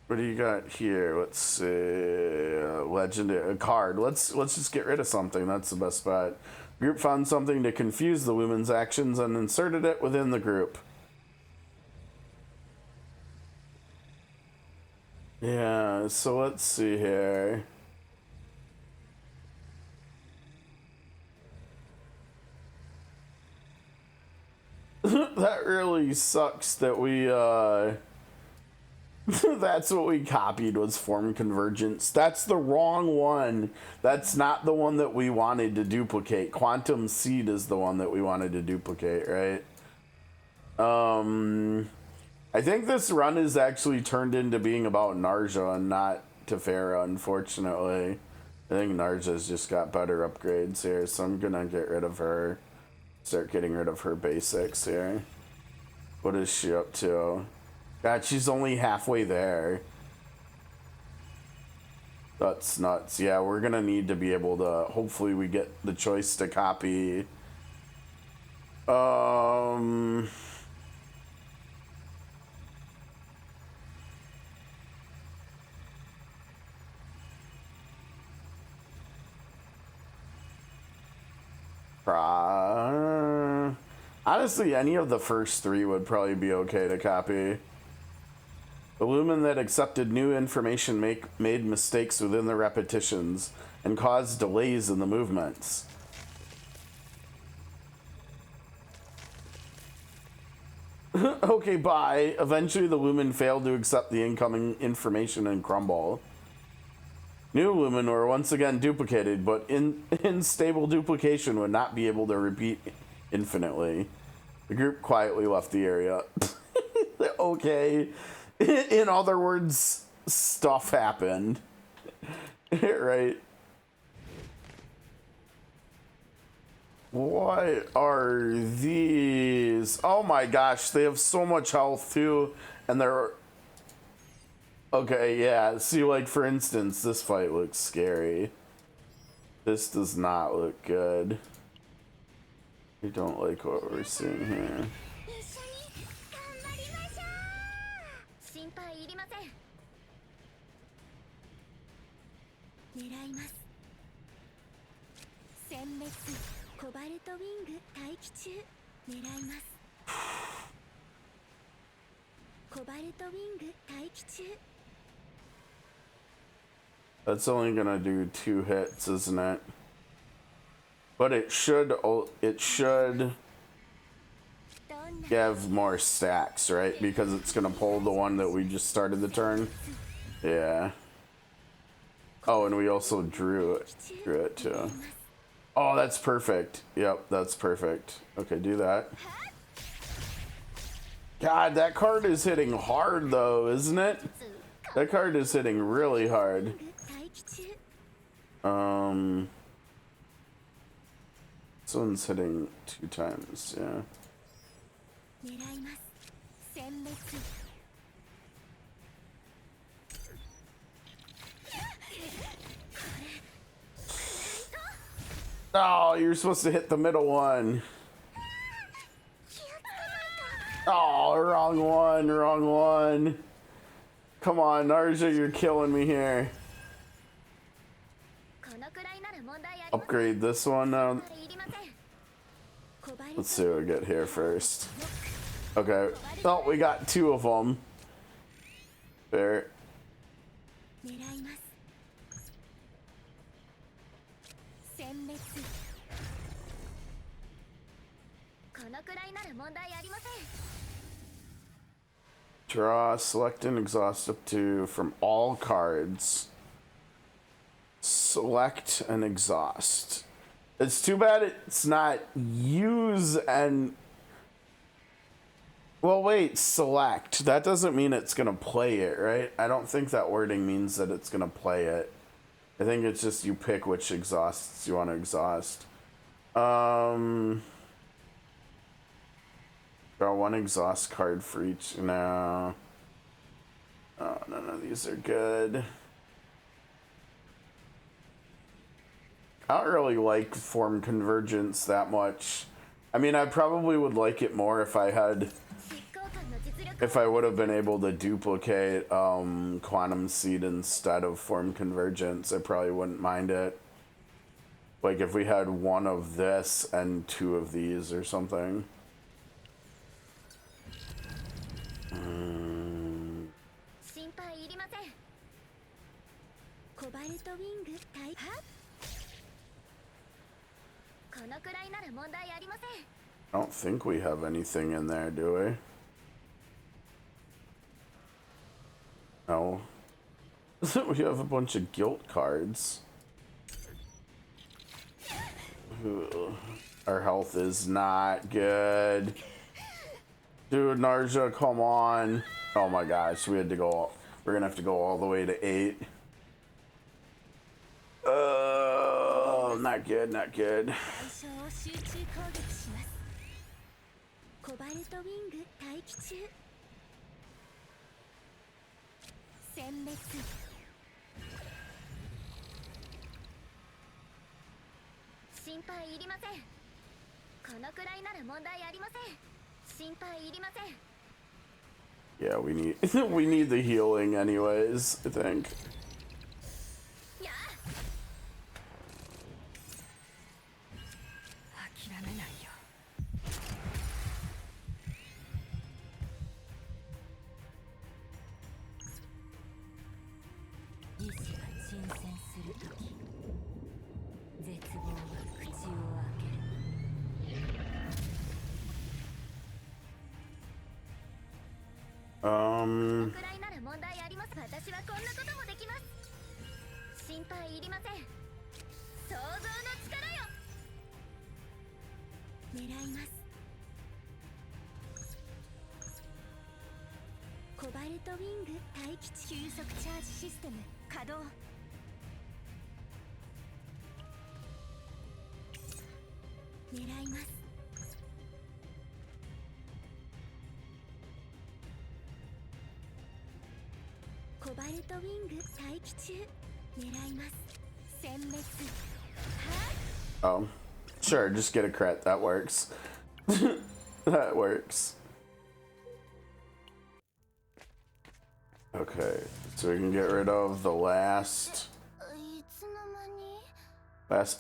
A: What do you got here? Let's see. Legendary card. Let's just get rid of something. That's the best bet. Group found something to confuse the Lumen's actions and inserted it within the group. Yeah, so let's see here. That really sucks that we, that's what we copied, was form convergence. That's the wrong one. That's not the one that we wanted to duplicate. Quantum Seed is the one that we wanted to duplicate, right? I think this run is actually turned into being about Narja and not Tiphera, unfortunately. I think Narja's just got better upgrades here, so I'm gonna get rid of her. Start getting rid of her basics here. What is she up to? God, she's only halfway there. That's nuts. Yeah, we're gonna need to be able to... Hopefully we get the choice to copy... honestly, any of the first 3 would probably be okay to copy. The Lumen that accepted new information made mistakes within the repetitions and caused delays in the movements. Okay, bye. Eventually, the Lumen failed to accept the incoming information and crumble. New Lumen were once again duplicated, but unstable duplication would not be able to repeat infinitely. The group quietly left the area. Okay. In other words, stuff happened. Right? What are these? Oh my gosh, they have so much health too, and they're... Okay, yeah, see, like, for instance, this fight looks scary. This does not look good. We don't like what we're seeing here.
C: 一緒に頑張りましょう。心配いりません。狙います。殲滅コバルトウィング待機中。狙います。コバルトウィング待機中。
A: That's only gonna do 2 hits, isn't it? But it should give more stacks, right? Because it's gonna pull the one that we just started the turn. Yeah. Oh, and we also drew it too. Oh, that's perfect. Yep, that's perfect. Okay, do that. God, that card is hitting hard though, isn't it? That card is hitting really hard. This one's hitting 2 times, yeah. Oh, you're supposed to hit the middle one. Oh, wrong one, wrong one. Come on, Narja, you're killing me here. Upgrade this one now. Let's see what we get here first. Okay. Oh, we got 2 of them. There. Draw, select and exhaust up to from all cards. Select and exhaust. It's too bad it's not use and... Well, wait, select. That doesn't mean it's gonna play it, right? I don't think that wording means that it's gonna play it. I think it's just you pick which exhausts you want to exhaust. Draw 1 exhaust card for each. No. Oh, none of these are good. I don't really like form convergence that much. I mean, I probably would like it more if I would have been able to duplicate Quantum Seed instead of form convergence. I probably wouldn't mind it. Like if we had 1 of this and 2 of these or something. I don't think we have anything in there, do we? No. We have a bunch of guilt cards. Ugh. Our health is not good. Dude, Narja, come on. Oh my gosh, we had to go. We're gonna have to go all the way to 8. Not good, not good. Yeah, we need we need the healing anyways, I think. Oh. Sure, just get a crit. That works. That works. Okay, so we can get rid of the last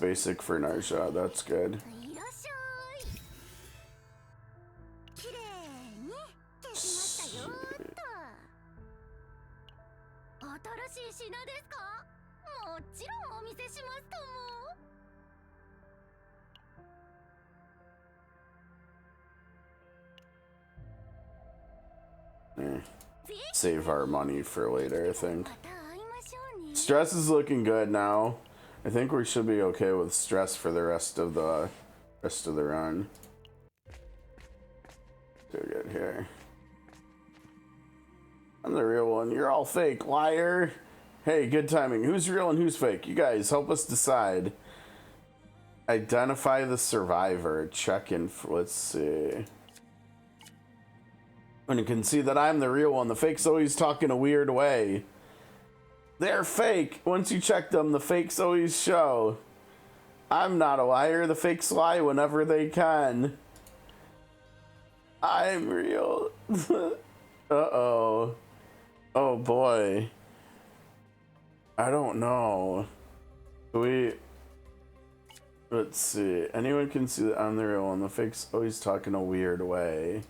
A: basic for Narsha. That's good. Save our money for later, I think. Stress is looking good now. I think we should be okay with stress for the rest of the run. Do good here. I'm the real one. You're all fake, liar. Hey, good timing. Who's real and who's fake? You guys help us decide. Identify the survivor. Check in. Let's see. And you can see that I'm the real one. The fakes always talk in a weird way. They're fake. Once you check them, the fakes always show. I'm not a liar. The fakes lie whenever they can. I'm real. Uh-oh. Oh boy. I don't know. Let's see. Anyone can see that I'm the real one. The fakes always talk in a weird way.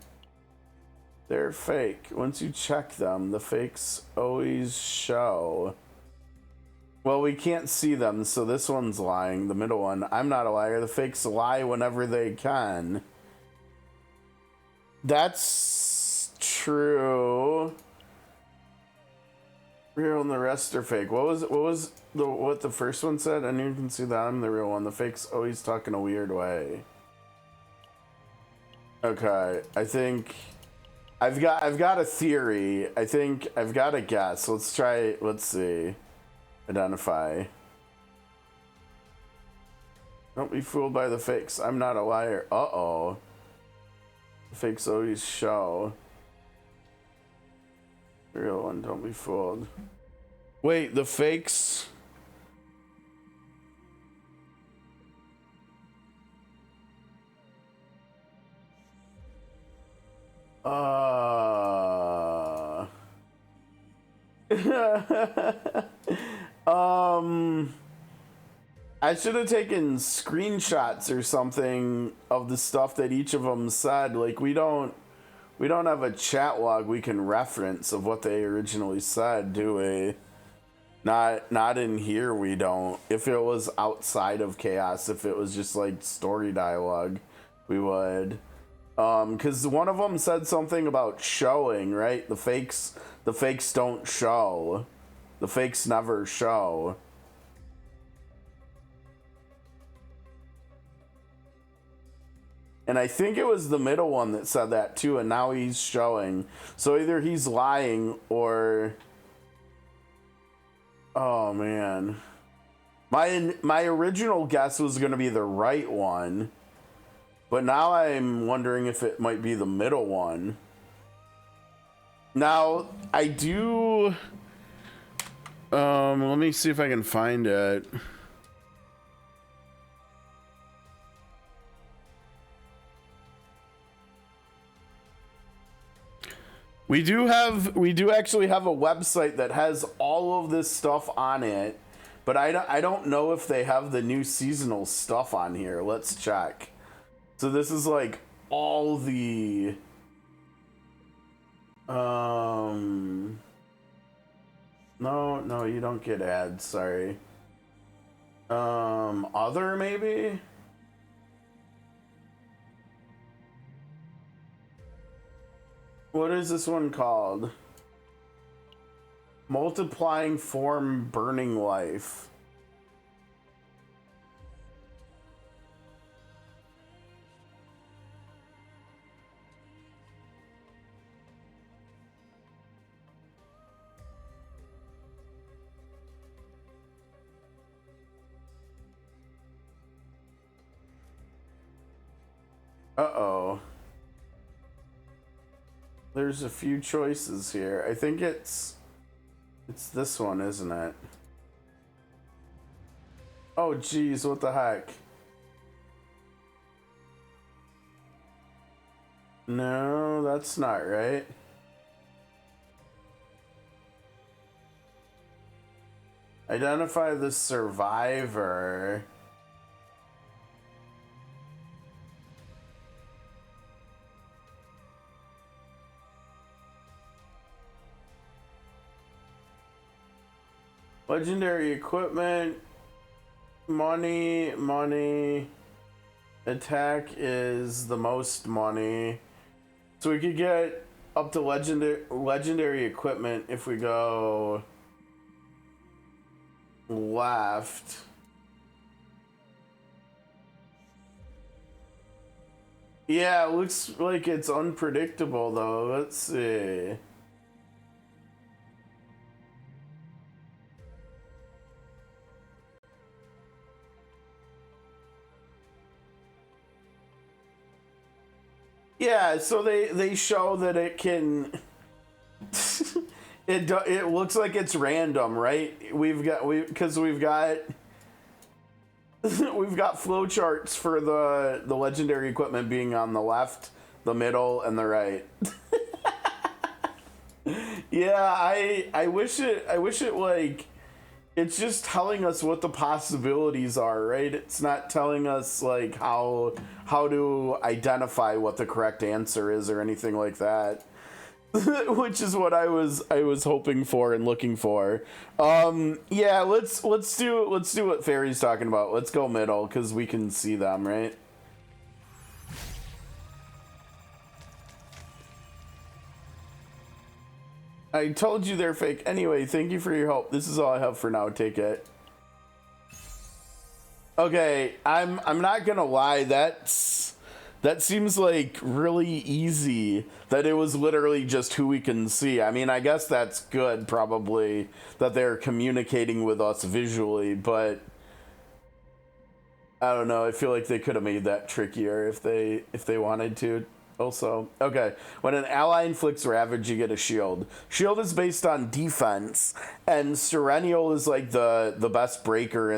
A: They're fake. Once you check them, the fakes always show. Well, we can't see them, so this one's lying. The middle one. I'm not a liar. The fakes lie whenever they can. That's true. Real and the rest are fake. What was what the first one said? And you can see that I'm the real one. The fakes always talk in a weird way. Okay, I think I've got a theory. I think I've got a guess. Let's try. Let's see. Identify. Don't be fooled by the fakes. I'm not a liar. Uh-oh. The fakes always show. Real one, don't be fooled. Wait, the fakes... I should have taken screenshots or something of the stuff that each of them said. Like, we don't have a chat log we can reference of what they originally said, do we? Not in here, we don't. If it was outside of Chaos, if it was just like story dialogue, we would. Because one of them said something about showing, right? The fakes don't show. The fakes never show. And I think it was the middle one that said that too, and now he's showing. So either he's lying or... Oh man. My original guess was going to be the right one. But now I'm wondering if it might be the middle one. Now, I do... let me see if I can find it. We do actually have a website that has all of this stuff on it, but I don't know if they have the new seasonal stuff on here. Let's check. So this is like all the no, you don't get ads, sorry. Other maybe? What is this one called? Multiplying Form Burning Life. Uh-oh. There's a few choices here. I think it's this one, isn't it? Oh geez, what the heck? No, that's not right. Identify the survivor. Legendary equipment, money, attack is the most money. So we could get up to legendary equipment if we go left. Yeah, it looks like it's unpredictable though. Let's see. Yeah, so they show that it can it looks like it's random, right? We've got we've got we've got flowcharts for the legendary equipment being on the left, the middle, and the right. Yeah, I wish it like it's just telling us what the possibilities are, right? It's not telling us like how to identify what the correct answer is or anything like that. Which is what I was hoping for and looking for. Yeah, let's do what Fairy's talking about. Let's go middle because we can see them, right? I told you they're fake. Anyway, thank you for your help. This is all I have for now. Take it. Okay, I'm not gonna lie. That seems like really easy. That it was literally just who we can see. I mean, I guess that's good, probably, that they're communicating with us visually, but I don't know. I feel like they could have made that trickier if they wanted to. Also, okay, when an ally inflicts ravage, you get a shield. Shield is based on defense, and Serenial is like the best breaker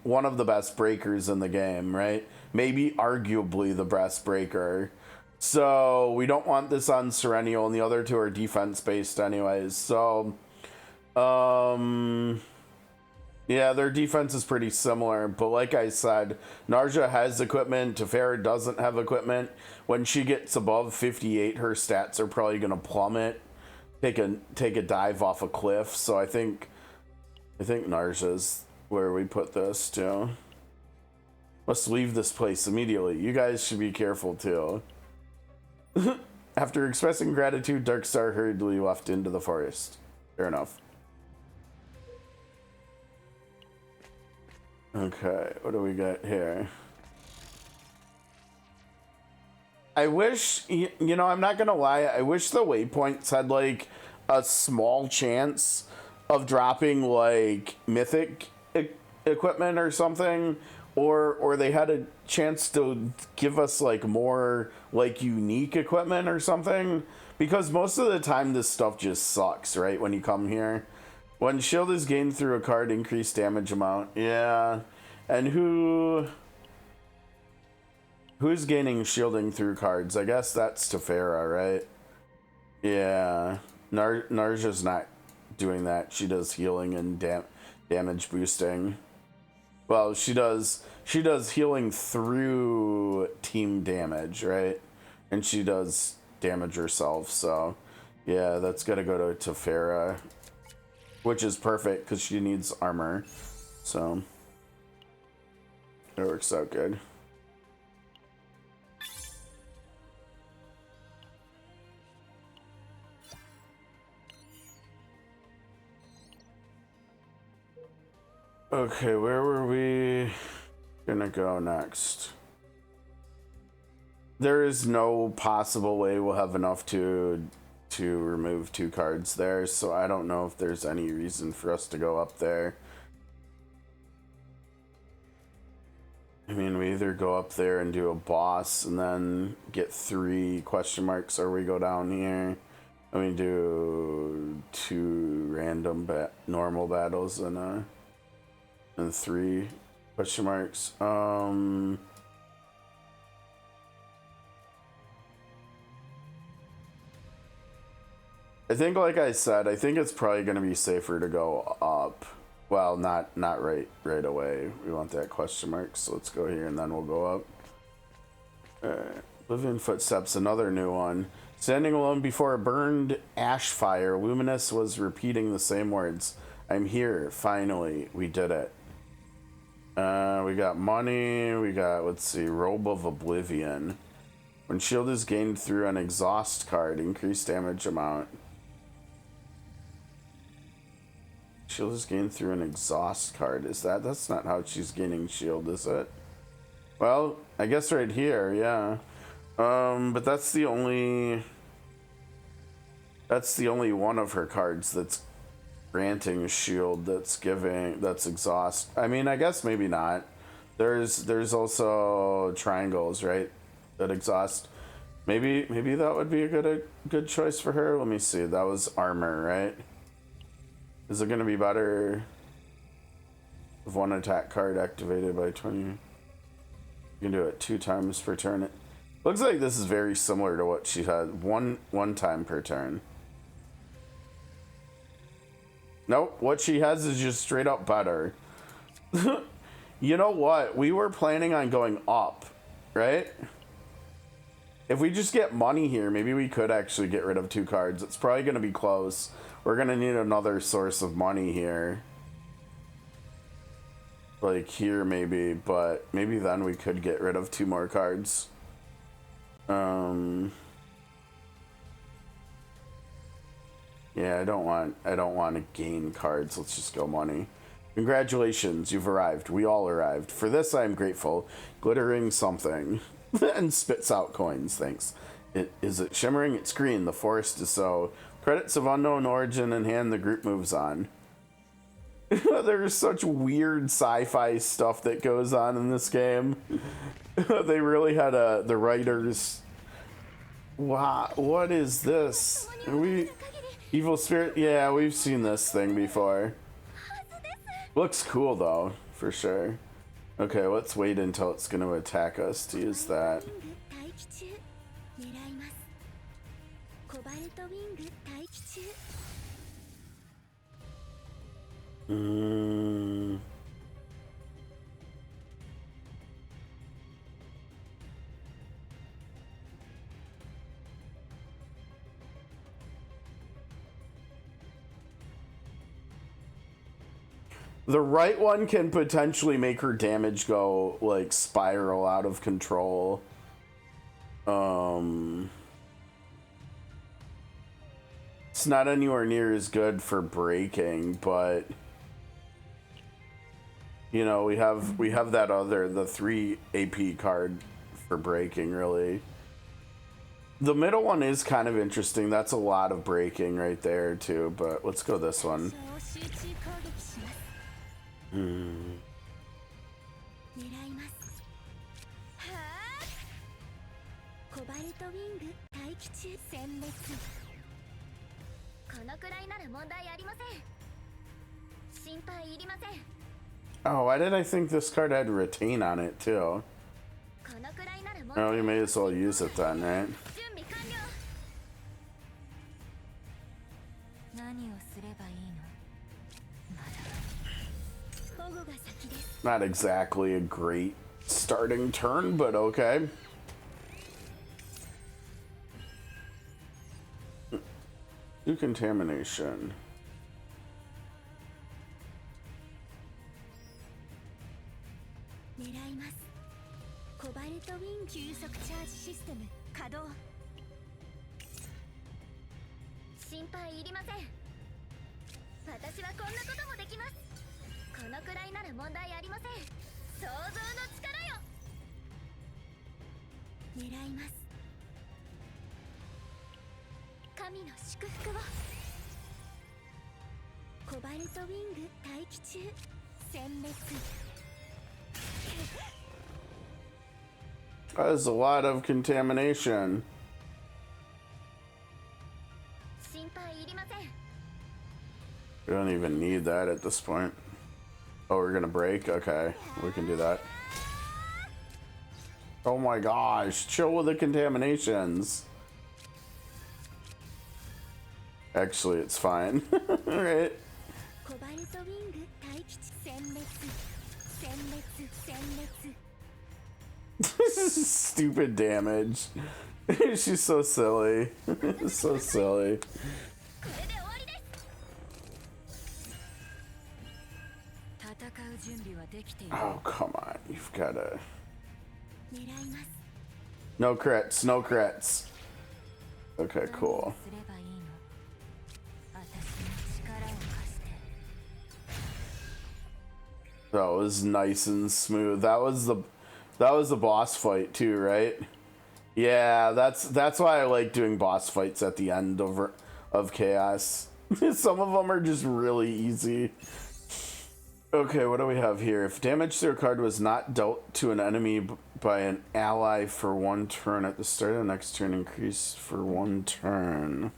A: one of the best breakers in the game, right? Maybe arguably the best breaker. So we don't want this on Serenial, and the other two are defense based anyways. So, yeah, their defense is pretty similar, but like I said, Narja has equipment, Tiphera doesn't have equipment. When she gets above 58, her stats are probably going to plummet, take a dive off a cliff. So I think Narja's where we put this too. Must leave this place immediately. You guys should be careful too. After expressing gratitude, Darkstar hurriedly left into the forest. Fair enough. Okay, what do we got here? I wish, you know, I'm not gonna lie, I wish the waypoints had like a small chance of dropping like mythic equipment or something, or they had a chance to give us like more like unique equipment or something, because most of the time this stuff just sucks, right? When you come here. When shield is gained through a card, increased damage amount. Yeah. And who's gaining shielding through cards? I guess that's Tiphera, right? Yeah. Narja's not doing that. She does healing and damage boosting. Well, she does healing through team damage, right? And she does damage herself, so yeah, that's gotta go to Tiphera. Which is perfect, because she needs armor. So, it works out good. Okay, where were we gonna go next? There is no possible way we'll have enough to remove 2 cards there, so I don't know if there's any reason for us to go up there. I mean, we either go up there and do a boss and then get 3 question marks, or we go down here and we do 2 random normal battles and 3 question marks. I think, like I said, I think it's probably going to be safer to go up. Well, not right away. We want that question mark, so let's go here and then we'll go up. Living Footsteps, another new one. Standing alone before a burned ash fire, Luminous was repeating the same words. I'm here, finally. We did it. We got money. We got, let's see, Robe of Oblivion. When shield is gained through an exhaust card, increased damage amount. Shield is gained through an exhaust card. That's not how she's gaining shield, is it? Well, I guess right here, yeah. But that's the only one of her cards that's granting a shield that's exhaust. I mean, I guess maybe not. There's also triangles, right? That exhaust. Maybe that would be a good choice for her. Let me see. That was armor, right? Is it gonna be better if one attack card activated by 20? You can do it 2 times per turn. It looks like this is very similar to what she had. One time per turn. Nope, what she has is just straight up better. You know what? We were planning on going up, right? If we just get money here, maybe we could actually get rid of 2 cards. It's probably going to be close. We're going to need another source of money here. Like here maybe, but maybe then we could get rid of 2 more cards. Yeah, I don't want to gain cards. Let's just go money. Congratulations, you've arrived. We all arrived. For this I am grateful. Glittering something. And spits out coins, thanks. Is it shimmering? It's green. The forest is so. Credits of unknown origin in hand, the group moves on. There's such weird sci-fi stuff that goes on in this game. They really had the writers. Wow, what is this? Are we evil spirit? Yeah, we've seen this thing before. Looks cool though, for sure. Okay, let's wait until it's going to attack us to use that. The right one can potentially make her damage go, like, spiral out of control. It's not anywhere near as good for breaking, but you know, we have that other, the 3 AP card for breaking, really. The middle one is kind of interesting. That's a lot of breaking right there too, but let's go this one. Oh, why did I think this card had retain on it too? Oh, you may as well use it then, right? Not exactly a great starting turn, but okay. Do contamination. That is a lot of contamination. We don't even need that at this point. Oh, we're gonna break? Okay, we can do that. Oh my gosh, chill with the contaminations. Actually, it's fine. Alright.
C: コバルトウィング待機地殲滅殲滅殲滅
A: This is stupid damage. She's so silly. So silly.
C: これで終わりです戦う準備はできている
A: Oh, come on. You've gotta.
C: 狙います
A: No crits. No crits. Okay,
C: 何を
A: cool.
C: すればいいの私の力を貸して
A: That was nice and smooth. That was the boss fight too, right? Yeah, that's why I like doing boss fights at the end of Chaos. Some of them are just really easy. Okay, what do we have here? If damage to a card was not dealt to an enemy by an ally for one turn at the start of the next turn, increase for one turn.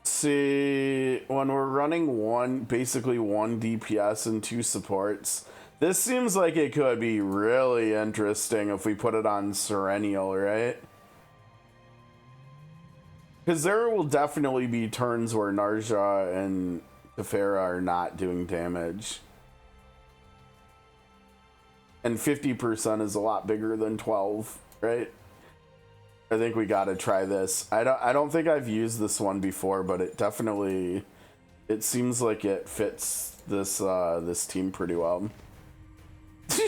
A: See, when we're running basically one DPS and two supports, this seems like it could be really interesting if we put it on Serennial, right? Because there will definitely be turns where Narja and Tiphera are not doing damage. And 50% is a lot bigger than 12, right? I think we gotta try this. I don't think I've used this one before, but it definitely, it seems like it fits this this team pretty well.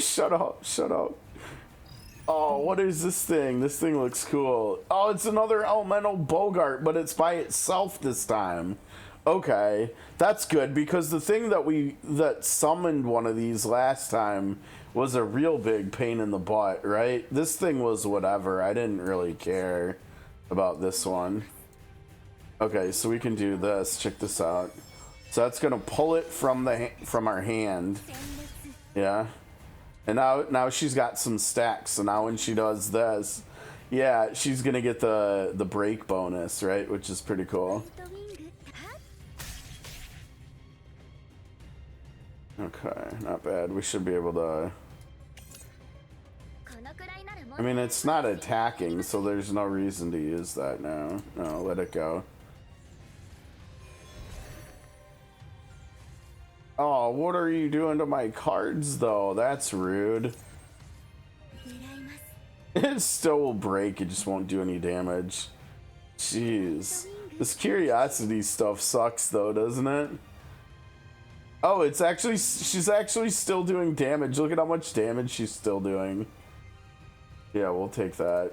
A: Shut up, shut up. Oh, what is this thing? This thing looks cool. Oh, it's another elemental Bogart, but it's by itself this time. Okay, that's good, because the thing that summoned one of these last time was a real big pain in the butt, right? This thing was whatever. I didn't really care about this one. Okay, so we can do this. Check this out. So that's gonna pull it from our hand. Yeah. And now she's got some stacks. So now when she does this, yeah, she's gonna get the break bonus, right? Which is pretty cool. Okay, not bad. We should be able to. I mean, it's not attacking, so there's no reason to use that now. No, let it go. Oh, what are you doing to my cards, though? That's rude. It still will break, it just won't do any damage. Jeez. This curiosity stuff sucks, though, doesn't it? Oh, it's actually, she's actually still doing damage. Look at how much damage she's still doing. Yeah, we'll take that.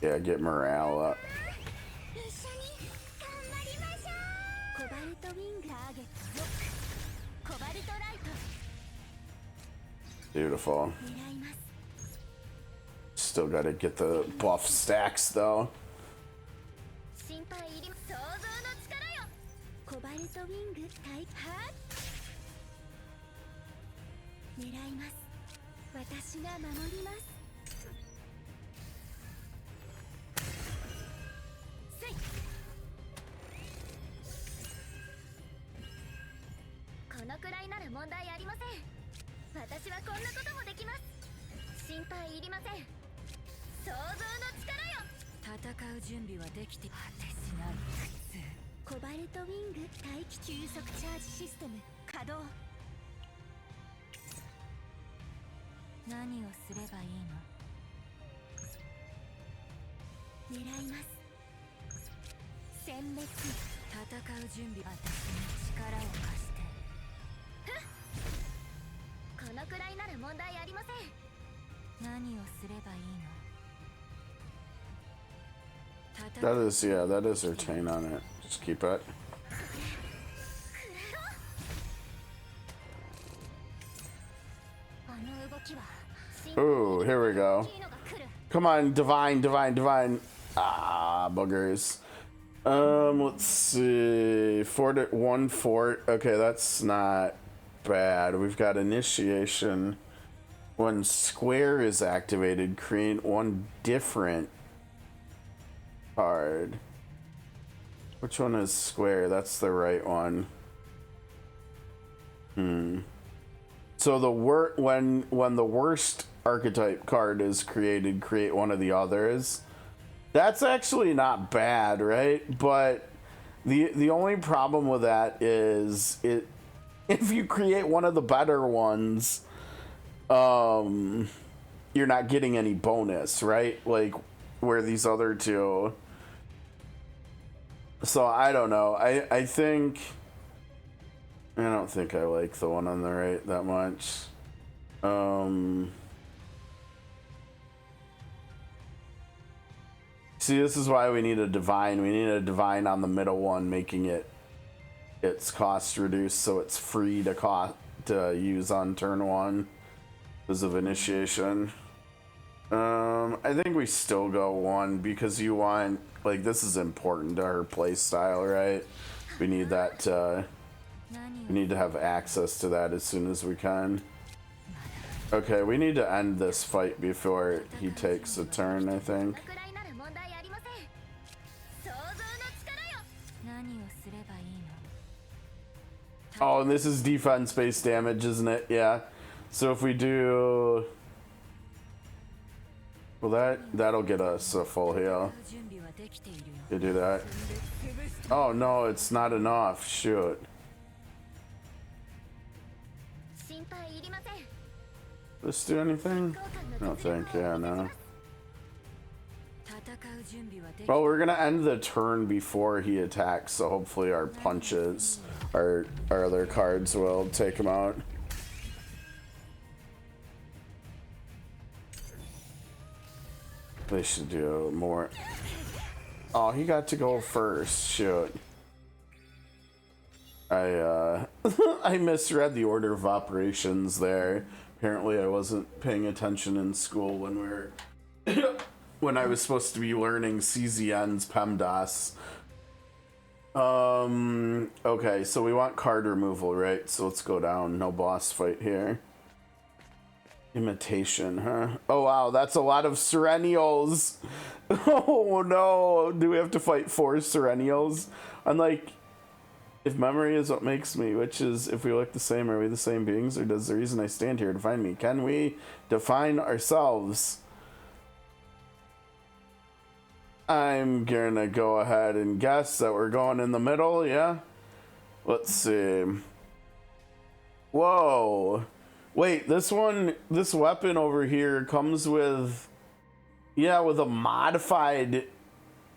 A: Yeah, get morale up. Beautiful. Still gotta get the buff stacks though. That is, yeah, that is her chain on it. Just keep it. Ooh, here we go. Come on, divine, divine, divine. Ah, boogers. Let's see. One fort. Okay, that's not bad. We've got initiation. When square is activated, create one different card. Which one is square? That's the right one. So the when the worst archetype card is created, create one of the others. That's actually not bad, right? But the only problem with that is if you create one of the better ones, you're not getting any bonus, right? Like where these other two. So I don't know. I don't think I like the one on the right that much. See, this is why we need a divine. We need a divine on the middle one, making its cost reduced so it's free to use on turn one because of initiation. I think we still go one because you want, like, this is important to her play style, right? We need that. We need to have access to that as soon as we can. Okay, we need to end this fight before he takes a turn, I think. Oh, and this is defense-based damage, isn't it? Yeah. So if we do... Well, that'll get us a full heal. You do that. Oh, no, it's not enough. Shoot. Let's do anything? I don't think. Yeah, no. Well, we're gonna end the turn before he attacks, so hopefully our punches, our other cards will take him out. They should do more. Oh, he got to go first. Shoot. I I misread the order of operations there. Apparently I wasn't paying attention in school when we were when I was supposed to be learning CZN's PEMDAS. Okay, so we want card removal, right? So let's go down. No boss fight here. Imitation, huh? Oh wow, that's a lot of Serennials. Oh no, do we have to fight 4 Serennials? Unlike, if memory is what makes me, which is if we look the same, are we the same beings, or does the reason I stand here define me? Can we define ourselves? I'm gonna go ahead and guess that we're going in the middle, yeah? Let's see. Whoa. Wait, this weapon over here comes with, yeah, with a modified,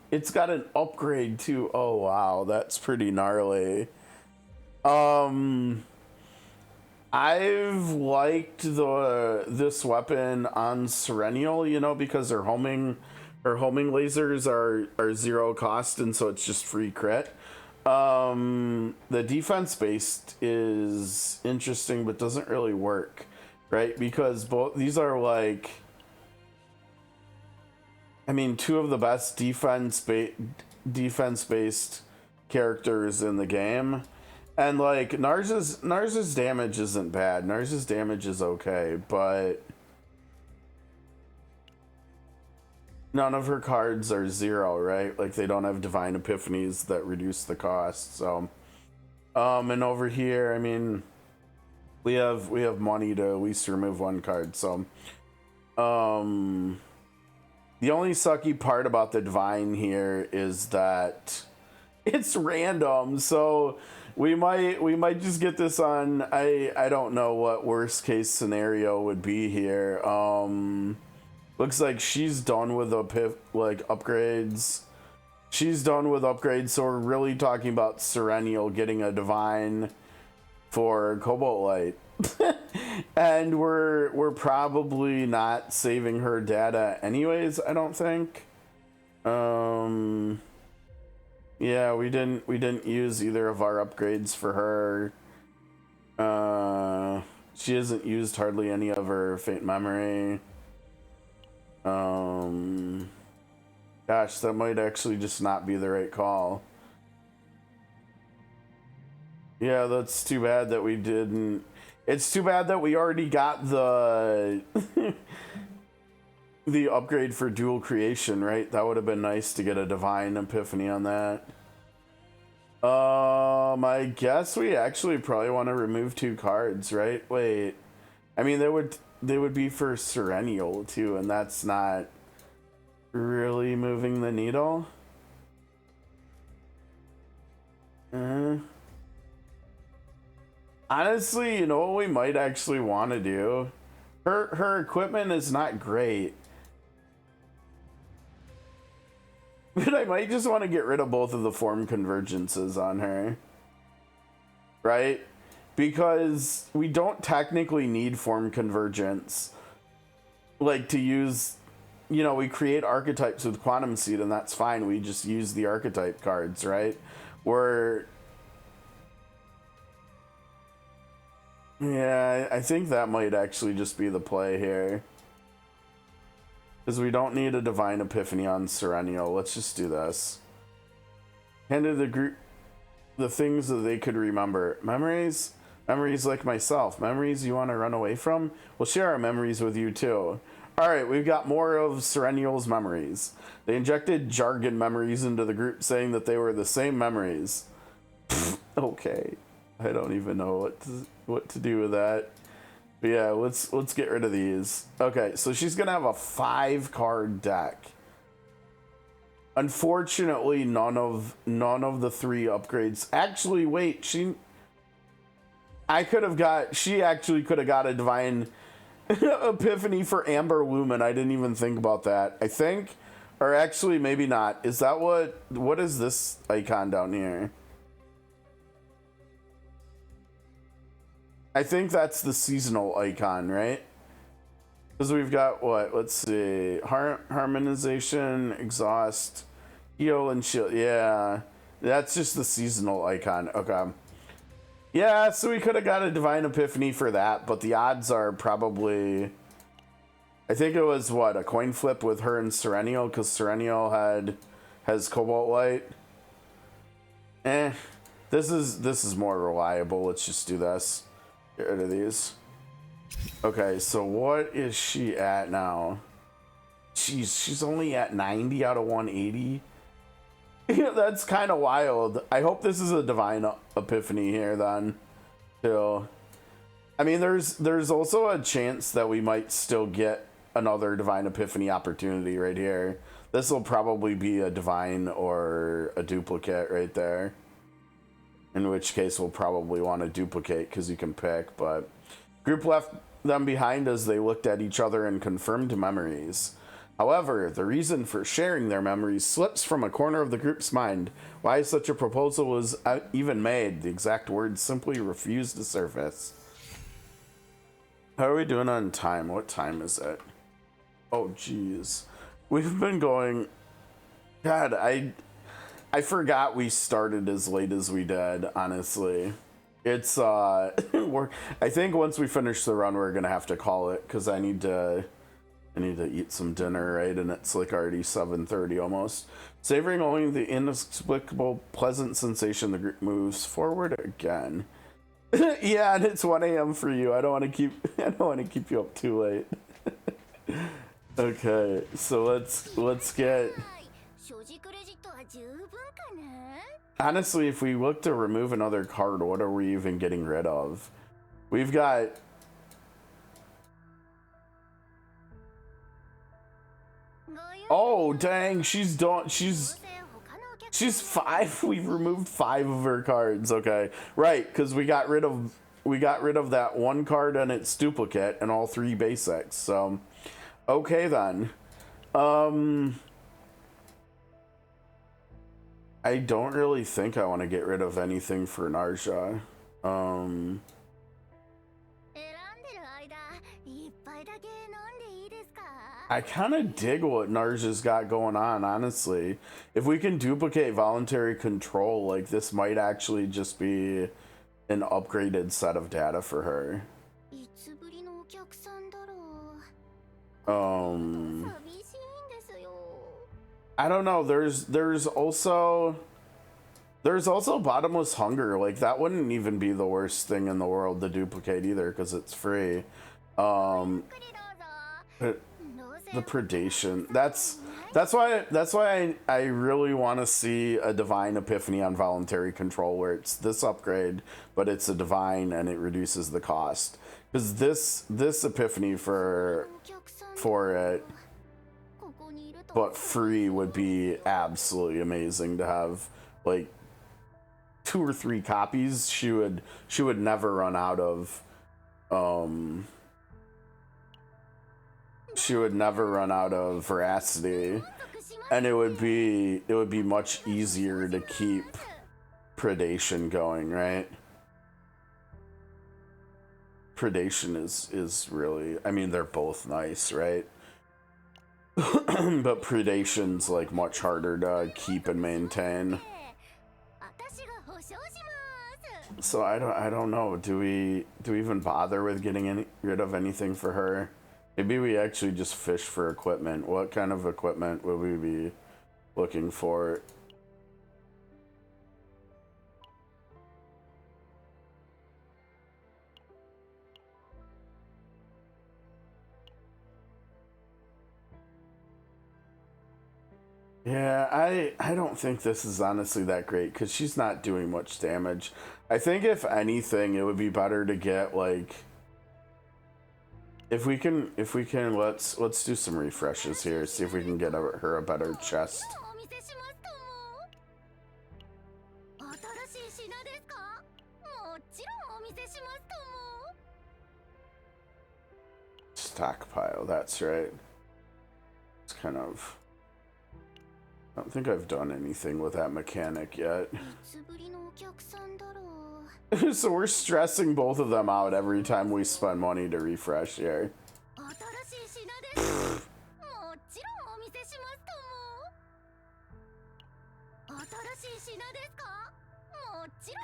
A: it's got an upgrade too. Oh wow, that's pretty gnarly. I've liked this weapon on Serennial, you know, because her homing lasers are 0 cost, and so it's just free crit. The defense based is interesting but doesn't really work, right? Because both these are like, I mean, 2 of the best defense based characters in the game, and like Narza's damage isn't bad. Narza's damage is okay, but none of her cards are 0, right? Like they don't have divine epiphanies that reduce the cost. So, and over here, I mean, we have money to at least remove 1 card. So, the only sucky part about the divine here is that it's random. So we might just get this on. I don't know what worst case scenario would be here. Looks like she's done with upgrades. She's done with upgrades, so we're really talking about Serennial getting a divine for Cobalt Light. And we're probably not saving her data anyways, I don't think. Yeah, we didn't use either of our upgrades for her. She hasn't used hardly any of her Faint Memory. Gosh, that might actually just not be the right call. Yeah, that's too bad that we didn't. It's too bad that we already got the the upgrade for dual creation, right? That would have been nice to get a divine epiphany on that. I guess we actually probably want to remove 2 cards, right? Wait. I mean, they would be for Serennial too, and that's not really moving the needle. Honestly, you know what we might actually want to do? Her equipment is not great. But I might just want to get rid of both of the form convergences on her. Right? Because we don't technically need form convergence. Like to use, you know, we create archetypes with Quantum Seed and that's fine. We just use the archetype cards, right? Yeah, I think that might actually just be the play here. Because we don't need a Divine Epiphany on Serennial. Let's just do this. Handed the group the things that they could remember. Memories? Memories like myself. Memories you want to run away from? We'll share our memories with you too. Alright, we've got more of Serennial's memories. They injected jargon memories into the group saying that they were the same memories. Okay. I don't even know what to do with that. But yeah, let's get rid of these. Okay, so she's gonna have a 5-card deck. Unfortunately, none of the 3 upgrades. Actually, wait, she actually could have got a Divine Epiphany for Amber Lumen. I didn't even think about that. I think, or actually maybe not. Is that what is this icon down here? I think that's the seasonal icon, right? Because we've got what? Let's see. Harmonization, exhaust, heal, and shield. Yeah, that's just the seasonal icon. Okay. Yeah, so we could have got a Divine Epiphany for that, but the odds are probably... I think it was, what, a coin flip with her and Serennial, because Serennial has Cobalt Light. This is more reliable. Let's just do this. Get rid of these. Okay, so what is she at now? She's only at 90 out of 180. Yeah, that's kind of wild. I hope this is a Divine Epiphany here then, too. I mean, there's also a chance that we might still get another Divine Epiphany opportunity right here. This will probably be a Divine or a duplicate right there. In which case we'll probably want to duplicate because you can pick, but group left them behind as they looked at each other and confirmed memories. However, the reason for sharing their memories slips from a corner of the group's mind. Why such a proposal was even made, the exact words simply refused to surface. How are we doing on time? What time is it? Oh, jeez. We've been going... God, I forgot we started as late as we did, honestly. It's, I think once we finish the run, we're gonna have to call it, because I need to eat some dinner, right? And it's like already 7:30 almost. Savoring only the inexplicable pleasant sensation, the group moves forward again. Yeah, and it's 1 a.m. for you. I don't want to keep you up too late. Okay, so let's get... Honestly, if we look to remove another card, what are we even getting rid of? We've got... Oh, dang, she's 5. We've removed 5 of her cards. Okay, right, because we got rid of that 1 card and its duplicate and all 3 basics. So, okay then. I don't really think I want to get rid of anything for Narja. I kind of dig what Narja's got going on, honestly. If we can duplicate voluntary control, like this might actually just be an upgraded set of data for her. I don't know. There's also bottomless hunger. Like that wouldn't even be the worst thing in the world to duplicate either, because it's free. But the predation. That's why I really want to see a divine epiphany on voluntary control, where it's this upgrade, but it's a divine and it reduces the cost. Because this epiphany for it, but free, would be absolutely amazing to have. Like 2 or 3 copies, she would never run out of. She would never run out of veracity, and it would be much easier to keep predation going, right? Predation is really, I mean, they're both nice, right? But predation's like much harder to keep and maintain. So I don't know. Do we even bother with getting rid of anything for her? Maybe we actually just fish for equipment. What kind of equipment would we be looking for? Yeah, I don't think this is honestly that great, because she's not doing much damage. I think if anything, it would be better to get like, if we can let's do some refreshes here, see if we can get her a better chest. Stockpile, that's right. It's kind of, I don't think I've done anything with that mechanic yet. So we're stressing both of them out every time we spend money to refresh here.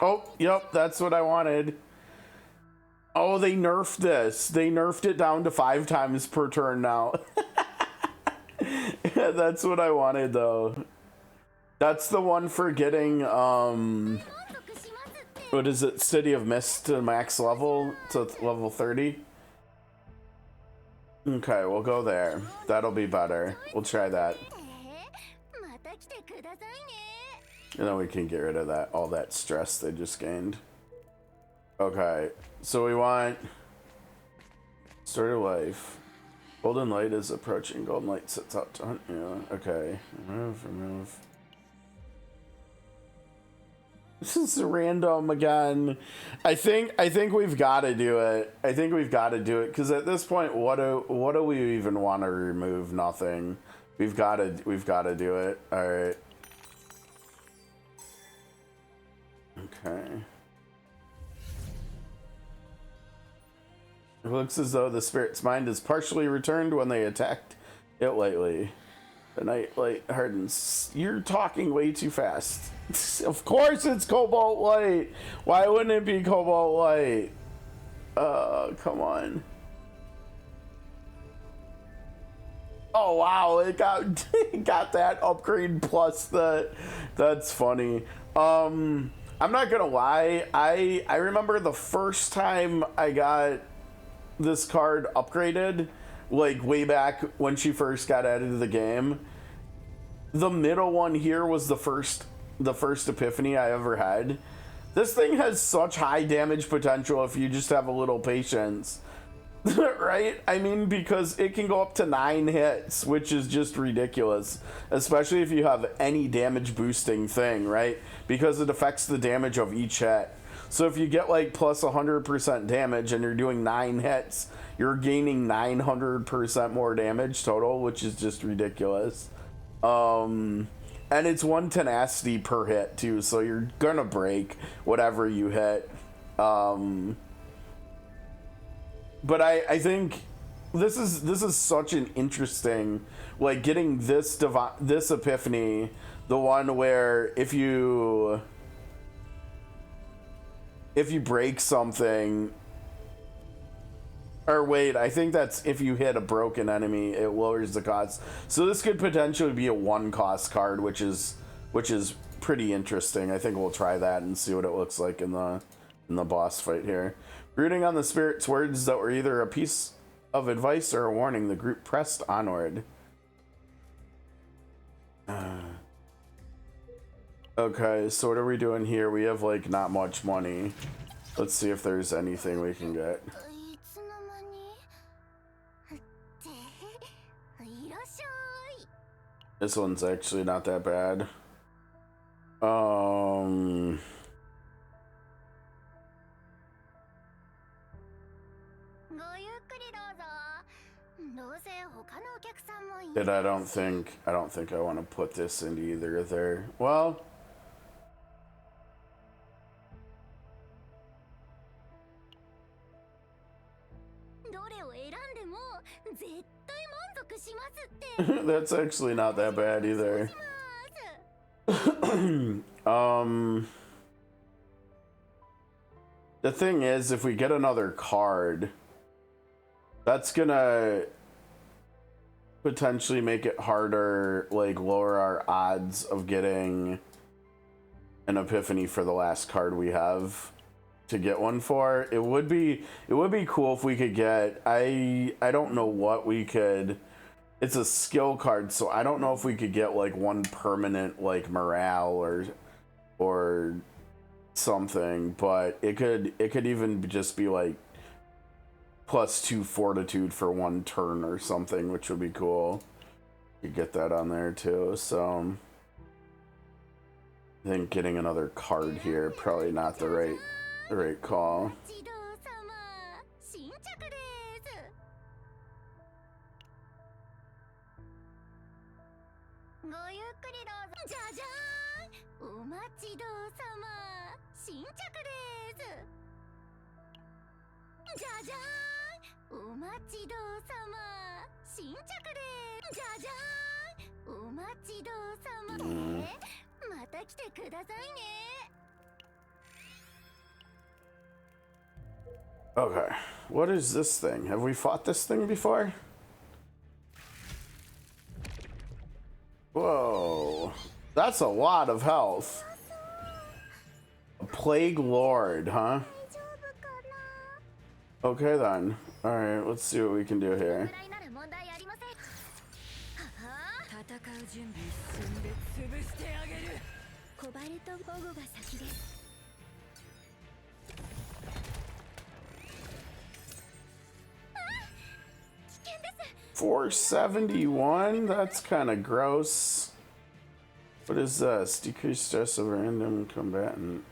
A: Oh, yep, that's what I wanted. Oh, they nerfed this. They nerfed it down to 5 times per turn now. Yeah, that's what I wanted, though. That's the one for getting, what is it? City of Mist to max level, to level 30? Okay, we'll go there. That'll be better. We'll try that. And then we can get rid of that, all that stress they just gained. Okay, so we want Story of Life. Golden Light is approaching. Golden Light sets out to hunt you. Okay, remove. This is random again. I think we've got to do it. I think we've got to do it, because at this point, what do we even want to remove? Nothing. We've got to do it. All right. Okay. It looks as though the spirit's mind is partially returned when they attacked it lightly. The night light hardens. You're talking way too fast. Of course it's Cobalt Light. Why wouldn't it be Cobalt Light? Come on. Oh wow, it got that upgrade plus that's funny. I'm not gonna lie, I remember the first time I got this card upgraded, like way back when she first got added to the game. The middle one here was the first epiphany I ever had. This thing has such high damage potential if you just have a little patience. Right? I mean, because it can go up to 9 hits, which is just ridiculous, especially if you have any damage boosting thing, right? Because it affects the damage of each hit. So if you get like plus 100% damage and you're doing 9 hits, you're gaining 900% more damage total, which is just ridiculous. And it's 1 tenacity per hit too, so you're gonna break whatever you hit. But I think this is such an interesting, like, getting this epiphany, the one where if you break something, Or wait, I think that's if you hit a broken enemy, it lowers the cost. So this could potentially be a 1-cost card, which is pretty interesting. I think we'll try that and see what it looks like in the boss fight here. Brooding on the spirit's words that were either a piece of advice or a warning, the group pressed onward. Okay, so what are we doing here? We have like not much money. Let's see if there's anything we can get. This one's actually not that bad. I don't think I want to put this into either of there. Well, that's actually not that bad either. The thing is, if we get another card, that's gonna potentially make it harder, like lower our odds of getting an epiphany for the last card we have to get one for. It would be cool if we could get, I don't know what we could, it's a skill card, so I don't know if we could get like one permanent like morale or something, but it could even just be like +2 fortitude for 1 turn or something, which would be cool. You get that on there too. So I think getting another card here probably not the right call. Okay, what is this thing? Have we fought this thing before? Whoa, that's a lot of health. A Plague Lord, huh? Okay then. Alright, let's see what we can do here. $471? That's kind of gross. What is this? Decrease stress of a random combatant.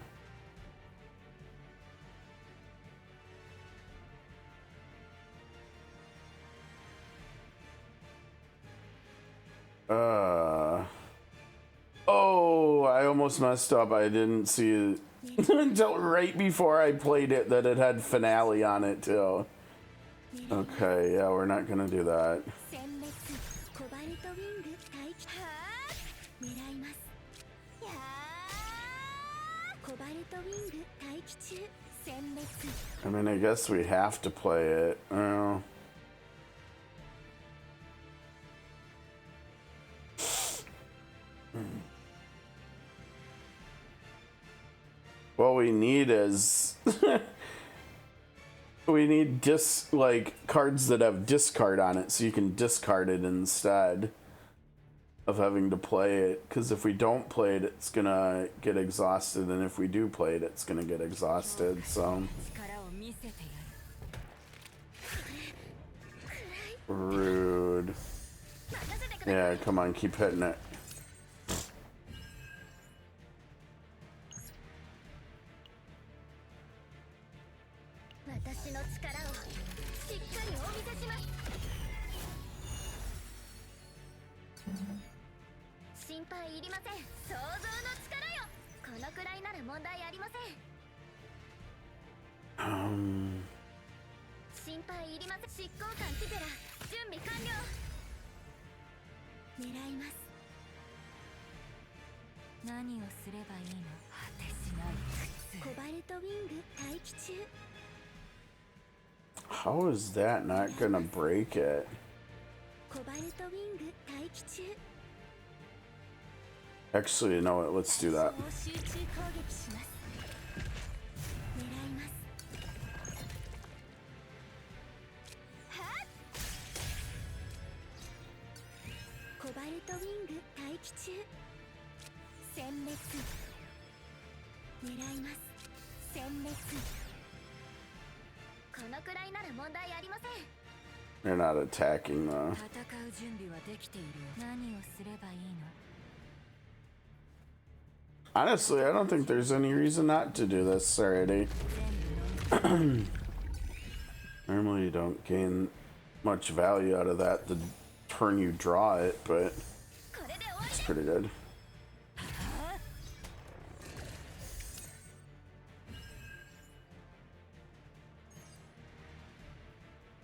A: Oh, I almost messed up. I didn't see it until right before I played it that it had finale on it too. Okay, yeah, we're not gonna do that. I mean, I guess we have to play it. What we need is we need cards that have discard on it, so you can discard it instead of having to play it. Because if we don't play it, it's gonna get exhausted, and if we do play it, it's gonna get exhausted. So rude. Yeah, come on, keep hitting it. How is that not gonna break it?
C: コバルトウィング待機中。
A: Actually, you know what? Let's do that.
C: 集中攻撃します。狙います。はっ。コバルトウィング待機中。殲滅。狙います。殲滅。このくらいなら問題ありません。
A: They're not attacking though.
C: 戦う準備はできているよ。何をすればいいの？
A: Honestly, I don't think there's any reason not to do this already. Normally you don't gain much value out of that the turn you draw it, but it's pretty good.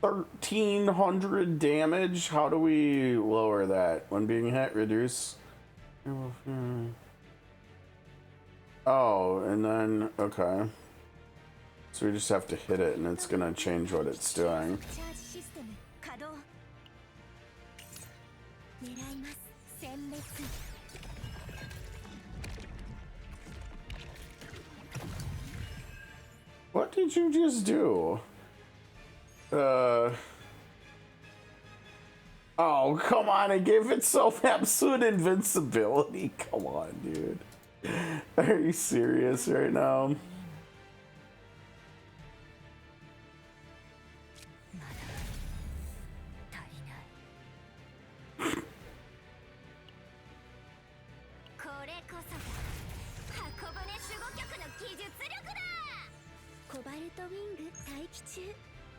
A: $1,300 damage? How do we lower that? When being hit, reduce. Oh, and then, okay. So we just have to hit it and it's gonna change what it's doing. What did you just do? Oh, come on, it gave itself absolute invincibility. Come on, dude. Are you serious right now?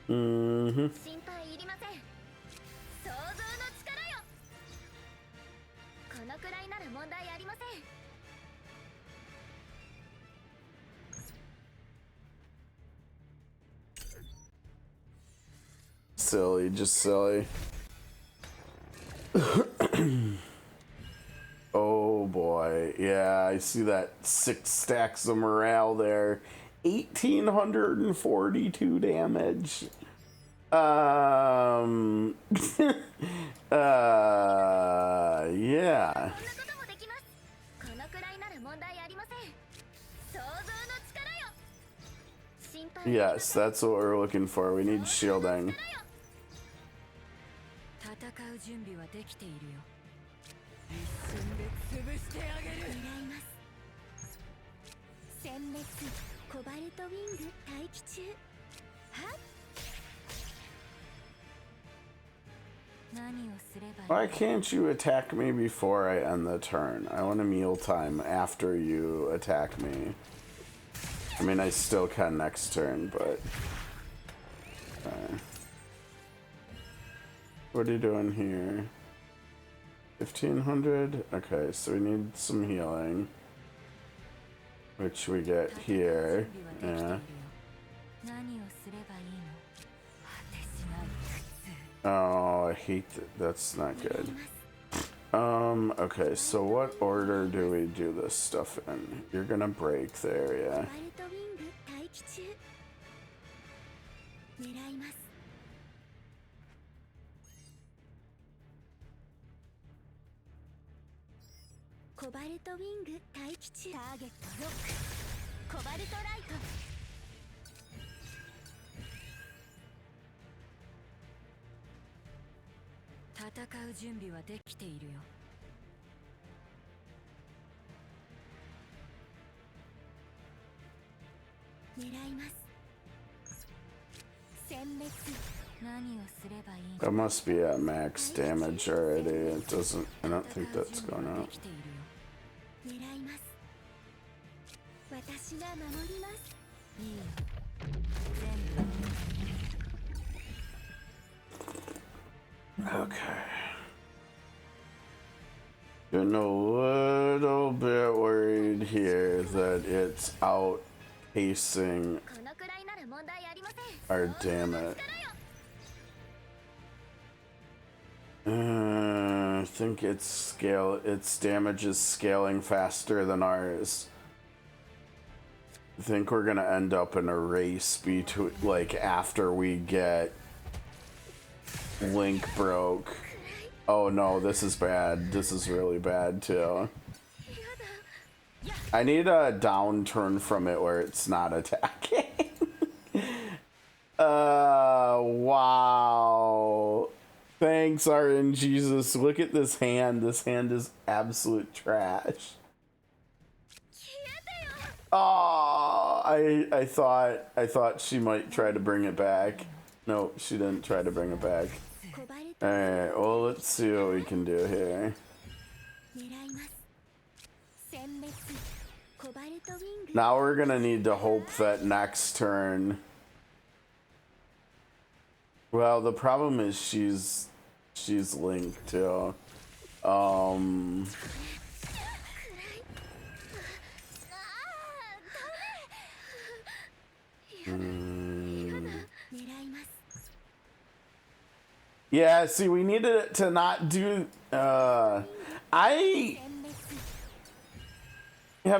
A: Mm-hmm. Silly, just silly. Oh boy, yeah, I see that 6 stacks of morale there. 1,842 damage. Yeah. Yes, that's what we're looking for. We need shielding. Why can't you attack me before I end the turn? I want a meal time after you attack me. I mean, I still can next turn, but... What are you doing here? 1,500? Okay, so we need some healing. Which we get here. Yeah. Oh, I hate that. That's not good. Okay, so what order do we do this stuff in? You're gonna break there, yeah. That must be at max damage already. It doesn't. I don't think that's going up. Okay. Getting a little bit worried here that it's outpacing our damage. I think its damage is scaling faster than ours. I think we're gonna end up in a race between, like, after we get Link broke. Oh no, this is bad. This is really bad too. I need a downturn from it where it's not attacking. Wow. Thanks, RNGesus. Look at this hand. This hand is absolute trash. Oh, I thought she might try to bring it back. No, she didn't try to bring it back. Alright, well, let's see what we can do here. Now we're gonna need to hope that next turn... Well, the problem is she's linked too. Yeah, see, we needed it to not do... Have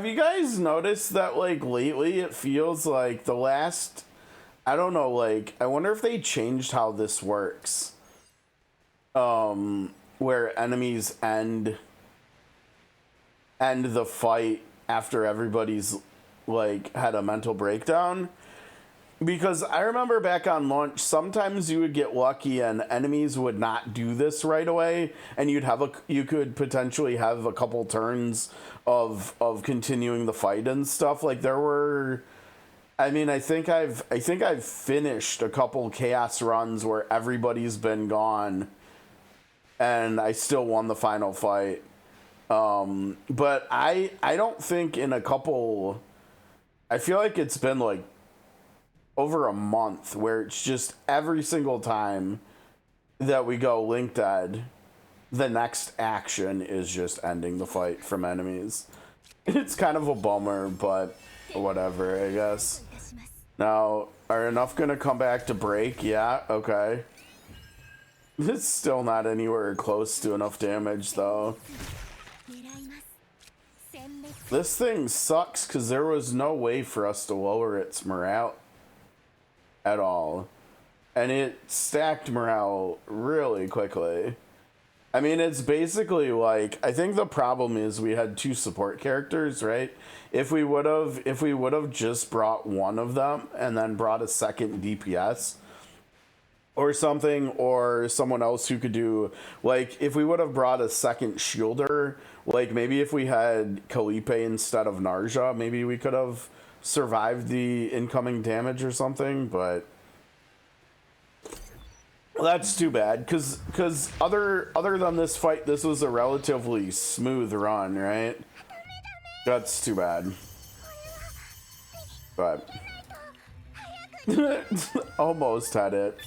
A: you guys noticed that, like, lately it feels like the last... I don't know, like, I wonder if they changed how this works. Where enemies end the fight after everybody's, like, had a mental breakdown. Because I remember back on launch, sometimes you would get lucky and enemies would not do this right away, and you could potentially have a couple turns of continuing the fight and stuff. Like, there were... I mean, I think I've finished a couple chaos runs where everybody's been gone, and I still won the final fight. But I don't think in a couple. I feel like it's been like over a month where it's just every single time that we go Link dead, the next action is just ending the fight from enemies. It's kind of a bummer, but whatever, I guess. Now, are enough gonna come back to break? Yeah, okay. It's still not anywhere close to enough damage, though. This thing sucks because there was no way for us to lower its morale at all. And it stacked morale really quickly. I mean, it's basically like, I think the problem is we had two support characters, right? If we would have just brought one of them and then brought a second DPS or something, or someone else who could do, like, if we would have brought a second shielder, like maybe if we had Kalipe instead of Narja, maybe we could have survived the incoming damage or something, but that's too bad, because other than this fight, this was a relatively smooth run, right? That's too bad. But almost had it.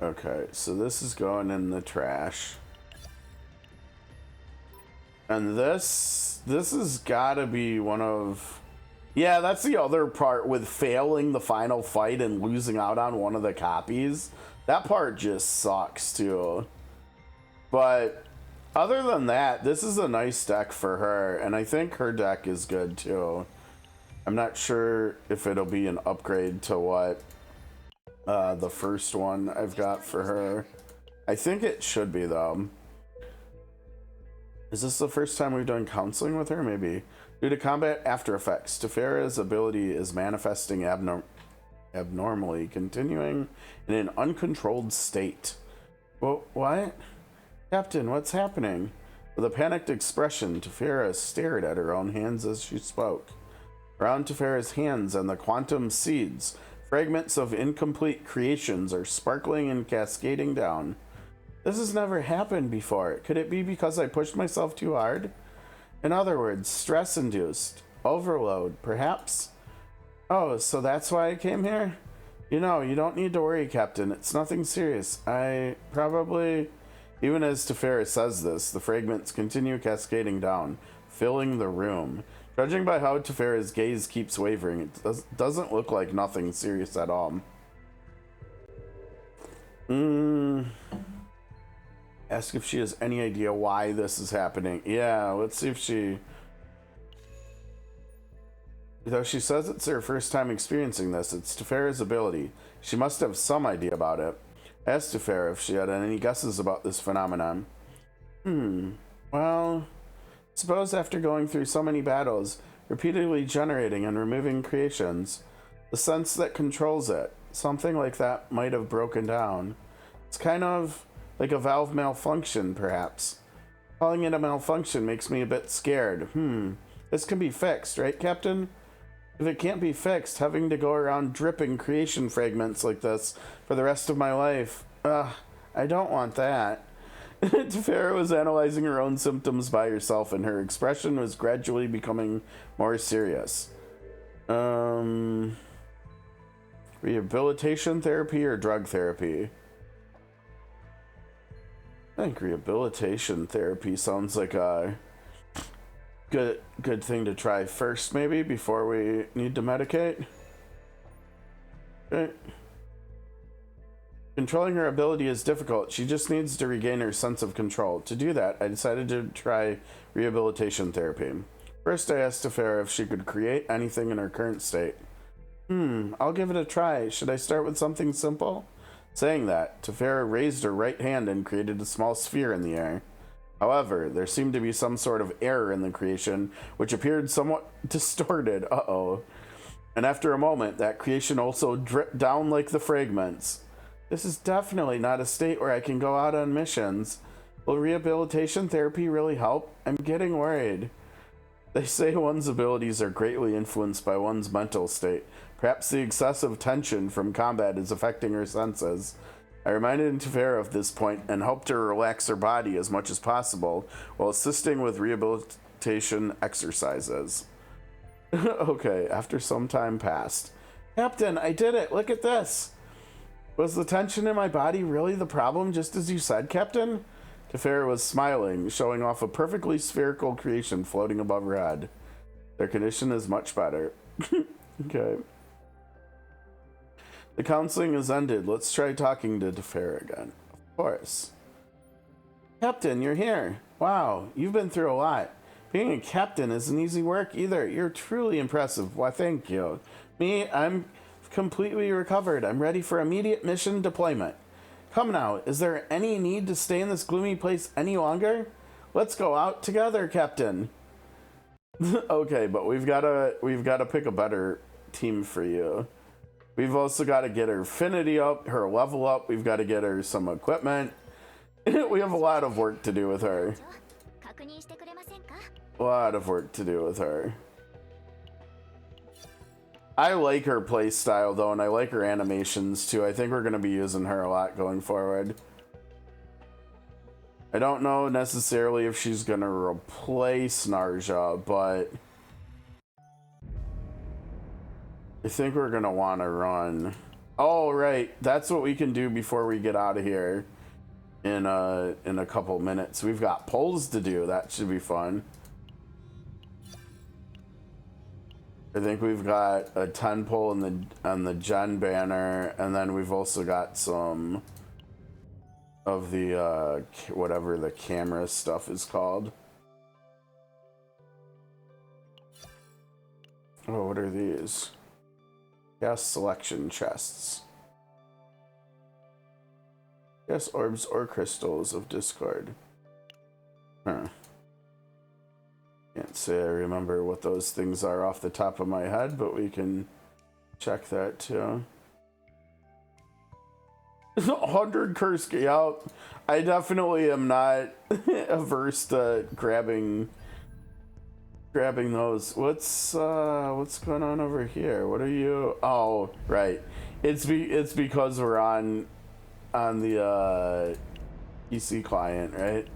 A: Okay, so this is going in the trash. And this has got to be one of... Yeah, that's the other part with failing the final fight and losing out on one of the copies. That part just sucks, too. But other than that, this is a nice deck for her, and I think her deck is good, too. I'm not sure if it'll be an upgrade to what the first one I've got for her. I think it should be, though. Is this the first time we've done counseling with her? Maybe. Due to combat after effects, Tiphera's ability is manifesting abnormally, continuing in an uncontrolled state. Well, what? Captain, what's happening? With a panicked expression, Tiphera stared at her own hands as she spoke. Around Tiphera's hands and the quantum seeds, fragments of incomplete creations are sparkling and cascading down. This has never happened before. Could it be because I pushed myself too hard? In other words, stress-induced. Overload, perhaps? Oh, so that's why I came here? You know, you don't need to worry, Captain. It's nothing serious. I probably... Even as Tiphera says this, the fragments continue cascading down, filling the room. Judging by how Tiphera's gaze keeps wavering, it doesn't look like nothing serious at all. Ask if she has any idea why this is happening. Yeah, let's see if she... Though she says it's her first time experiencing this, it's Tiphera's ability. She must have some idea about it. I asked Tiphera if she had any guesses about this phenomenon. Well, suppose after going through so many battles, repeatedly generating and removing creations, the sense that controls it, something like that might have broken down. It's kind of like a valve malfunction, perhaps. Calling it a malfunction makes me a bit scared. This can be fixed, right, Captain? If it can't be fixed, having to go around dripping creation fragments like this for the rest of my life, I don't want that. Tiphera was analyzing her own symptoms by herself, and her expression was gradually becoming more serious. Rehabilitation therapy or drug therapy? I think rehabilitation therapy sounds like a good thing to try first, maybe, before we need to medicate. Okay. Controlling her ability is difficult. She just needs to regain her sense of control. To do that, I decided to try rehabilitation therapy. First, I asked Tiphera if she could create anything in her current state. I'll give it a try. Should I start with something simple? Saying that, Tiphera raised her right hand and created a small sphere in the air. However, there seemed to be some sort of error in the creation, which appeared somewhat distorted. And after a moment, that creation also dripped down like the fragments. This is definitely not a state where I can go out on missions. Will rehabilitation therapy really help? I'm getting worried. They say one's abilities are greatly influenced by one's mental state. Perhaps the excessive tension from combat is affecting her senses. I reminded Tiphera of this point and helped her relax her body as much as possible while assisting with rehabilitation exercises. Okay, after some time passed. Captain, I did it! Look at this! Was the tension in my body really the problem, just as you said, Captain? Tiphera was smiling, showing off a perfectly spherical creation floating above her head. Their condition is much better. Okay. The counseling is ended. Let's try talking to Tiphera again. Of course. Captain, you're here. Wow, you've been through a lot. Being a captain isn't easy work either. You're truly impressive. Why, thank you. Me, I'm completely recovered. I'm ready for immediate mission deployment. Come now, is there any need to stay in this gloomy place any longer? Let's go out together, Captain. Okay, but we've gotta pick a better team for you. We've also got to get her affinity up, her level up. We've got to get her some equipment. We have a lot of work to do with her. A lot of work to do with her. I like her play style though, and I like her animations too. I think we're going to be using her a lot going forward. I don't know necessarily if she's going to replace Narja, but I think we're going to want to run. Oh, right. That's what we can do before we get out of here in a couple minutes. We've got polls to do. That should be fun. I think we've got a 10 poll on the Gen banner, and then we've also got some of the whatever the camera stuff is called. Oh, what are these? Yes, selection chests. Yes, orbs or crystals of discord. Huh. Can't say I remember what those things are off the top of my head, but we can check that too. 100 curse. Yeah, I definitely am not averse to grabbing those. What's going on over here? What are you? Oh, right. It's because we're on the PC client, right?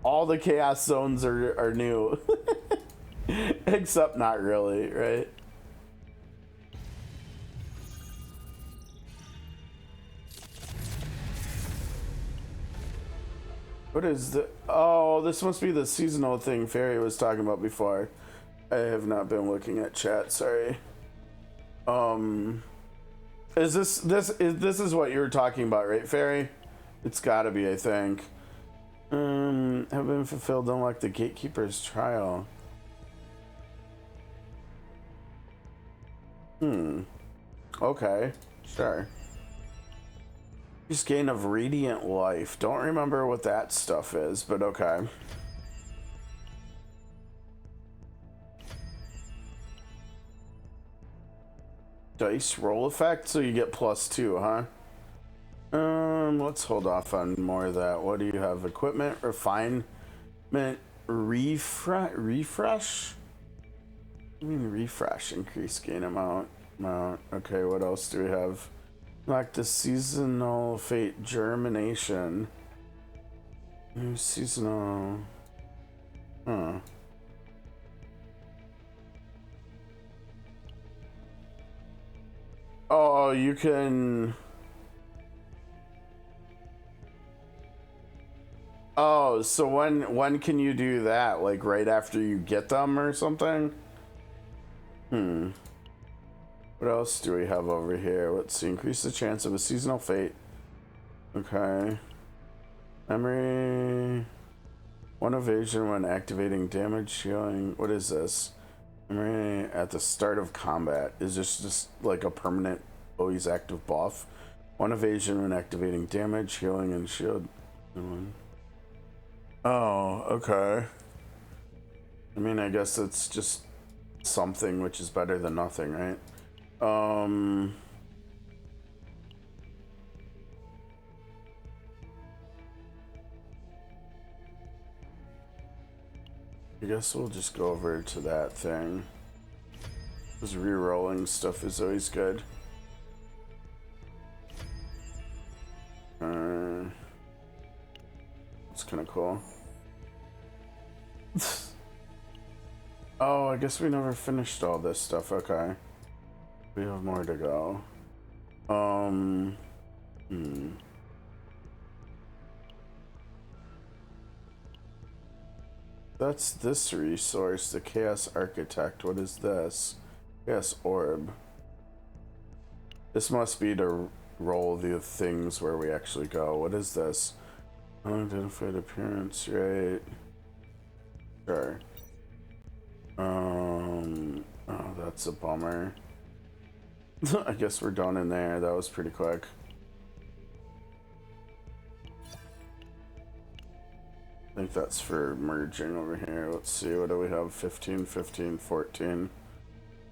A: All the chaos zones are new. Except not really, right? What is the... Oh, this must be the seasonal thing Fairy was talking about before. I have not been looking at chat, sorry. Is this is what you were talking about, right, Fairy? It's gotta be, I think. Have been fulfilled, unlock the Gatekeeper's trial. Okay, sure. Just gain of radiant life. Don't remember what that stuff is, but okay. Dice roll effect, so you get +2, huh? Let's hold off on more of that. What do you have? Equipment, refinement, refresh? I mean refresh, increase gain amount. Okay, what else do we have? Like the seasonal fate germination. New seasonal. Huh. Oh, you can. Oh, so when can you do that? Like right after you get them or something? What else do we have over here? Let's see. Increase the chance of a seasonal fate. Okay. Memory. 1 evasion when activating damage healing. What is this? Memory at the start of combat. Is this just like a permanent, always active buff? 1 evasion when activating damage, healing, and shield. Oh, okay. I mean, I guess it's just something, which is better than nothing, right? I guess we'll just go over to that thing. Because re-rolling stuff is always good. It's kind of cool. Oh, I guess we never finished all this stuff. Okay. We have more to go. That's this resource, the Chaos Architect. What is this? Chaos Orb. This must be to roll the things where we actually go. What is this? Unidentified appearance, right? Sure. Oh, that's a bummer. I guess we're done in there. That was pretty quick. I think that's for merging over here. Let's see, what do we have? 15, 15, 14.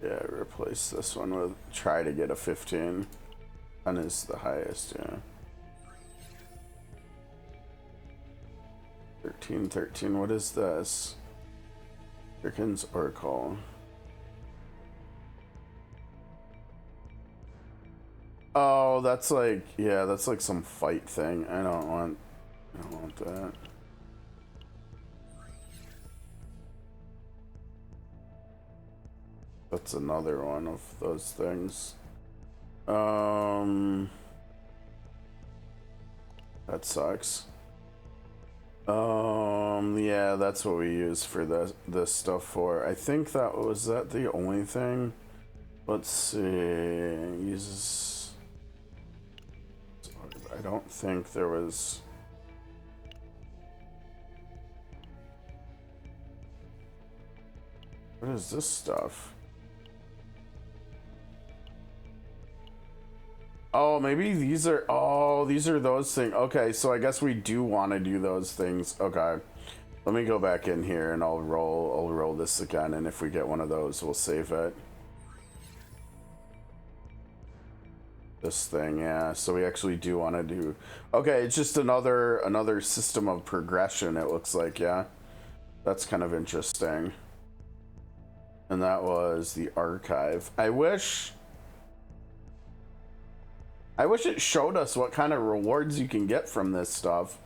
A: Yeah, replace this one with, try to get a 15. 10 is the highest, yeah. 13, 13, what is this? Perkins Oracle. Oh, that's like, yeah, that's like some fight thing. I don't want that. That's another one of those things. That sucks. Yeah, that's what we use for this stuff for. I think that was that the only thing. Let's see. Uses. I don't think there was. What is this stuff? Oh, maybe these are, oh, these are those things. Okay, so I guess we do want to do those things. Okay. Let me go back in here and I'll roll this again, and if we get one of those, we'll save it. This thing, yeah. So we actually do want to do. Okay, it's just another system of progression, it looks like, yeah. That's kind of interesting. And that was the archive. I wish it showed us what kind of rewards you can get from this stuff.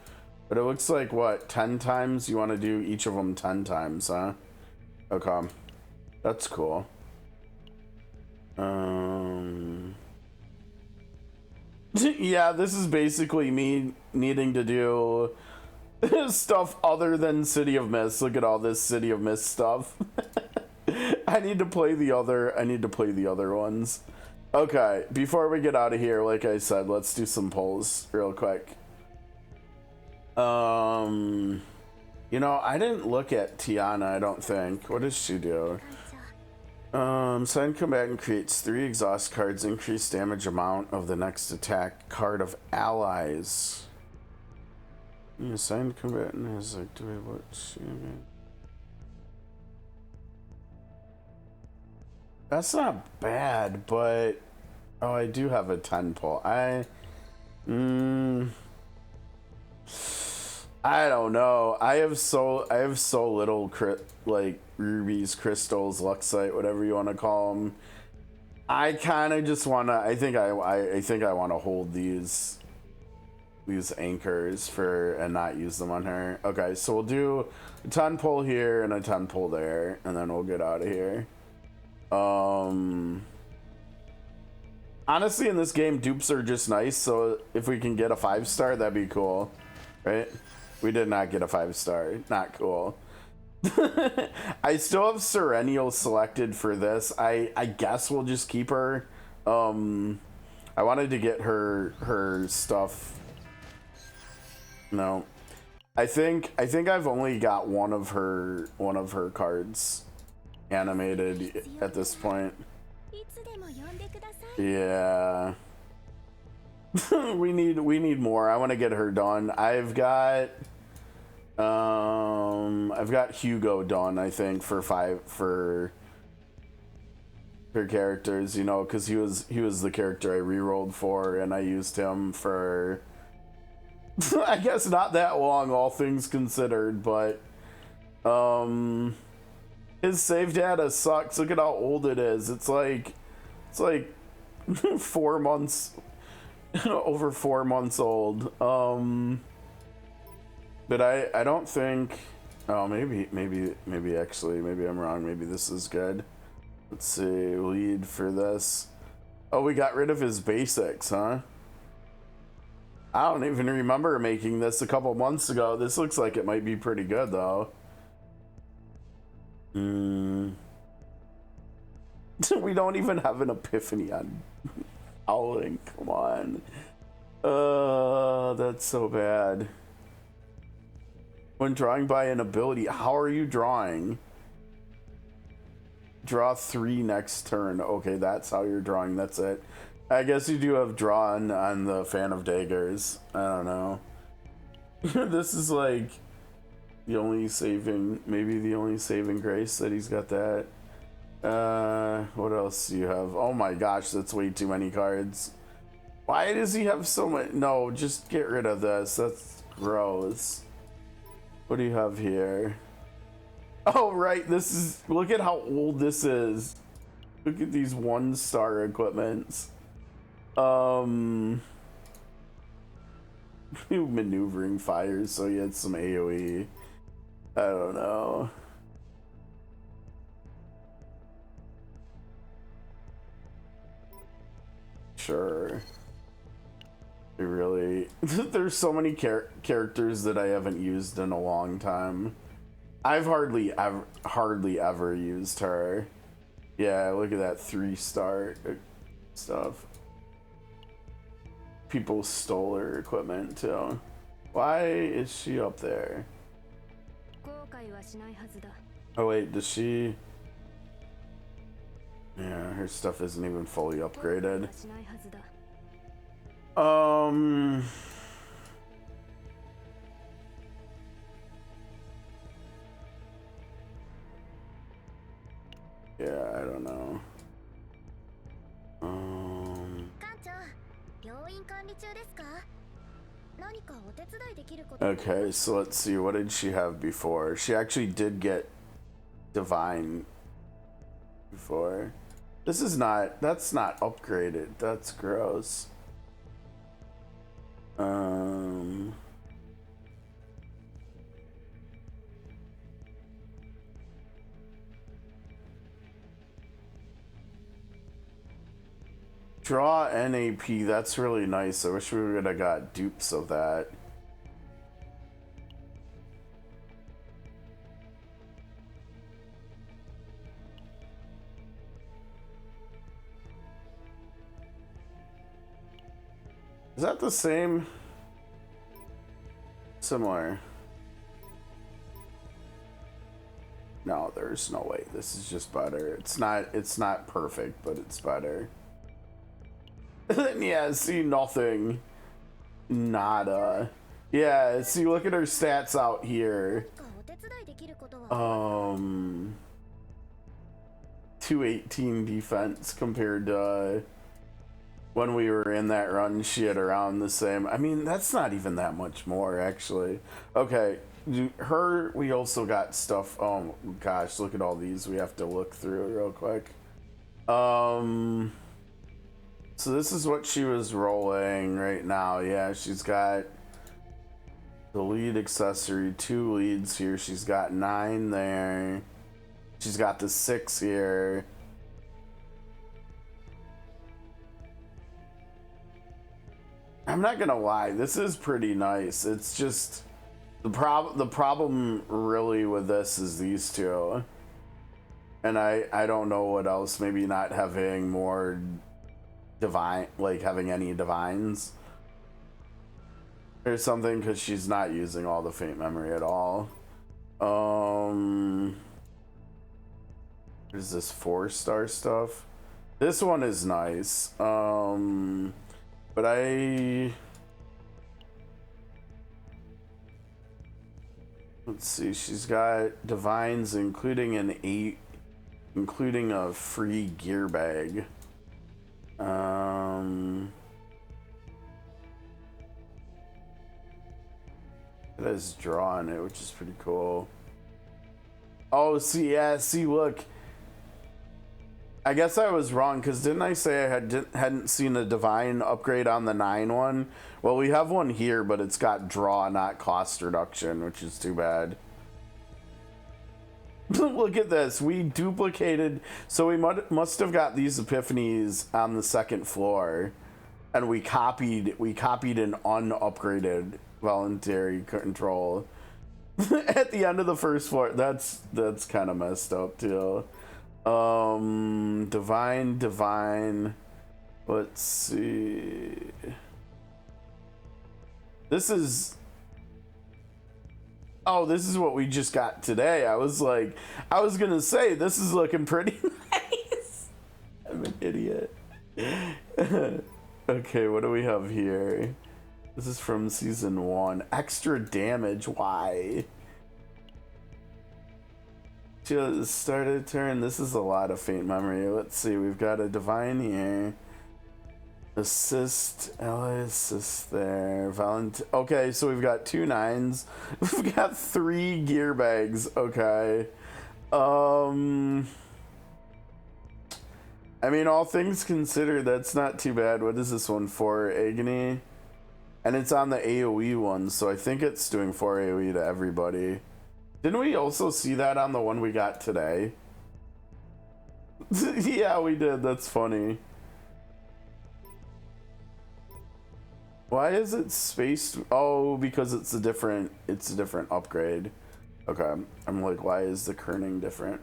A: But it looks like, what, 10 times? You want to do each of them 10 times, huh? Okay. That's cool. Yeah, this is basically me needing to do stuff other than City of Mist. Look at all this City of Mist stuff. I need to play the other ones. Okay, before we get out of here, like I said, let's do some polls real quick. You know, I didn't look at Tiana, I don't think. What does she do? Sudden combatant creates 3 exhaust cards, increased damage amount of the next attack card of allies. Yeah, sudden combatant has activated what she mean. That's not bad, but oh, I do have a 10 pull. I don't know. I have so little like rubies, crystals, luxite, whatever you want to call them. I kind of just want to. I think I want to hold these anchors and not use them on her. Okay, so we'll do a 10 pull here and a 10 pull there, and then we'll get out of here. Honestly, in this game, dupes are just nice. So if we can get a 5-star, that'd be cool, right? We did not get a 5-star. Not cool. I still have Serennial selected for this. I guess we'll just keep her. I wanted to get her stuff. No, I think I've only got one of her cards animated at this point. Yeah. we need more. I want to get her done. I've got Hugo done, I think, for her characters, you know, because he was the character I re-rolled for, and I used him for I guess not that long, all things considered, but his save data sucks. Look at how old it is. It's like 4 months over 4 months old. But I don't think, oh, maybe actually, maybe I'm wrong. Maybe this is good. Let's see, lead for this. Oh, we got rid of his basics, huh? I don't even remember making this a couple months ago. This looks like it might be pretty good, though. We don't even have an epiphany on Howling. Come on. That's so bad. When drawing by an ability, how are you drawing? Draw 3 next turn. Okay, that's how you're drawing. That's it. I guess you do have draw on the Fan of Daggers. I don't know. This is like the only saving grace that he's got that. What else do you have? Oh my gosh, that's way too many cards. Why does he have so much? No, just get rid of this. That's gross. What do you have here? Oh, right. This is, look at how old this is. Look at these 1-star equipments. Maneuvering fires, so he had some AoE. I don't know. Sure. Really, there's so many characters that I haven't used in a long time. I've hardly ever used her. Yeah, look at that 3-star stuff. People stole her equipment too. Why is she up there? Oh wait, does she? Yeah, her stuff isn't even fully upgraded. Yeah, I don't know. Okay, so let's see, what did she have before? She actually did get Divine before. This is not, that's not upgraded. That's gross. Draw NAP, that's really nice. I wish we would have got dupes of that. Is that the same? Similar. No, there's no way. This is just better. It's not perfect, but it's better. Yeah, see, nothing. Nada. Yeah, see, look at her stats out here. 218 defense compared to when we were in that run, she had around the same. I mean, that's not even that much more, actually. Okay, her, we also got stuff. Oh gosh, look at all these we have to look through real quick. So this is what she was rolling right now. Yeah, she's got the lead accessory, 2 leads here. She's got 9 there. She's got the 6 here. I'm not gonna lie, this is pretty nice. It's just the problem really with this is these two. And I don't know what else, maybe not having more divine, like having any divines or something, because she's not using all the faint memory at all. There's this 4-star stuff. This one is nice. But let's see, she's got divines including an 8, including a free gear bag. It has draw on it, which is pretty cool. Oh, see, yeah, see, look. I guess I was wrong, because didn't I say I hadn't seen a divine upgrade on the 9 one? Well, we have one here, but it's got draw, not cost reduction, which is too bad. Look at this. We duplicated, so we must have got these epiphanies on the 2nd floor, and we copied an unupgraded voluntary control at the end of the 1st floor. That's kind of messed up too. Divine. Let's see. This is what we just got today. I was gonna say, this is looking pretty nice. I'm an idiot. Okay, what do we have here? This is from season 1. Extra damage, why? Just started turn. This is a lot of faint memory. Let's see, we've got a divine here. Assist, ally assist there. Okay, so we've got 2 9s. We've got 3 gear bags. Okay. I mean, all things considered, that's not too bad. What is this one for? Agony? And it's on the AoE one, so I think it's doing 4 AoE to everybody. Didn't we also see that on the one we got today? Yeah, we did. That's funny. Why is it spaced? Oh, because it's a different upgrade. Okay, I'm like, why is the kerning different?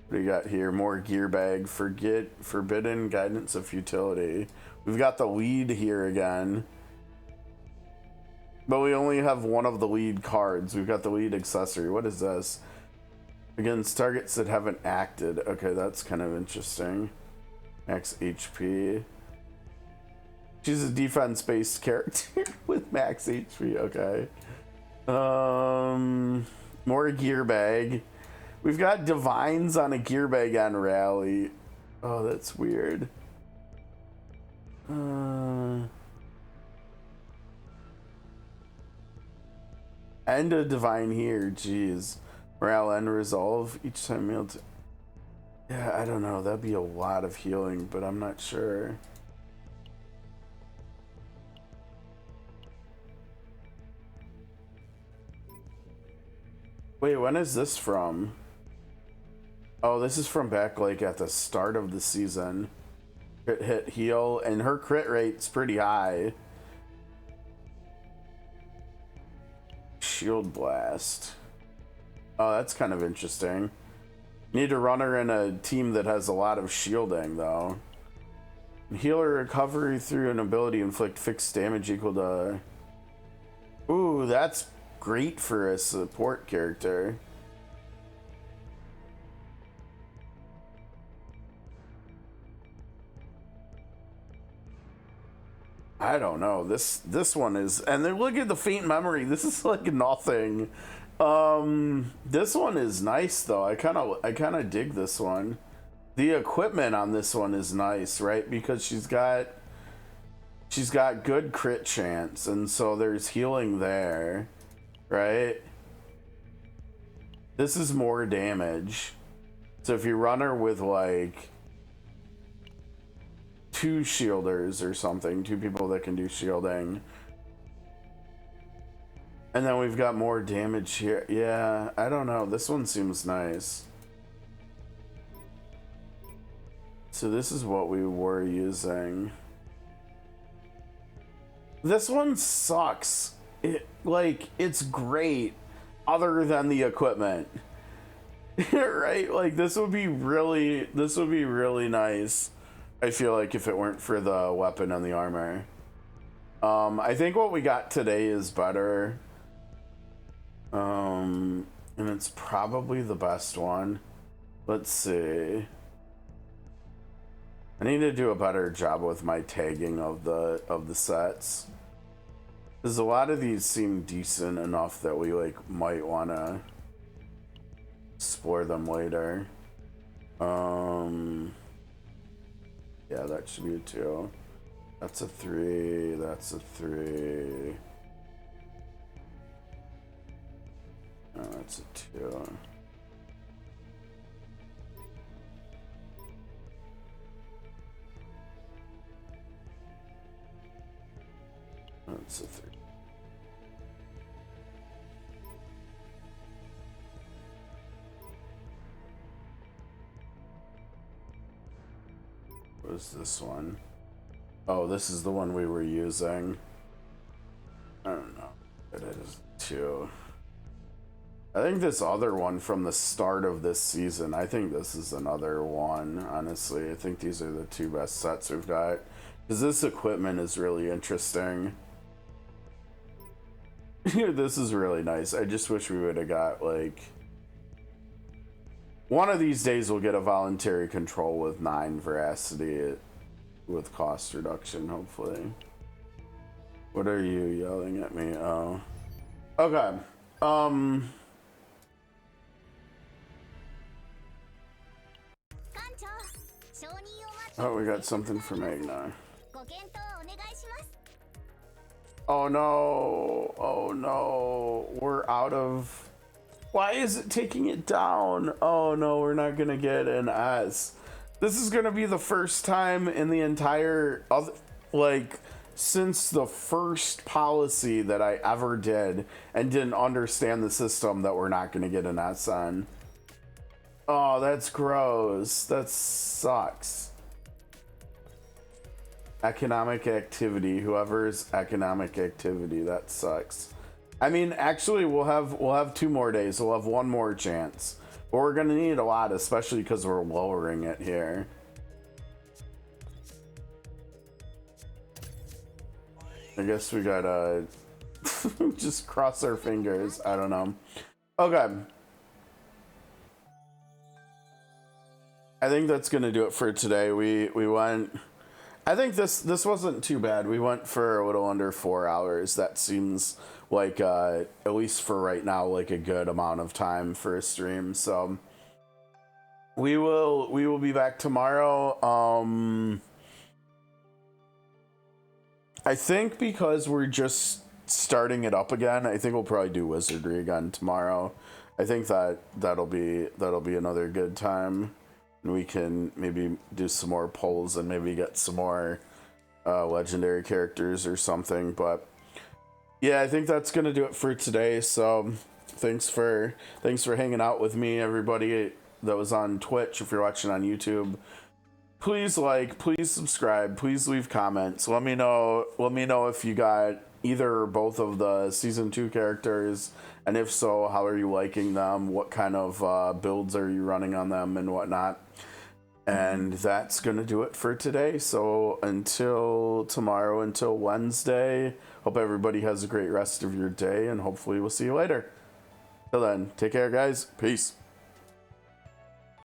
A: What do you got here? More gear bag. Forbidden guidance of futility. We've got the lead here again. But we only have one of the lead cards. We've got the lead accessory. What is this? Against targets that haven't acted. Okay, that's kind of interesting. Max HP. She's a defense-based character with max HP. Okay. More gear bag. We've got divines on a gear bag on rally. Oh, that's weird. And a divine here. Jeez. Morale and resolve each time meal. Yeah, I don't know. That'd be a lot of healing, but I'm not sure. Wait, when is this from? Oh, this is from back like at the start of the season. Crit hit heal, and her crit rate's pretty high. Shield blast. Oh, that's kind of interesting. Need to run her in a team that has a lot of shielding though. Healer recovery through an ability inflict fixed damage equal to... Ooh, that's great for a support character. I don't know. This one is, and then look at the faint memory. This is like nothing. This one is nice though. I kind of dig this one. The equipment on this one is nice, right? Because she's got good crit chance, and so there's healing there, right? This is more damage. So if you run her with like 2 shielders or something, 2 people that can do shielding, and then we've got more damage here. Yeah, I don't know. This one seems nice. So this is what we were using. This one sucks. It's great other than the equipment. Right? Like this would be really nice. I feel like if it weren't for the weapon and the armor. I think what we got today is better. And it's probably the best one. Let's see. I need to do a better job with my tagging of the sets. Because a lot of these seem decent enough that we like might want to explore them later. Yeah, that should be a 2. That's a 3. That's a 3. Oh, that's a 2. That's a 3. What is this one? Oh, this is the one we were using. I don't know. It is 2. I think this other one from the start of this season, I think this is another one, honestly. I think these are the 2 best sets we've got. Because this equipment is really interesting. This is really nice. I just wish we would have got, like... One of these days we'll get a voluntary control with 9 veracity with cost reduction, hopefully. What are you yelling at me? Oh. Okay. Oh, we got something from Agna. Oh no. Oh no. We're out of... Why is it taking it down? Oh no, we're not gonna get an S. This is gonna be the first time in the entire, like, since the first policy that I ever did and didn't understand the system that we're not gonna get an S on. Oh, that's gross. That sucks. Economic activity. Whoever's economic activity, that sucks. I mean, actually, we'll have 2 more days. We'll have 1 more chance, but we're gonna need a lot, especially because we're lowering it here. I guess we gotta just cross our fingers. I don't know. Okay. I think that's gonna do it for today. We went. I think this wasn't too bad. We went for a little under 4 hours. That seems like at least for right now, like a good amount of time for a stream. So we will be back tomorrow. I think because we're just starting it up again, I think we'll probably do wizardry again tomorrow. I think that'll be another good time. And we can maybe do some more polls and maybe get some more legendary characters or something. But yeah, I think that's gonna do it for today. So thanks for hanging out with me, everybody that was on Twitch. If you're watching on YouTube, please like, please subscribe, please leave comments. Let me know if you got either or both of the season 2 characters, and if so, how are you liking them? What kind of builds are you running on them and whatnot? And that's going to do it for today. So until tomorrow, until Wednesday, hope everybody has a great rest of your day, and hopefully we'll see you later. Till then, take care, guys. Peace.